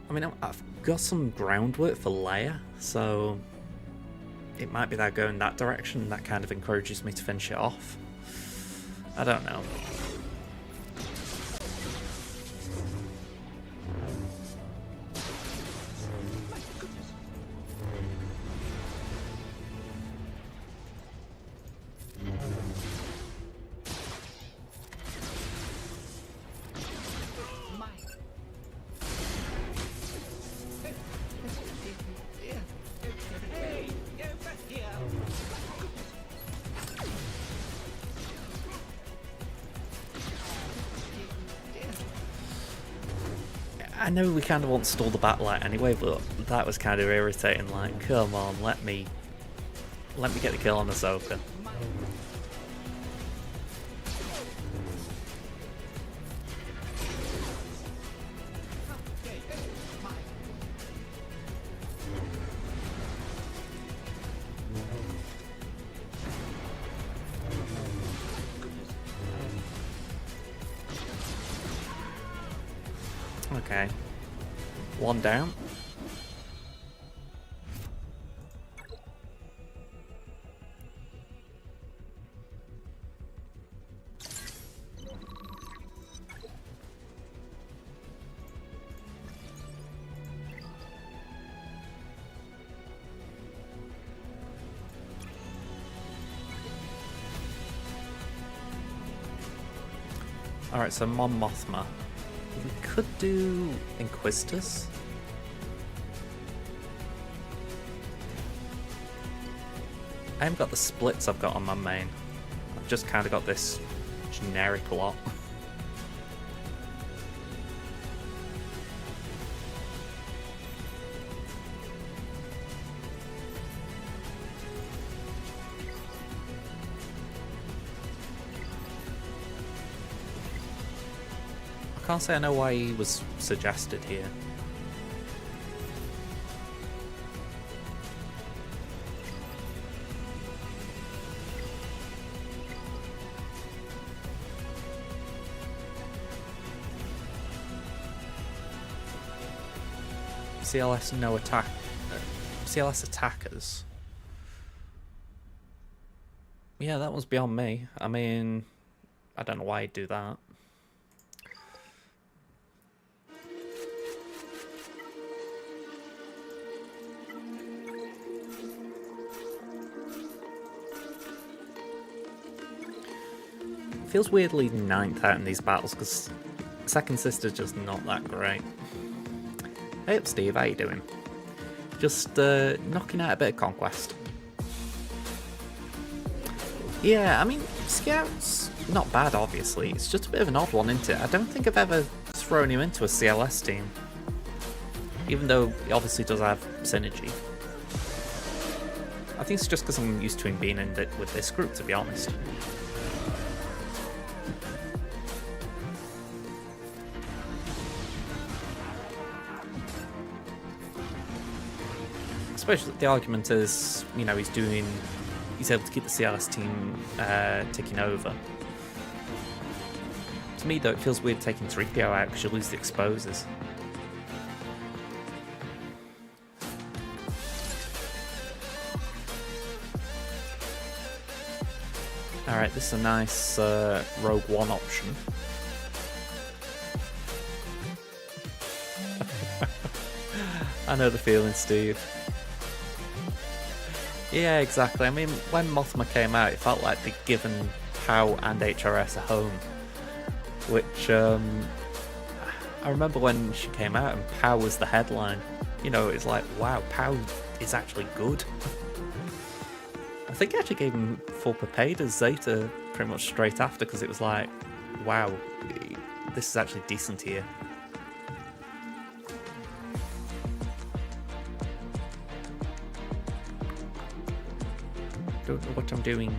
I mean, I've got some groundwork for Leia, so it might be that going that direction, and that kind of encourages me to finish it off. I don't know. I know we kind of want to stall the battle out anyway, but that was kind of irritating. Like, come on, let me get the kill on Ahsoka. Okay. One down. Alright, so Mon Mothma. We could do Inquisitors. I haven't got the splits I've got on my main. I've just kind of got this generic lot. I can't say I know why he was suggested here. CLS no attack. CLS attackers. Yeah, that was beyond me. I mean, I don't know why he'd do that. Feels weird leading 9th out in these battles because Second Sister's just not that great. Hey up Steve, how you doing? Just knocking out a bit of Conquest. Yeah, I mean, Scout's not bad obviously, it's just a bit of an odd one, isn't it? I don't think I've ever thrown him into a CLS team. Even though he obviously does have synergy. I think it's just because I'm used to him being with this group, to be honest. suppose the argument is, you know, he's able to keep the CLS team ticking over. To me, though, it feels weird taking 3PO out because you lose the exposers. Alright, this is a nice Rogue One option. I know the feeling, Steve. Yeah, exactly. I mean, when Mothma came out, it felt like they'd given POW and HRS a home. Which, I remember when she came out and POW was the headline. You know, it's like, wow, POW is actually good. I think I actually gave him 4 per paid as Zeta pretty much straight after, because it was like, wow, this is actually decent here. Don't know what I'm doing.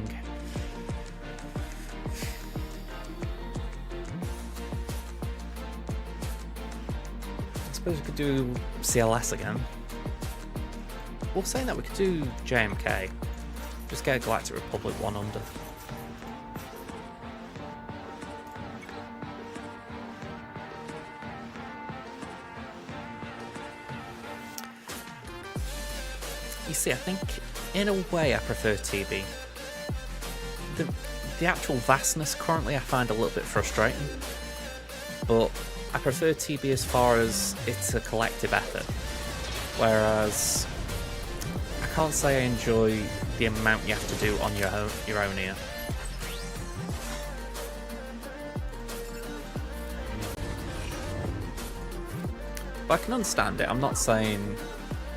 I suppose we could do CLS again. Well, saying that, we could do JMK. Just get a Galactic Republic 1 under. You see, I think in a way I prefer TB. The actual vastness currently I find a little bit frustrating, but I prefer TB as far as it's a collective effort, whereas I can't say I enjoy the amount you have to do on your own here. But I can understand it. I'm not saying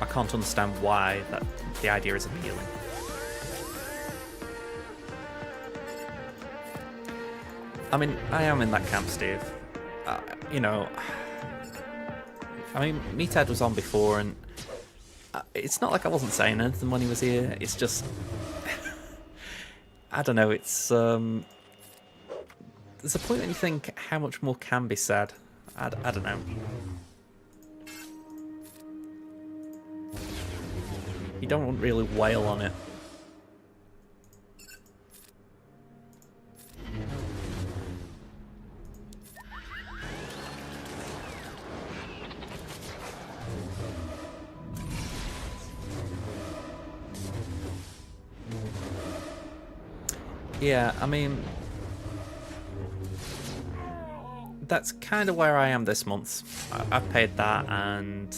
I can't understand why the idea is appealing. I mean, I am in that camp, Steve. You know, I mean, Meathead was on before, and it's not like I wasn't saying anything when he was here. It's just, I don't know. It's there's a point when you think how much more can be said. I don't know. You don't really wail on it. Yeah, I mean, that's kind of where I am this month. I've paid that, and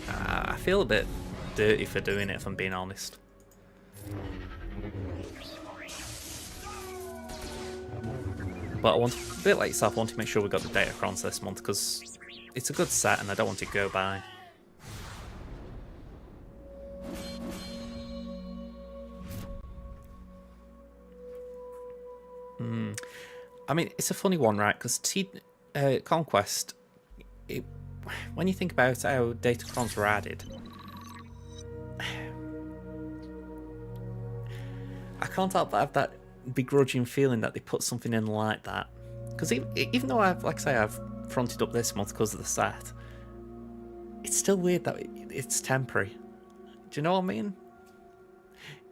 I feel a bit dirty for doing it, if I'm being honest. But I want, a bit like yourself, I want to make sure we got the Datacrons this month, because it's a good set and I don't want it to go by. I mean, it's a funny one, right? Because Conquest, when you think about how Datacrons were added, I can't help but have that begrudging feeling that they put something in like that. Because even though I've fronted up this month because of the set, it's still weird that it's temporary. Do you know what I mean?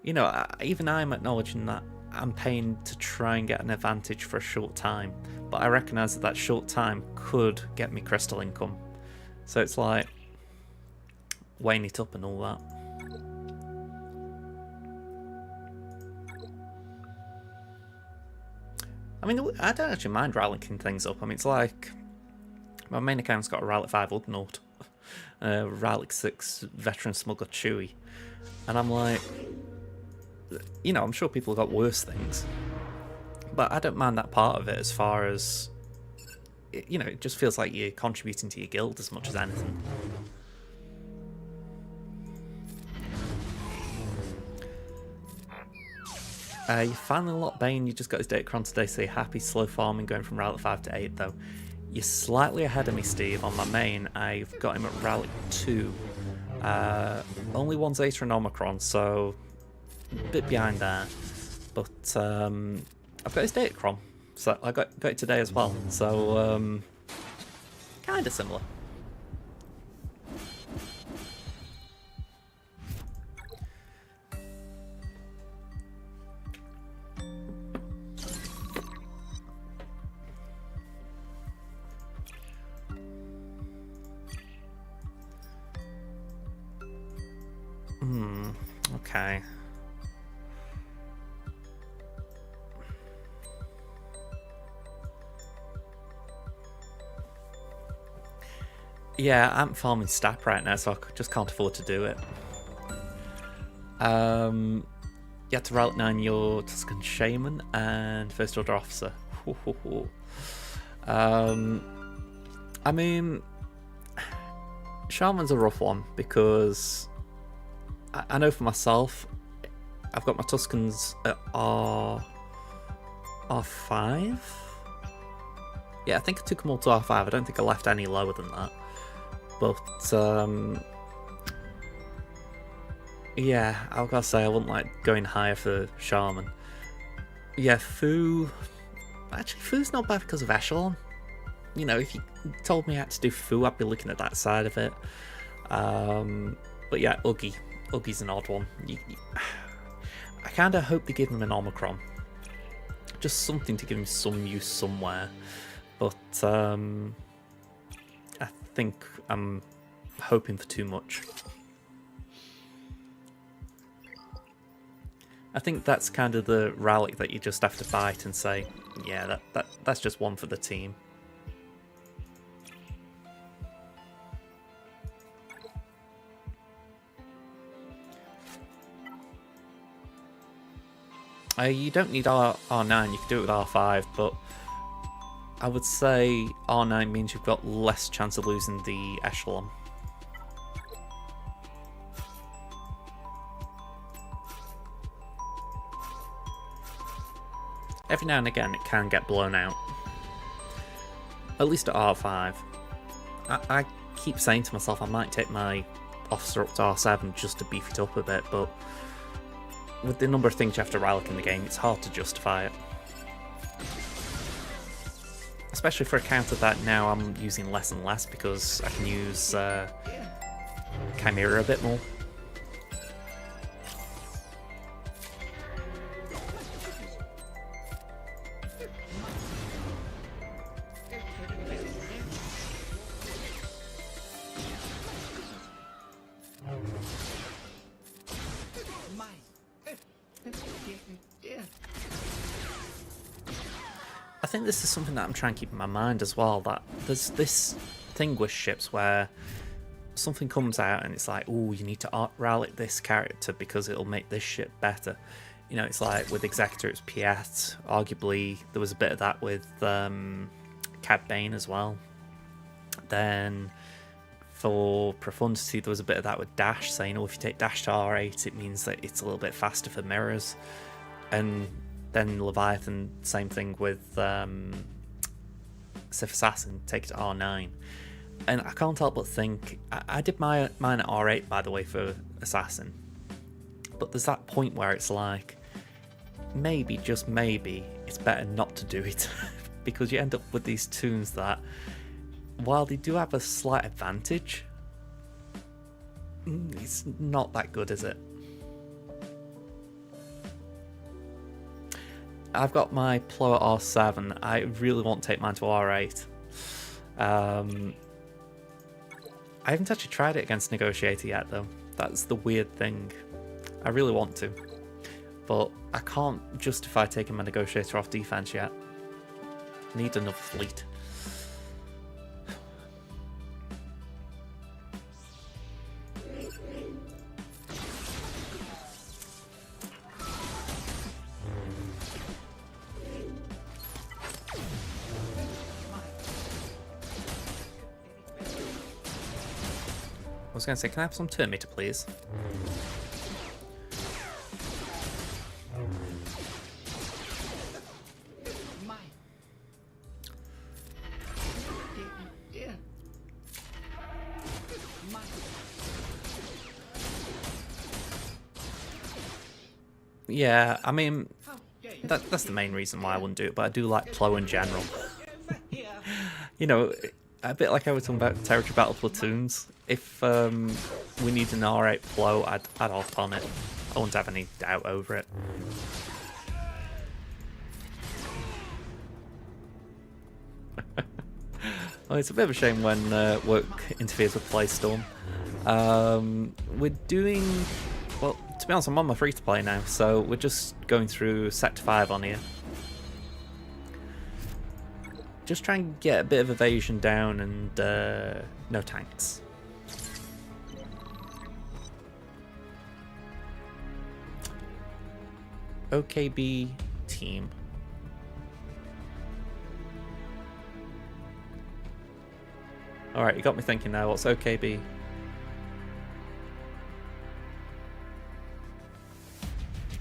You know, even I'm acknowledging that I'm paying to try and get an advantage for a short time, but I recognise that short time could get me crystal income. So it's like weighing it up and all that. I mean, I don't actually mind rallying things up. I mean, it's like my main account's got a Rally 5 Ugnaught, Rally 6 Veteran Smuggler Chewie, and I'm like, you know, I'm sure people have got worse things, but I don't mind that part of it as far as, you know, it just feels like you're contributing to your guild as much as anything. You finally unlocked Bane, you just got his Datacron today, so you're happy slow farming going from Relic 5 to 8 though. You're slightly ahead of me, Steve, on my main. I've got him at Relic 2. Only one Zeta and Omicron, so a bit behind there. But I've got his Datacron, so I got it today as well, so kind of similar. Okay. Yeah, I'm farming Stap right now, so I just can't afford to do it. You have to route 9 your Tuscan Shaman and First Order Officer. I mean, Shaman's a rough one because I know for myself, I've got my Tuscans at R5. Yeah, I think I took them all to R5. I don't think I left any lower than that. But yeah, I've got to say I wouldn't like going higher for Shaman. Yeah, Foo. Actually, Foo's not bad because of Echelon. You know, if you told me I had to do Foo, I'd be looking at that side of it. But yeah, Uggy. Uggy's an odd one. I kind of hope they give him an Omicron. Just something to give him some use somewhere. But I think I'm hoping for too much. I think that's kind of the relic that you just have to bite and say, yeah, that's just one for the team. You don't need R9, you can do it with R5, but I would say R9 means you've got less chance of losing the Echelon. Every now and again it can get blown out. At least at R5. I keep saying to myself I might take my officer up to R7 just to beef it up a bit, but with the number of things you have to relic in the game, it's hard to justify it. Especially for a counter that now I'm using less and less because I can use Chimera a bit more. I think this is something that I'm trying to keep in my mind as well, that there's this thing with ships where something comes out and it's like, oh, you need to relic this character because it'll make this ship better. You know, it's like with Executor it's Piet, arguably there was a bit of that with Cad Bane as well. Then for Profundity there was a bit of that with Dash, saying, oh, if you take Dash to R8 it means that it's a little bit faster for mirrors. And then Leviathan, same thing with Sith Assassin, take it to R9. And I can't help but think, I did mine at R8 by the way for Assassin, but there's that point where it's like, maybe, just maybe, it's better not to do it because you end up with these tunes that, while they do have a slight advantage, it's not that good, is it? I've got my Plo at R7. I really want to take mine to R8. I haven't actually tried it against Negotiator yet, though. That's the weird thing. I really want to. But I can't justify taking my Negotiator off defense yet. Need another fleet. I was going to say, can I have some turn meter, please? Yeah, I mean, that's the main reason why I wouldn't do it, but I do like Plo in general. You know, a bit like I was talking about Territory Battle Platoons. If we need an R8 Plo, I'd opt on it. I wouldn't have any doubt over it. Well, it's a bit of a shame when work interferes with Playstorm. We're doing... Well, to be honest, I'm on my free-to-play now, so we're just going through Sector 5 on here. Just try and get a bit of evasion down and no tanks. OKB team. Alright, you got me thinking now. What's OKB?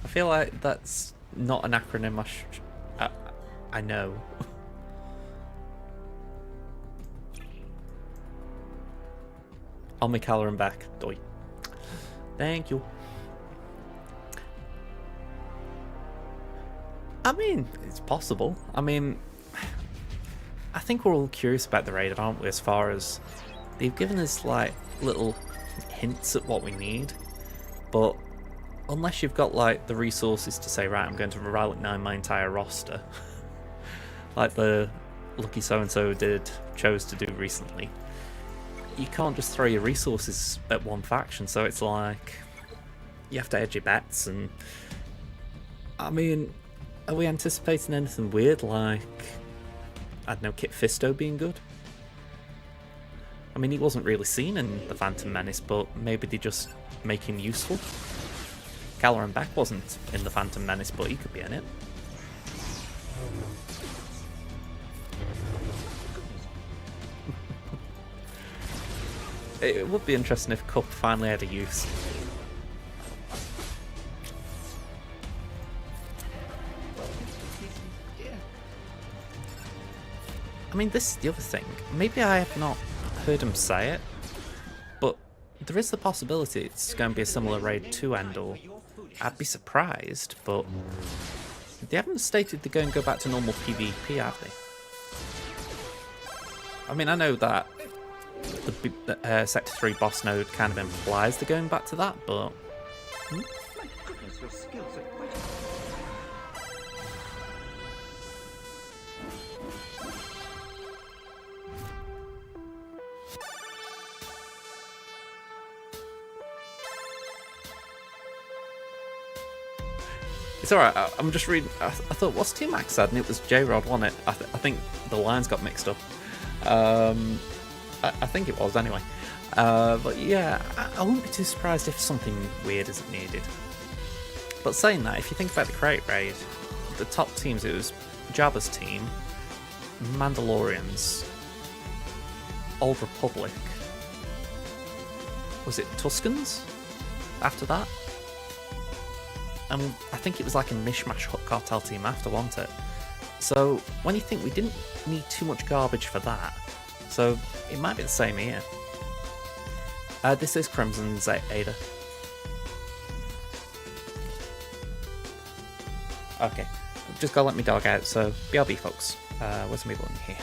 I feel like that's not an acronym I know. On my collar and back. Doi. Thank you. I mean, it's possible. I mean, I think we're all curious about the raid, aren't we? As far as they've given us like little hints at what we need, but unless you've got like the resources to say, right, I'm going to relic 9 my entire roster, like the lucky so-and-so chose to do recently, you can't just throw your resources at one faction. So it's like you have to edge your bets. And I mean, are we anticipating anything weird like, I don't know, Kit Fisto being good? I mean, he wasn't really seen in the Phantom Menace, but maybe they just make him useful. Caloran Beck wasn't in the Phantom Menace, but he could be in it. It would be interesting if Cup finally had a use. I mean, this is the other thing. Maybe I have not heard him say it, but there is the possibility it's going to be a similar raid to Endor. I'd be surprised, but they haven't stated they're going to go back to normal PvP, have they? I mean, I know that the Sector 3 boss node kind of implies they're going back to that, but... My goodness, your skills are quite... It's alright, I'm just reading. I thought, what's T-Max said? And it was J-Rod, wasn't it? I think the lines got mixed up. I think it was, anyway. But yeah, I wouldn't be too surprised if something weird isn't needed. But saying that, if you think about the Crate Raid, the top teams, it was Jabba's team, Mandalorians, Old Republic. Was it Tuscans after that? And I think it was like a mishmash cartel team after, wasn't it? So when you think we didn't need too much garbage for that, so it might be the same here. This is Crimson's Ada. Okay, just gotta let me dog out, so BRB folks. Where's my button here?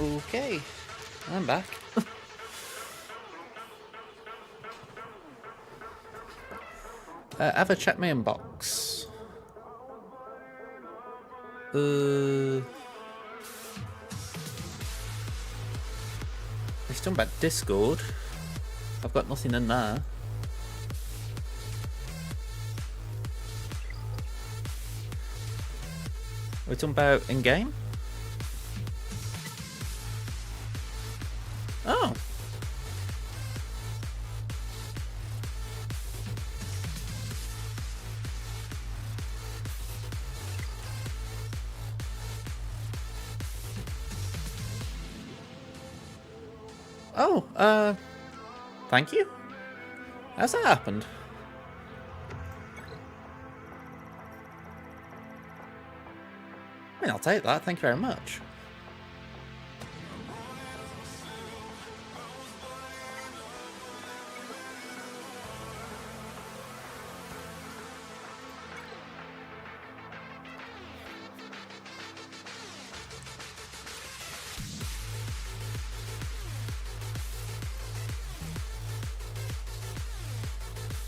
Okay, I'm back. Ever check my inbox? It's talking about Discord. I've got nothing in there. We're talking about in-game? Oh. Oh, thank you? How's that happened? I mean, I'll take that, thank you very much.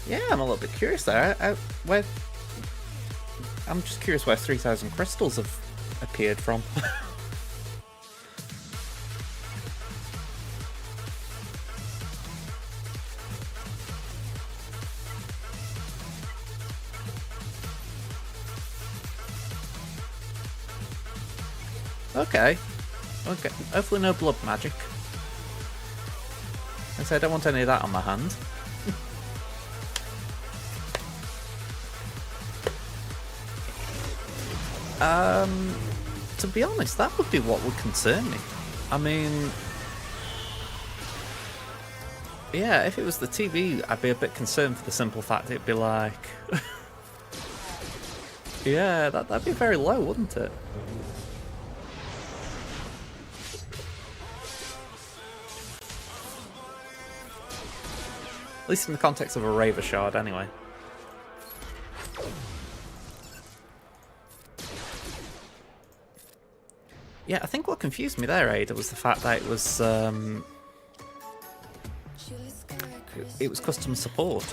Yeah, I'm a little bit curious there. I'm just curious where 3,000 crystals have appeared from. Okay. Okay. Hopefully no blood magic. I don't want any of that on my hand. To be honest, that would be what would concern me. I mean, yeah, if it was the TV, I'd be a bit concerned for the simple fact it'd be like, yeah, that'd be very low, wouldn't it? At least in the context of a Raver Shard, anyway. Yeah, I think what confused me there, Ada, was the fact that it was customer support.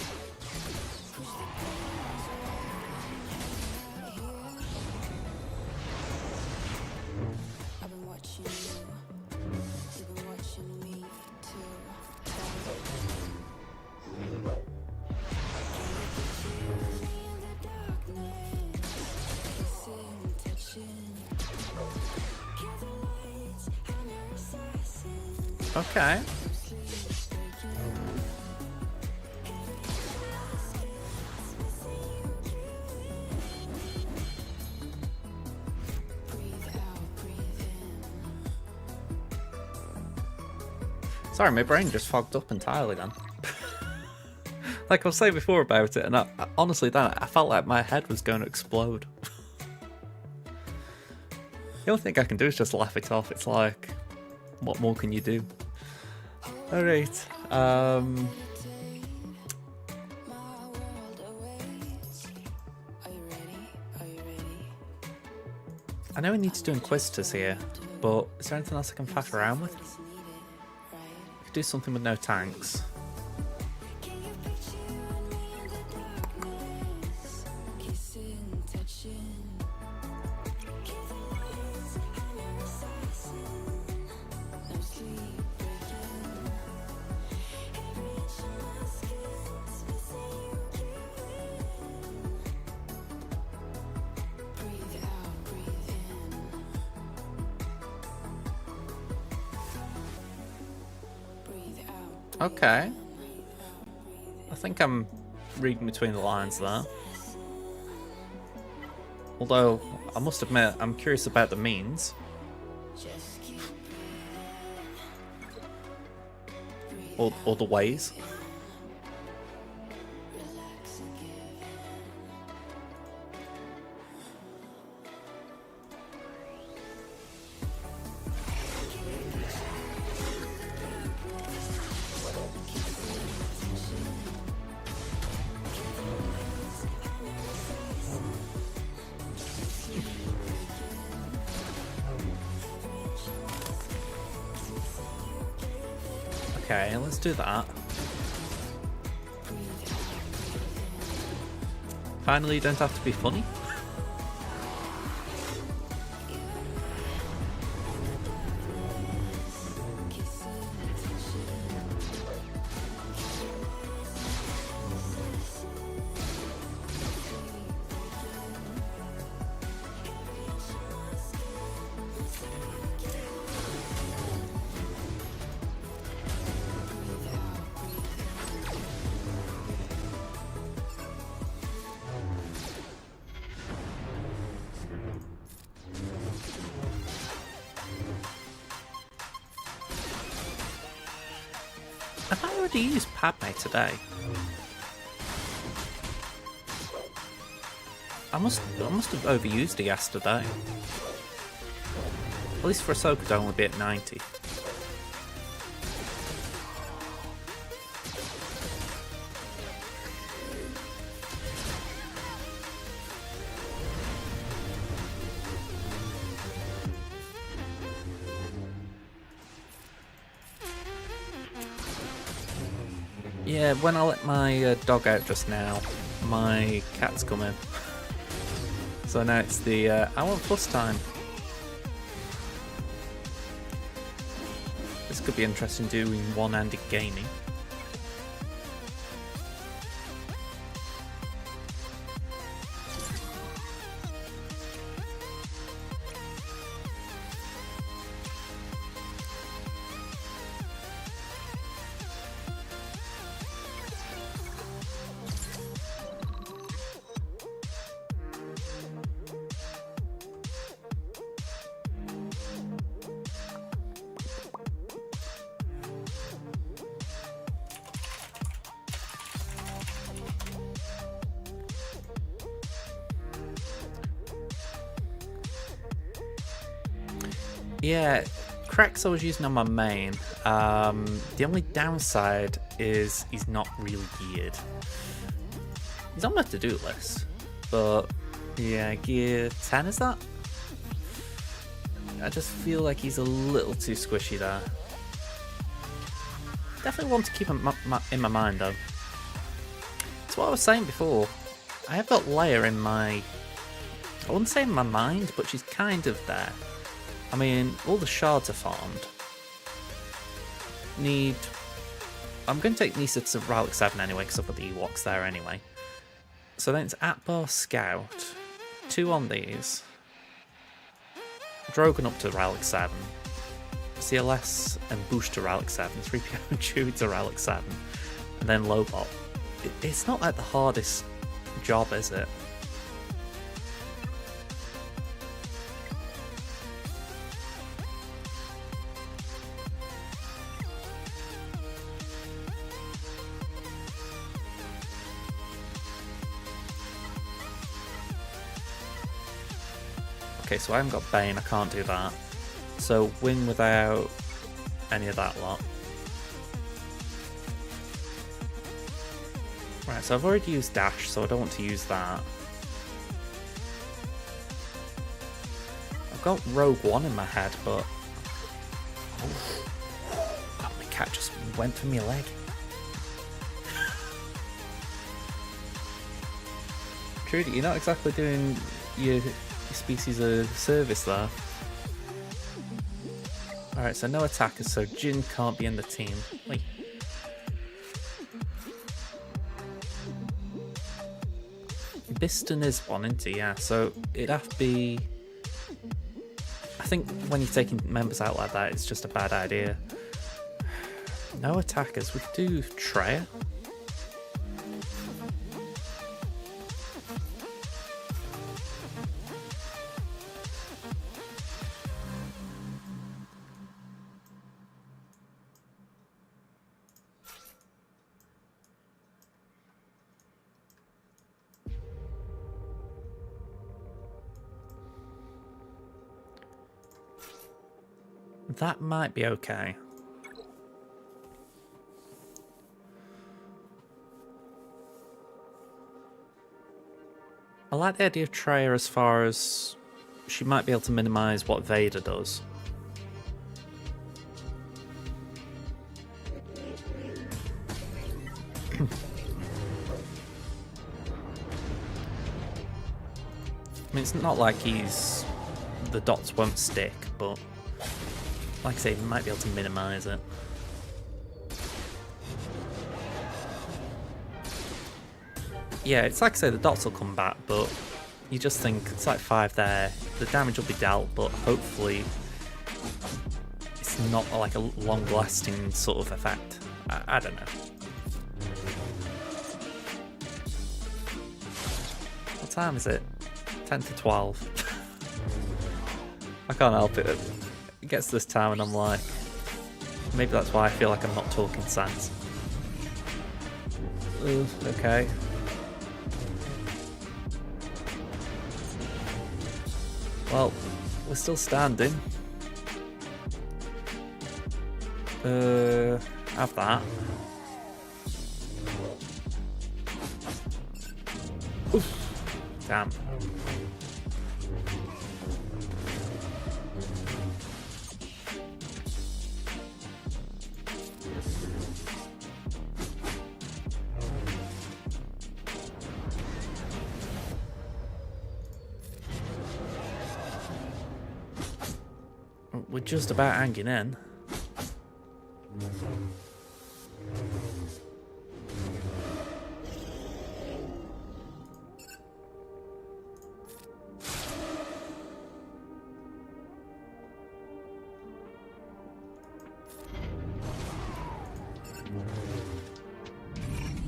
Okay. Sorry, my brain just fogged up entirely then. Like I was saying before about it, and honestly then I felt like my head was going to explode. The only thing I can do is just laugh it off. It's like, what more can you do? Alright, I know we need to do Inquisitors here, but is there anything else I can faff around with? I could do something with no tanks. Okay. I think I'm reading between the lines there. Although, I must admit, I'm curious about the means. Or the ways. Okay, let's do that. Finally, you don't have to be funny. Have I already used Padme today? I must have overused it yesterday. At least for Ahsoka, it'd only be at 90. Yeah, when I let my dog out just now, my cat's come in. So now it's the I want plus time. This could be interesting doing one-handed gaming. Yeah, Cracks I was using on my main. The only downside is he's not really geared. He's on my to-do list, but yeah, gear 10 is that? I just feel like he's a little too squishy there. Definitely want to keep him in my mind though. That's what I was saying before. I have got Leia in my... I wouldn't say in my mind, but she's kind of there. I mean, all the shards are farmed. I'm going to take Nisa to Relic 7 anyway, because I've got the Ewoks there anyway. So then it's Atbar Scout. 2 on these. Drogon up to Relic 7. CLS and Boost to Relic 7. 3PO and Chewie to Relic 7. And then Lobot. It's not like the hardest job, is it? Okay, so I haven't got Bane, I can't do that. So win without any of that lot. Right, so I've already used Dash, so I don't want to use that. I've got Rogue One in my head, but... Oh, my cat just went for my leg. Trudy, you're not exactly doing your species a service there. Alright, so no attackers, so Jin can't be in the team. Wait. Biston is one, isn't he? Yeah, so it'd have to be... I think when you're taking members out like that, it's just a bad idea. No attackers, we could do Treya. That might be okay. I like the idea of Treya as far as she might be able to minimise what Vader does. it's not like the dots won't stick, but like I say, you might be able to minimise it. Yeah, it's like I say, the dots will come back, but you just think it's like 5 there. The damage will be dealt, but hopefully it's not like a long-lasting sort of effect. I don't know. What time is it? 10 to 12. I can't help it. It gets to this time and I'm like, maybe that's why I feel like I'm not talking sense. Ugh, okay. Well, we're still standing. Have that. Oof. Damn. We're just about hanging in.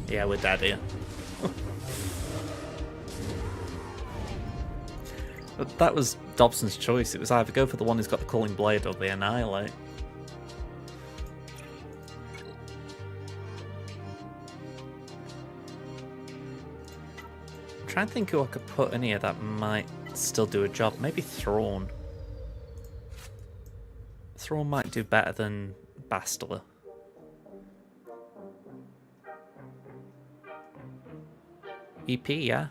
Yeah, we're dead here. But that was Dobson's choice. It was either go for the one who's got the Culling Blade or the Annihilate. I'm trying to think who I could put in here that might still do a job. Maybe Thrawn. Thrawn might do better than Bastila. EP, yeah.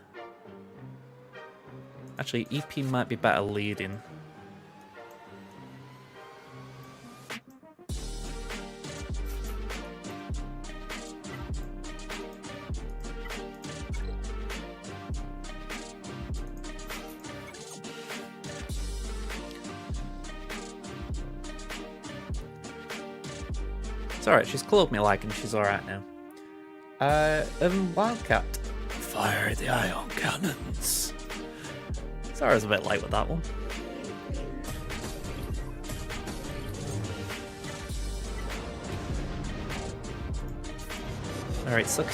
Actually, EP might be better leading. It's alright, she's clothed me like and she's alright now. Wildcat. Fire the ion cannons. Sorry I was a bit late with that one. Alright, suck.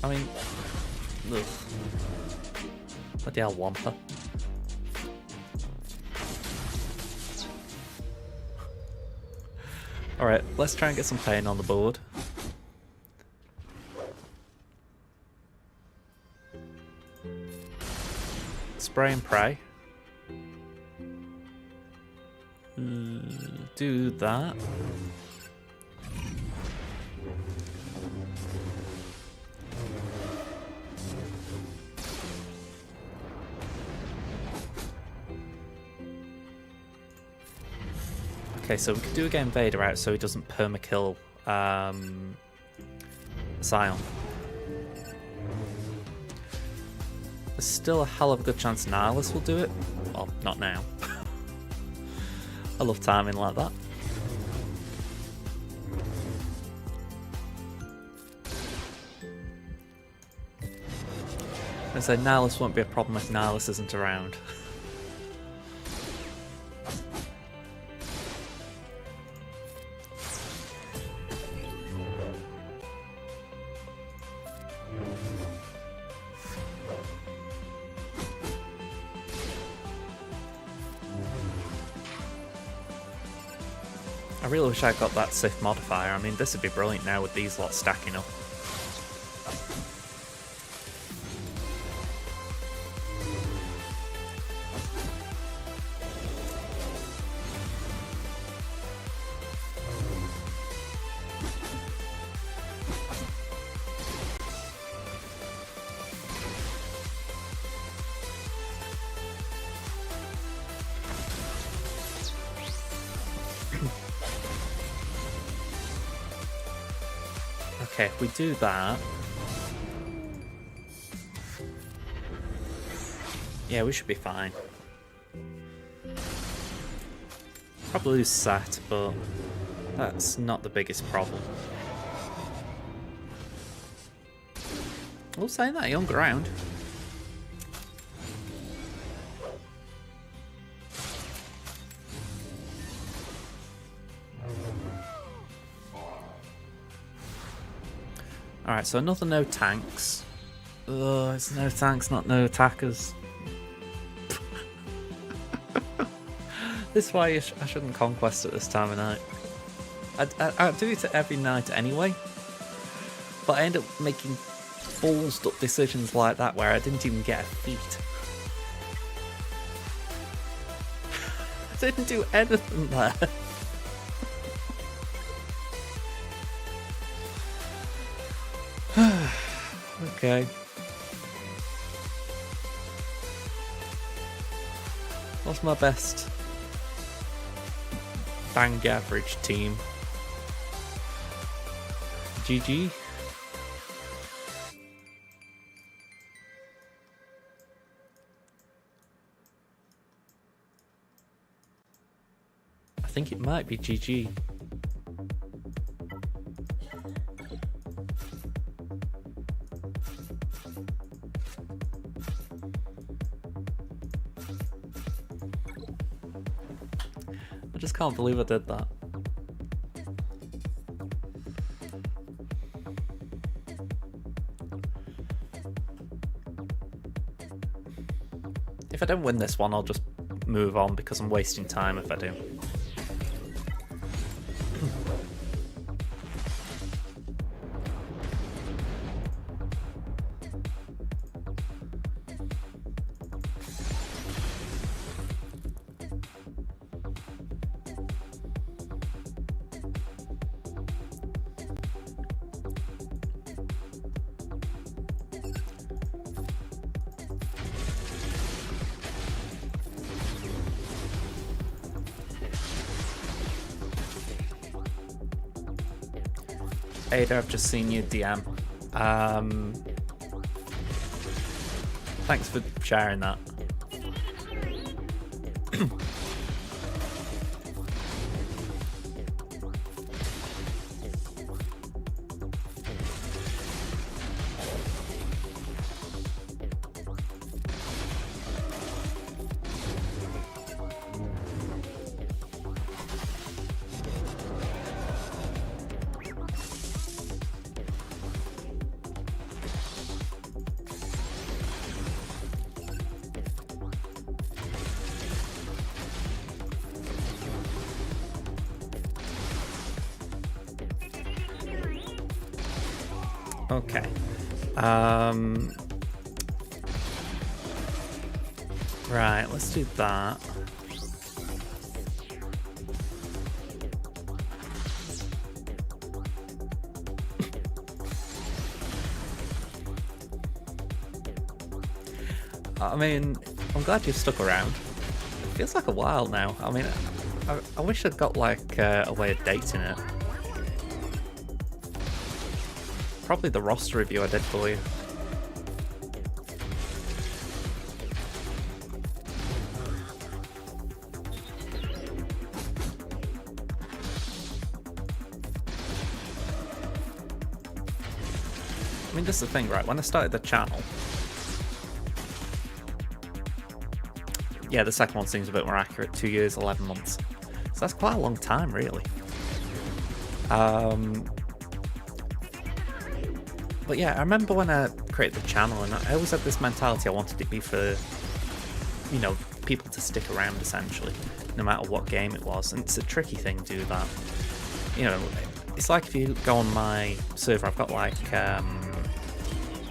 I mean, ugh. Bloody hell, Wampa. Alright, let's try and get some pain on the board. Spray and pray. Do that. Okay, so we could do a game Vader out so he doesn't permakill Scion. There's still a hell of a good chance Nihilus will do it. Well, not now. I love timing like that. I say Nihilus won't be a problem if Nihilus isn't around. I really wish I got that Sith modifier. I mean, this would be brilliant now with these lots stacking up. Okay, if we do that... Yeah, we should be fine. Probably lose Sat, but that's not the biggest problem. Well, saying that, he hung around. Alright, so another no tanks. Oh, it's no tanks, not no attackers. This is why I shouldn't conquest at this time of night. I do it every night anyway, but I end up making ballsed up decisions like that where I didn't even get a feat. I didn't do anything there. Okay. What's my best bang average team? GG. I think it might be GG. I just can't believe I did that. If I don't win this one, I'll just move on because I'm wasting time if I do. Ada, I've just seen your DM. Thanks for sharing that. Okay. Right, let's do that. I mean, I'm glad you've stuck around. It feels like a while now. I mean, I wish I'd got like a way of dating it. Probably the roster review I did for you. I mean, this is the thing, right? When I started the channel, yeah, the second one seems a bit more accurate. 2 years, 11 months. So that's quite a long time, really. But yeah, I remember when I created the channel, and I always had this mentality I wanted it to be for, you know, people to stick around, essentially, no matter what game it was. And it's a tricky thing to do that. You know, it's like if you go on my server, I've got like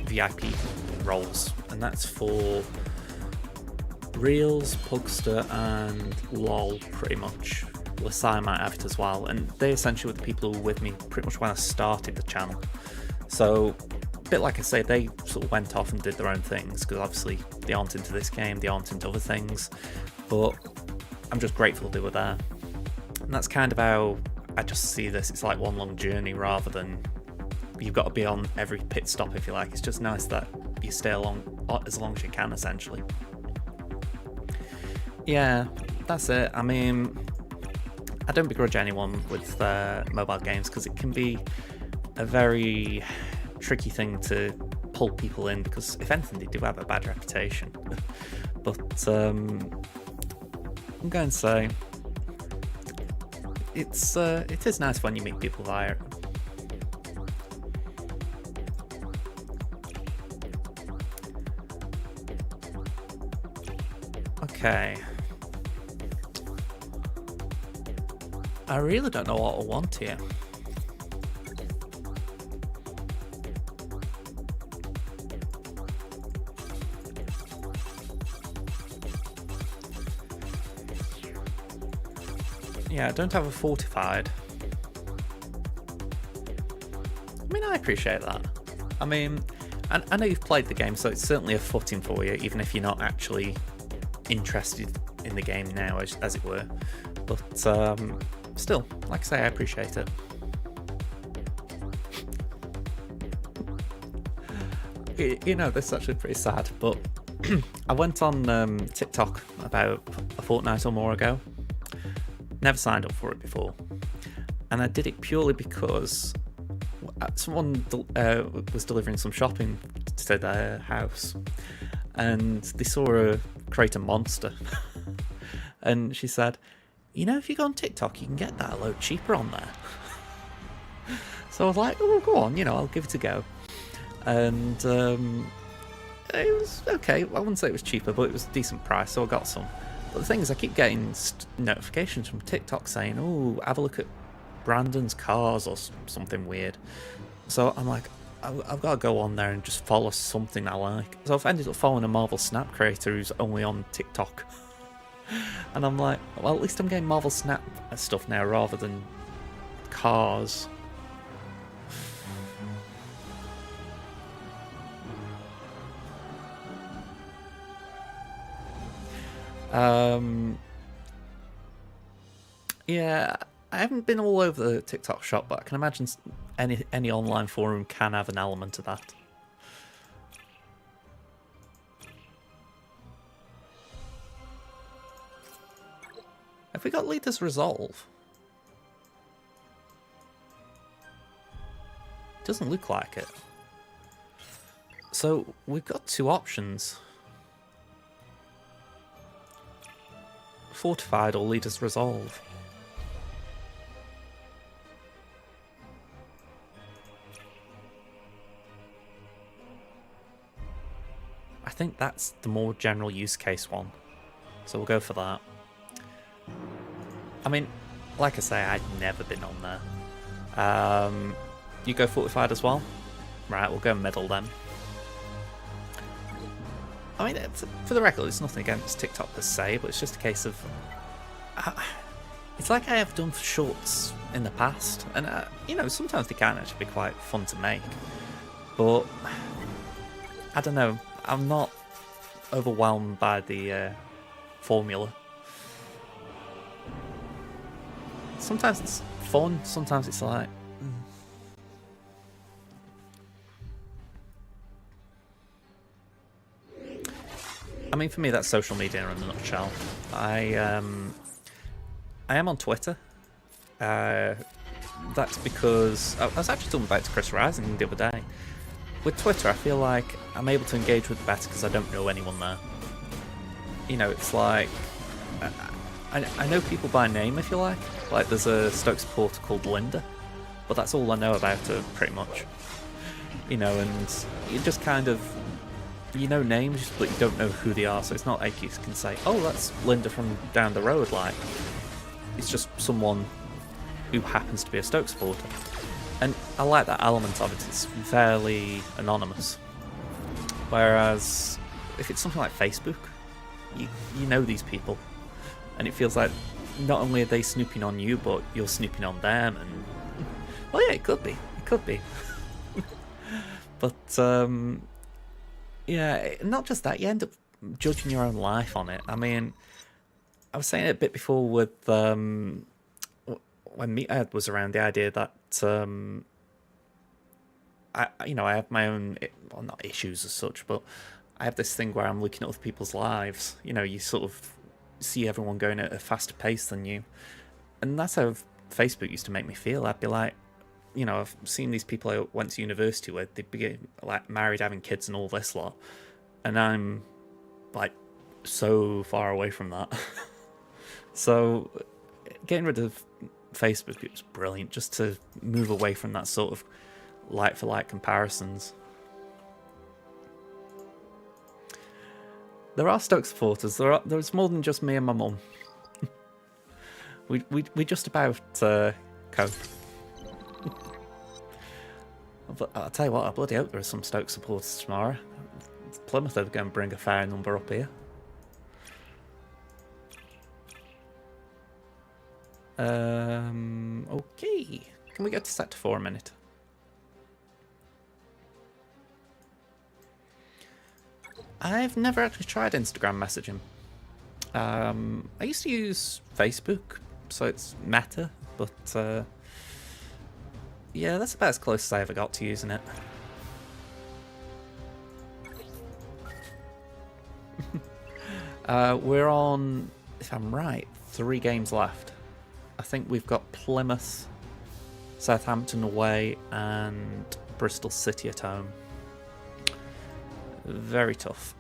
VIP roles, and that's for Reels, Pugster, and LOL, pretty much. Lasai might have it as well, and they essentially were the people who were with me pretty much when I started the channel. So, a bit like I say, they sort of went off and did their own things, because obviously they aren't into this game, they aren't into other things, but I'm just grateful they were there. And that's kind of how I just see this. It's like one long journey rather than you've got to be on every pit stop, if you like. It's just nice that you stay along as long as you can, essentially. Yeah, that's it. I mean, I don't begrudge anyone with mobile games, because it can be a very tricky thing to pull people in, because if anything, they do have a bad reputation. But I'm going to say it is nice when you meet people via it. Okay. I really don't know what I want here. Yeah, I don't have a fortified. I mean, I appreciate that. I mean, I know you've played the game, so it's certainly a footing for you, even if you're not actually interested in the game now, as it were. But still, like I say, I appreciate it. You know, this is actually pretty sad, but I went on TikTok about a fortnight or more ago. Never signed up for it before, and I did it purely because someone was delivering some shopping to their house, and they saw her create a monster. And she said, you know, if you go on TikTok, you can get that a load cheaper on there. So I was like, oh, go on, you know, I'll give it a go. And it was okay. I wouldn't say it was cheaper, but it was a decent price, so I got some. But the thing is, I keep getting notifications from TikTok saying, oh, have a look at Brandon's cars or something weird. So I'm like, I've got to go on there and just follow something I like. So I've ended up following a Marvel Snap creator who's only on TikTok. And I'm like, well, at least I'm getting Marvel Snap stuff now rather than cars. Yeah, I haven't been all over the TikTok shop, but I can imagine any online forum can have an element of that. Have we got Leader's Resolve? Doesn't look like it. So we've got two options. Fortified or Leader's Resolve. I think that's the more general use case one, so we'll go for that. I mean, like I say, I'd never been on there. You go fortified as well? Right, we'll go middle then. I mean, for the record, it's nothing against TikTok per se, but it's just a case of... it's like I have done for shorts in the past, and, you know, sometimes they can actually be quite fun to make, but I don't know, I'm not overwhelmed by the formula. Sometimes it's fun, sometimes it's like... I mean, for me, that's social media in a nutshell. I am on Twitter. That's because... I was actually talking about it to Chris Rising the other day. With Twitter, I feel like I'm able to engage with it better because I don't know anyone there. You know, it's like... I know people by name, if you like. Like, there's a Stoke supporter called Linda. But that's all I know about her, pretty much. You know, and you just kind of... You know names, but you don't know who they are, so it's not like you can say, oh, that's Linda from down the road, like. It's just someone who happens to be a Stoke supporter. And I like that element of it, it's fairly anonymous. Whereas, if it's something like Facebook, you know these people. And it feels like not only are they snooping on you, but you're snooping on them, and... Well, yeah, it could be. It could be. But, yeah, not just that, you end up judging your own life on it. I mean, I was saying it a bit before with, when Meathead was around, the idea that, I have my own, well, not issues as such, but I have this thing where I'm looking at other people's lives. You sort of see everyone going at a faster pace than you, and that's how Facebook used to make me feel. I'd be like, I've seen these people I went to university with, they'd be like married, having kids, and all this lot, and I'm like so far away from that. So getting rid of Facebook, it was brilliant just to move away from that sort of like for like comparisons. There are Stoke supporters. There's more than just me and my mum. we just about cope. But I'll tell you what, I bloody hope there are some Stoke supporters tomorrow. Plymouth are going to bring a fair number up here. Okay. Can we go to Sector 4 a minute? I've never actually tried Instagram messaging. I used to use Facebook, so it's Meta, but yeah, that's about as close as I ever got to using it. We're on, if I'm right, 3 games left. I think we've got Plymouth, Southampton away, and Bristol City at home. Very tough.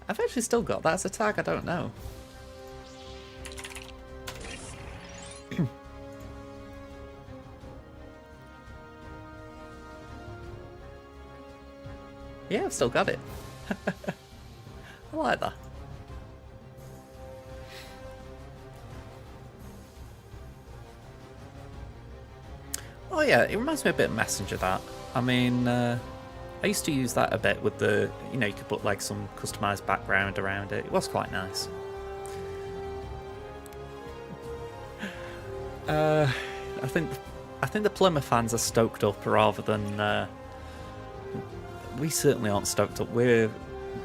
I've actually still got that as a tag, I don't know. Yeah, I've still got it. I like that. Oh yeah, it reminds me a bit of Messenger, that. I mean, I used to use that a bit with the, you could put like some customized background around it. It was quite nice. I think the Plymouth fans are stoked up rather than we certainly aren't stoked up. We're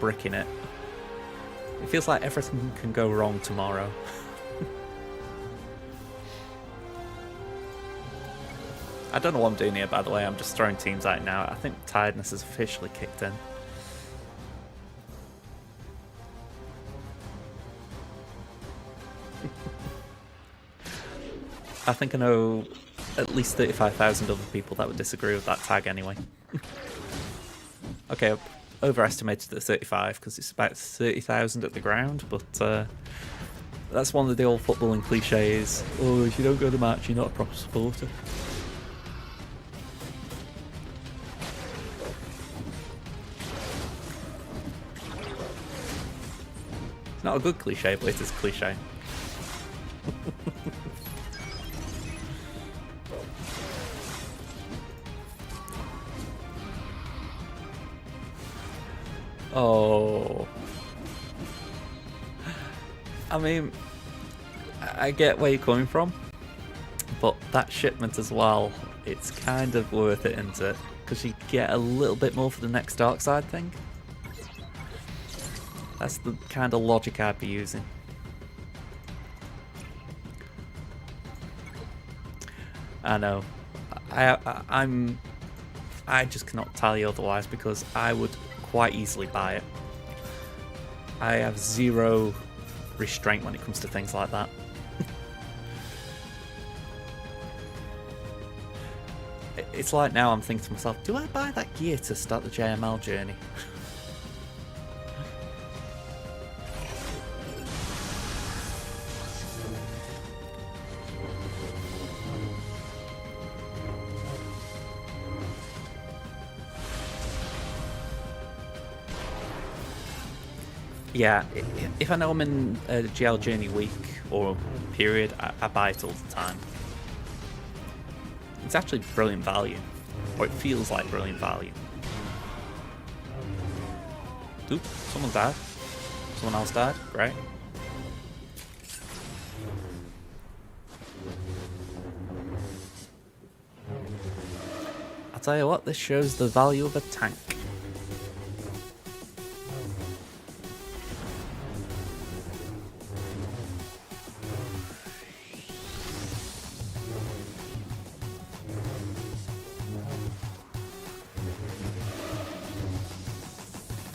bricking it. It feels like everything can go wrong tomorrow. I don't know what I'm doing here, by the way. I'm just throwing teams out now. I think tiredness has officially kicked in. I think I know at least 35,000 other people that would disagree with that tag anyway. Okay, I've overestimated the 35 because it's about 30,000 at the ground, but that's one of the old footballing cliches. Oh, if you don't go to the match, you're not a proper supporter. It's not a good cliche, but it is a cliche. Oh. I mean, I get where you're coming from, but that shipment as well, it's kind of worth it, isn't it? Because you get a little bit more for the next dark side thing. That's the kind of logic I'd be using. I know. I just cannot tell you otherwise because I would quite easily buy it. I have zero restraint when it comes to things like that. It's like now I'm thinking to myself, do I buy that gear to start the JML journey? Yeah, if I know I'm in a GL Journey week or period, I buy it all the time. It's actually brilliant value, or it feels like brilliant value. Oop, someone died. Someone else died, great. I'll tell you what, this shows the value of a tank.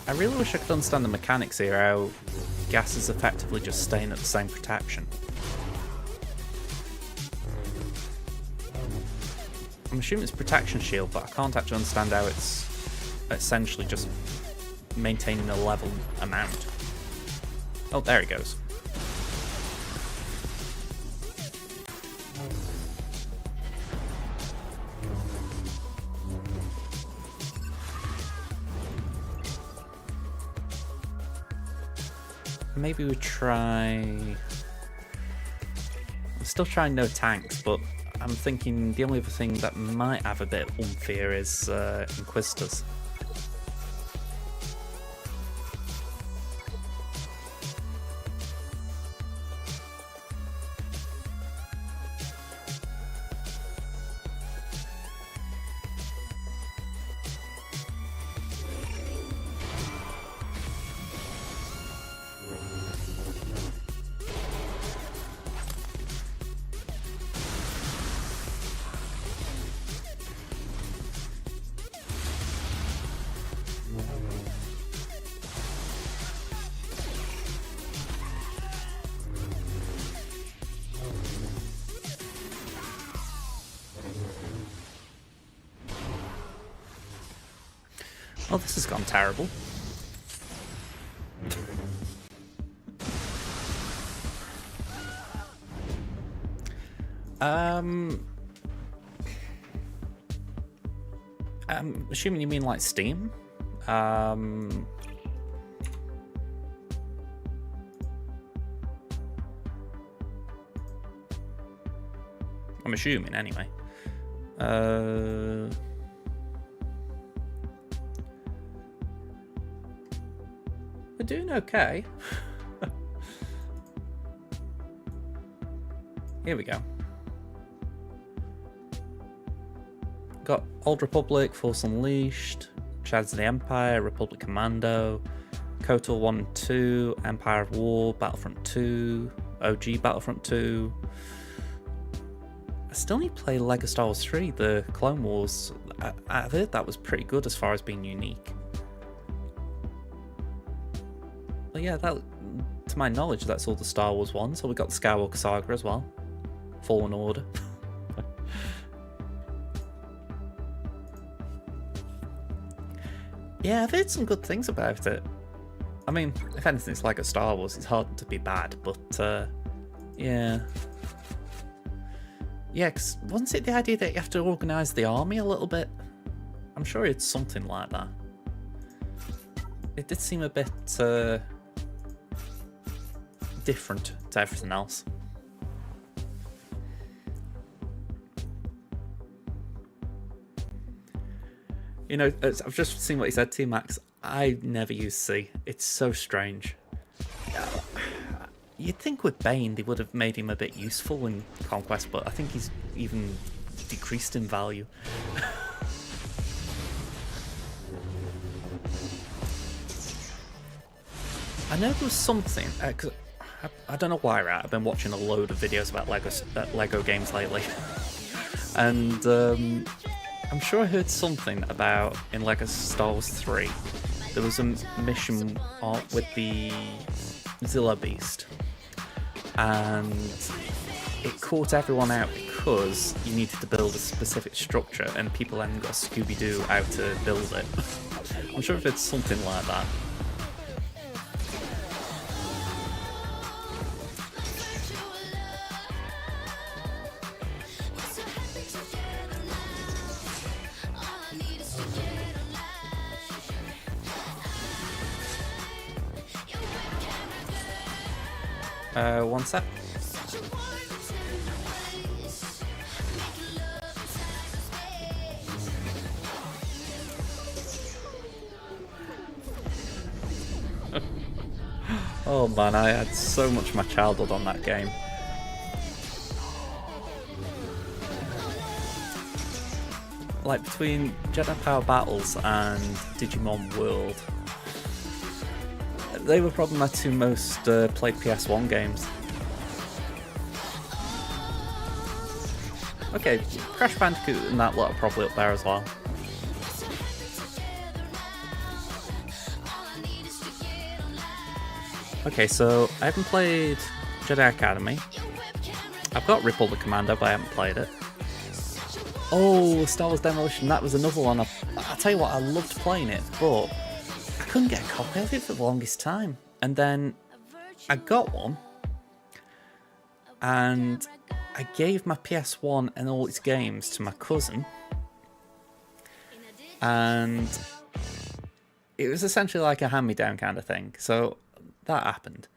I really wish I could understand the mechanics here, how gas is effectively just staying at the same protection. I'm assuming it's protection shield, but I can't actually understand how it's essentially just maintaining a level amount. Oh, there he goes. Maybe we try... I'm still trying no tanks, but I'm thinking the only other thing that might have a bit of oomph here is Inquisitors. Oh, this has gone terrible. I'm assuming you mean like Steam? I'm assuming anyway. We're doing okay. Here we go. Got Old Republic, Force Unleashed, Shadows of the Empire, Republic Commando, KOTOR 1 and 2, Empire of War, Battlefront 2, OG Battlefront 2. I still need to play LEGO Star Wars 3, the Clone Wars. I've heard that was pretty good as far as being unique. But yeah, that, to my knowledge, that's all the Star Wars ones. So we got the Skywalker Saga as well. Fallen Order. Yeah, I've heard some good things about it. I mean, if anything, it's like a Star Wars. It's hard to be bad, but yeah. Yeah, because wasn't it the idea that you have to organise the army a little bit? I'm sure it's something like that. It did seem a bit different to everything else. You know, I've just seen what he said to you, Max. I never use C. It's so strange. You'd think with Bane they would have made him a bit useful in Conquest, but I think he's even decreased in value. I know there was something, cause I don't know why, right? I've been watching a load of videos about Lego games lately. And I'm sure I heard something about in Lego Star Wars 3. There was a mission with the Zilla Beast. And it caught everyone out because you needed to build a specific structure and people hadn't got Scooby-Doo out to build it. I'm sure if it's something like that. One sec. Oh man, I had so much of my childhood on that game. Like between Jedi Power Battles and Digimon World, they were probably my two most played PS1 games. Okay, Crash Bandicoot and that lot are probably up there as well. Okay, so I haven't played Jedi Academy. I've got Ripple the Commando, but I haven't played it. Oh, Star Wars Demolition, that was another one. I'll tell you what, I loved playing it, but I couldn't get a copy of it for the longest time. And then I got one, and I gave my PS1 and all its games to my cousin, and it was essentially like a hand-me-down kind of thing. So that happened.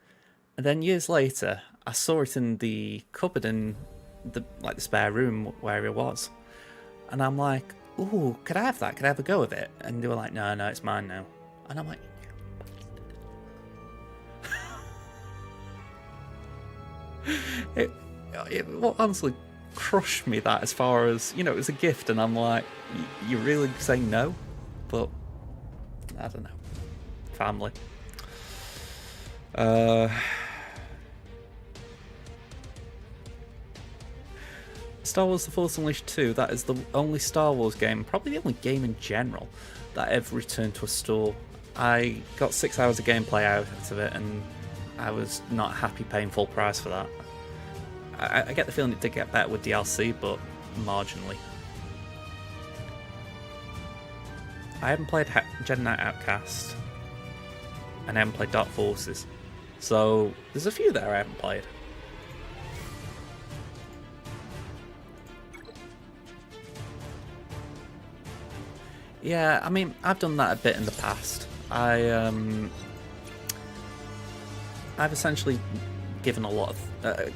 And then years later, I saw it in the cupboard in the spare room where it was. And I'm like, ooh, could I have that? Could I have a go of it? And they were like, no, it's mine now. And I'm like, it honestly crushed me, that, as far as, you know, it was a gift, and I'm like, you really saying no? But I don't know. Family. Star Wars The Force Unleashed 2, that is the only Star Wars game, probably the only game in general, that ever returned to a store. I got 6 hours of gameplay out of it, and I was not happy paying full price for that. I get the feeling it did get better with DLC, but marginally. I haven't played Jedi Knight Outcast, and I haven't played Dark Forces, so there's a few there I haven't played. Yeah, I mean, I've done that a bit in the past. I've essentially given a lot of,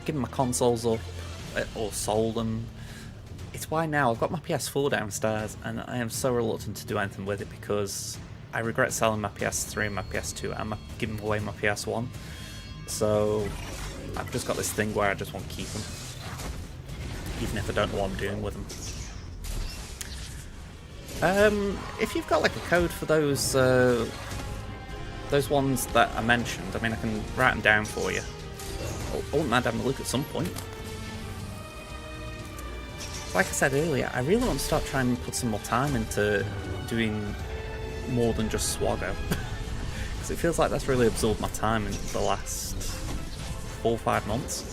given my consoles up, or sold them. It's why now I've got my PS4 downstairs, and I am so reluctant to do anything with it because I regret selling my PS3 and my PS2 and giving away my PS1. So I've just got this thing where I just want to keep them, even if I don't know what I'm doing with them. If you've got like a code for those ones that I mentioned, I mean, I can write them down for you. I wouldn't mind having a look at some point. Like I said earlier, I really want to start trying and put some more time into doing more than just swgoh. Because it feels like that's really absorbed my time in the last 4 or 5 months.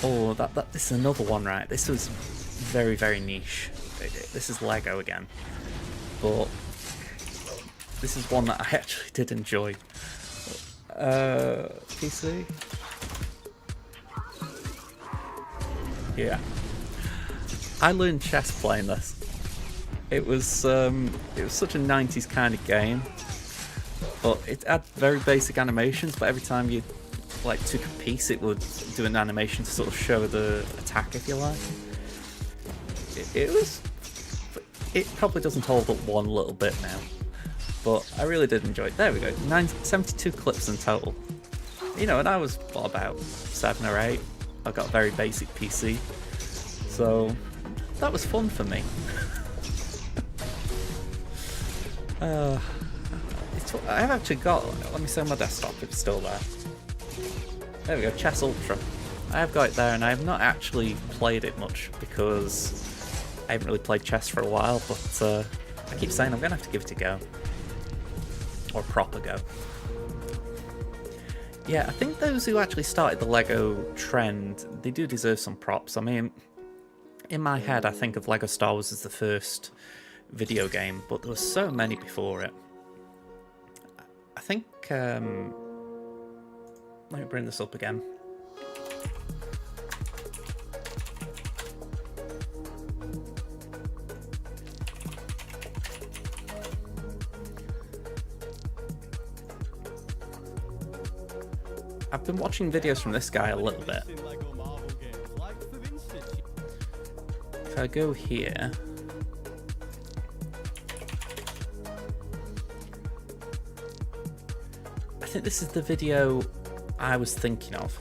Oh, this is another one, right? This was very, very niche. This is Lego again. But this is one that I actually did enjoy. PC? Yeah. I learned chess playing this. It was such a 90s kind of game. But it had very basic animations, but every time you took a piece, it would do an animation to sort of show the attack, if you like. It probably doesn't hold up one little bit now, but I really did enjoy it. There we go, 72 clips in total. You know, and I was, what, about 7 or 8. I got a very basic PC, so that was fun for me. I've actually got, let me see on my desktop, it's still there. There we go, Chess Ultra. I have got it there, and I have not actually played it much because I haven't really played chess for a while, but I keep saying I'm going to have to give it a go. Or a proper go. Yeah, I think those who actually started the Lego trend, they do deserve some props. I mean, in my head I think of Lego Star Wars as the first video game, but there were so many before it. I think, let me bring this up again. I've been watching videos from this guy a little bit. If I go here, I think this is the video I was thinking of.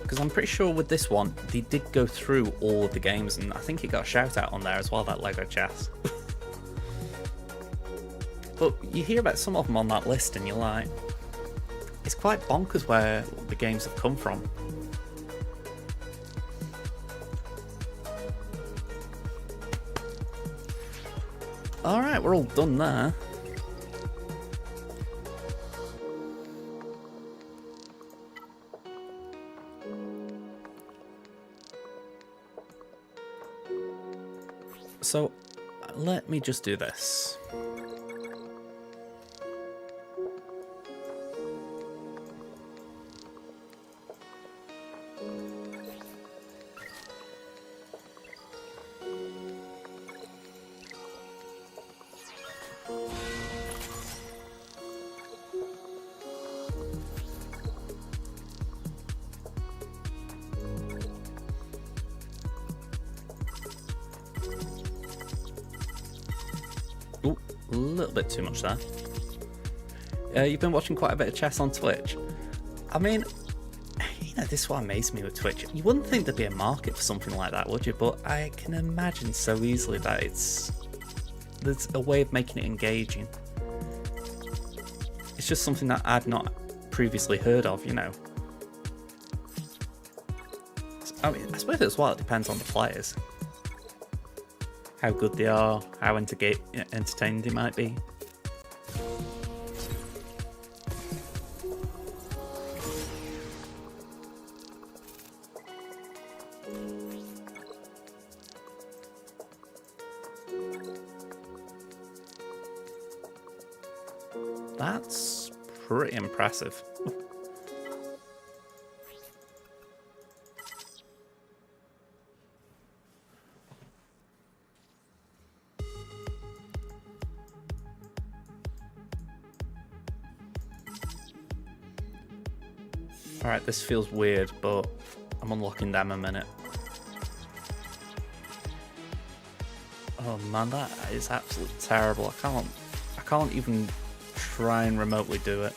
Because I'm pretty sure with this one, they did go through all of the games, and I think he got a shout out on there as well, that Lego Chess. But you hear about some of them on that list and you're like, it's quite bonkers where the games have come from. Alright, we're all done there. So, let me just do this. Ooh, a little bit too much there. You've been watching quite a bit of chess on Twitch. I mean, you know, this is what amazed me with Twitch. You wouldn't think there'd be a market for something like that, would you? But I can imagine so easily that there's a way of making it engaging. It's just something that I'd not previously heard of, you know. I mean, I suppose as well it depends on the players. How good they are, how entertained they might be. That's pretty impressive. Alright, this feels weird, but I'm unlocking them a minute. Oh man, that is absolutely terrible. I can't even try and remotely do it.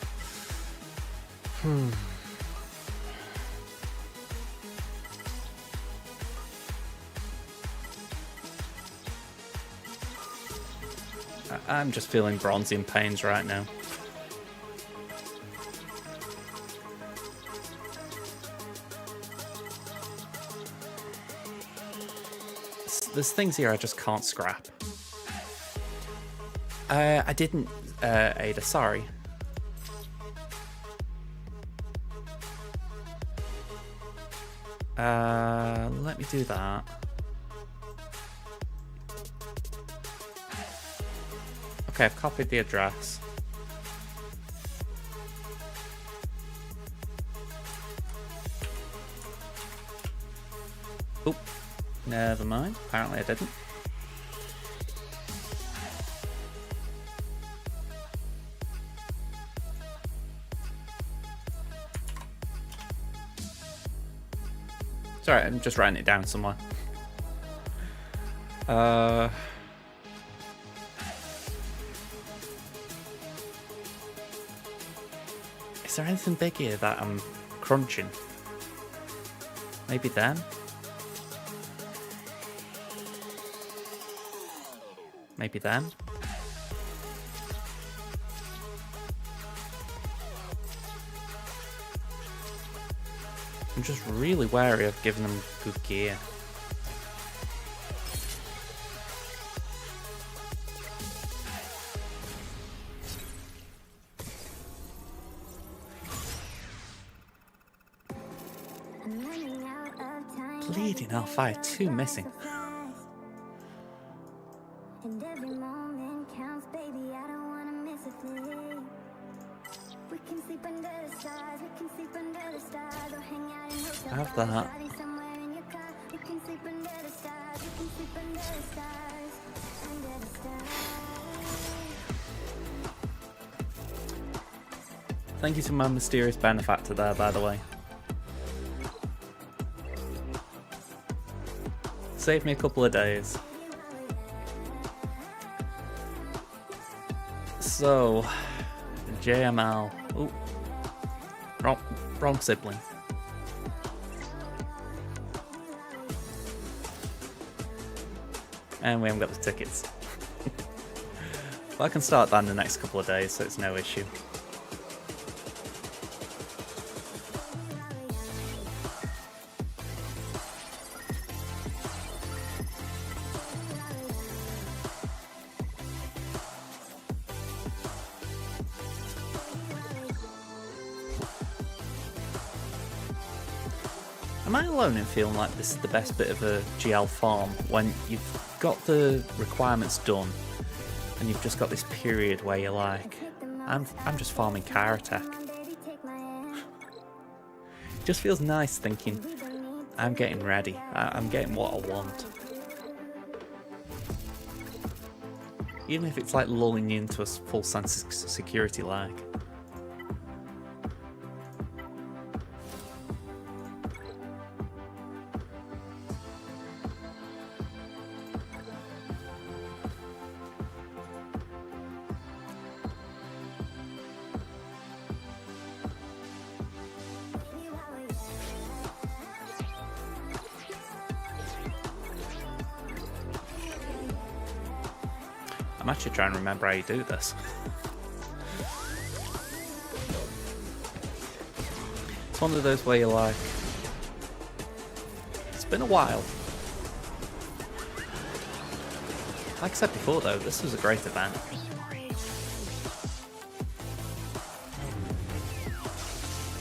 I'm just feeling bronzy and pains right now. There's things here I just can't scrap. I didn't, Ada, sorry. Let me do that. Okay, I've copied the address. Oop. Never mind. Apparently I didn't. Sorry, I'm just writing it down somewhere. Is there anything big here that I'm crunching? Maybe them? Maybe them? I'm just really wary of giving them good gear. Bleeding hellfire, 2 missing. And every moment counts, baby. I don't wanna miss a thing. We can sleep under the stars, we can sleep under the stars, or hang out in hotel I have that. bars, somewhere in your car. We can sleep under the stars, we can sleep under the stars, under the stars. Thank you to my mysterious benefactor there, by the way. Saved me a couple of days. So, JML. Ooh. Wrong sibling. And we haven't got the tickets. But I can start that in the next couple of days, so it's no issue. Am I alone in feeling like this is the best bit of a GL farm when you've got the requirements done and you've just got this period where you're like, I'm just farming car attack. It just feels nice thinking, I'm getting ready, I'm getting what I want. Even if it's like lulling you into a full sense of security like. I'm actually trying to remember how you do this. It's one of those where you're like, it's been a while. Like I said before though, this was a great event.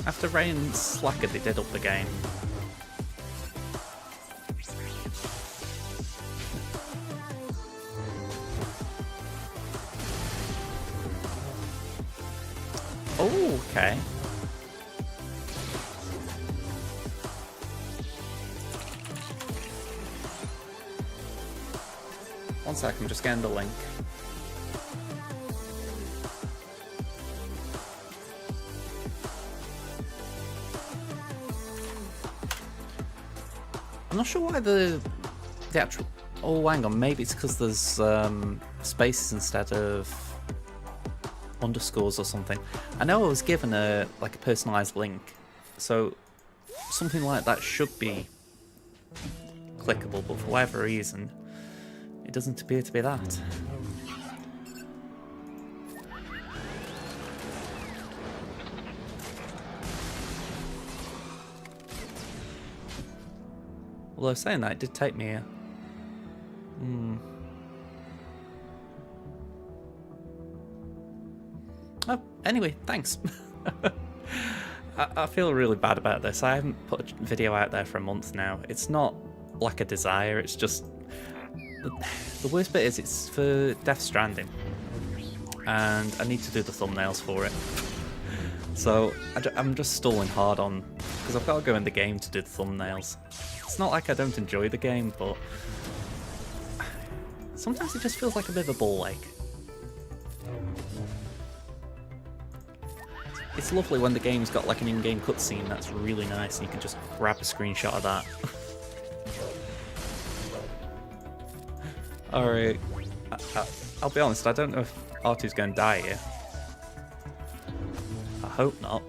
After Rain Slacker, they did up the game. Oh, okay. One sec, I'm just getting the link. I'm not sure why the actual... Oh, hang on, maybe it's because there's spaces instead of underscores or something. I know I was given a personalized link, so something like that should be clickable, but for whatever reason it doesn't appear to be that. Although saying that, it did take me a... Oh, anyway, thanks. I feel really bad about this. I haven't put a video out there for a month now. It's not like a desire, it's just... The worst bit is it's for Death Stranding. And I need to do the thumbnails for it. So I'm just stalling hard on... Because I've got to go in the game to do the thumbnails. It's not like I don't enjoy the game, but... Sometimes it just feels like a bit of a ball ache. It's lovely when the game's got like an in-game cutscene that's really nice and you can just grab a screenshot of that. Alright, I'll be honest, I don't know if R2's going to die here. I hope not.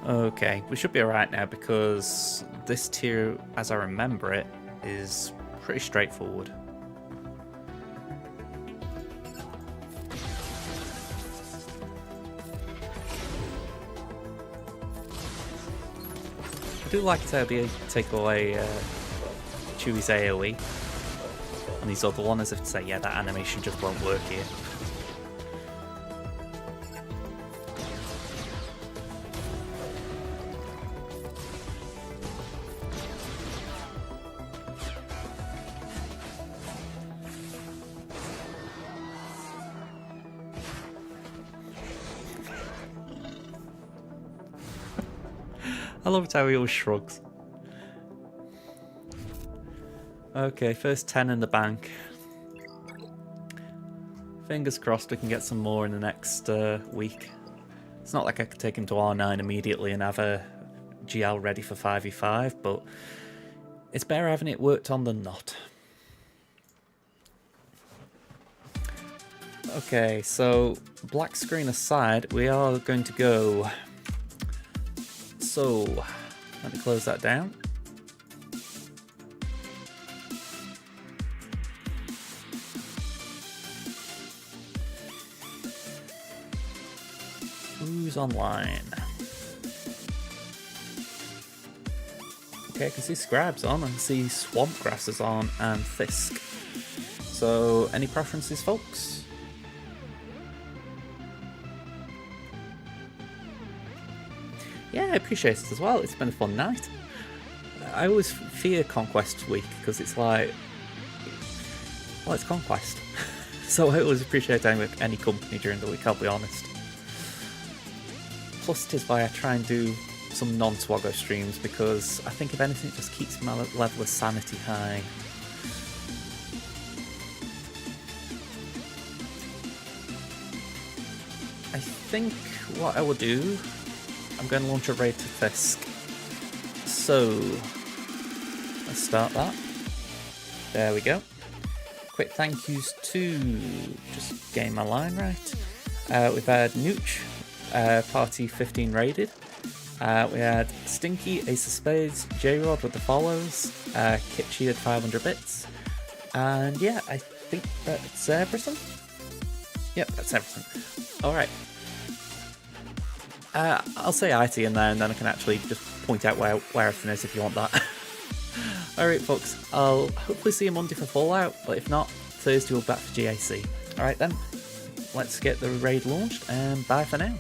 Okay, we should be alright now because this tier, as I remember it, is pretty straightforward. I do like to take away Chewie's AoE and these other one as if to say, yeah, that animation just won't work here. I love how he always shrugs. Okay, first 10 in the bank. Fingers crossed we can get some more in the next week. It's not like I could take him to R9 immediately and have a GL ready for 5v5, but It's better having it worked on than not. Okay, so black screen aside, we are going to go. So, let me close that down. Who's online? Okay, I can see Scribe's on, I can see Swampgrass is on, and Fisk. So, any preferences, folks? Yeah, I appreciate it as well. It's been a fun night. I always fear Conquest week because it's like, well, it's Conquest. So I always appreciate any company during the week, I'll be honest. Plus, it is why I try and do some non-swgoh streams because I think if anything, it just keeps my level of sanity high. I think what I will do, I'm going to launch a raid to Fisk. So, let's start that. There we go. Quick thank yous to, just getting my line right. We've had Nooch, Party 15 raided. We had Stinky, Ace of Spades, J-Rod with the follows, Kitschy at 500 bits. And yeah, I think that's everything. Yep, that's everything. Alright. I'll say IT in there and then I can actually just point out where everything is if you want that. Alright folks, I'll hopefully see you Monday for Fallout, but if not, Thursday we'll be back for GAC. Alright then, let's get the raid launched and bye for now.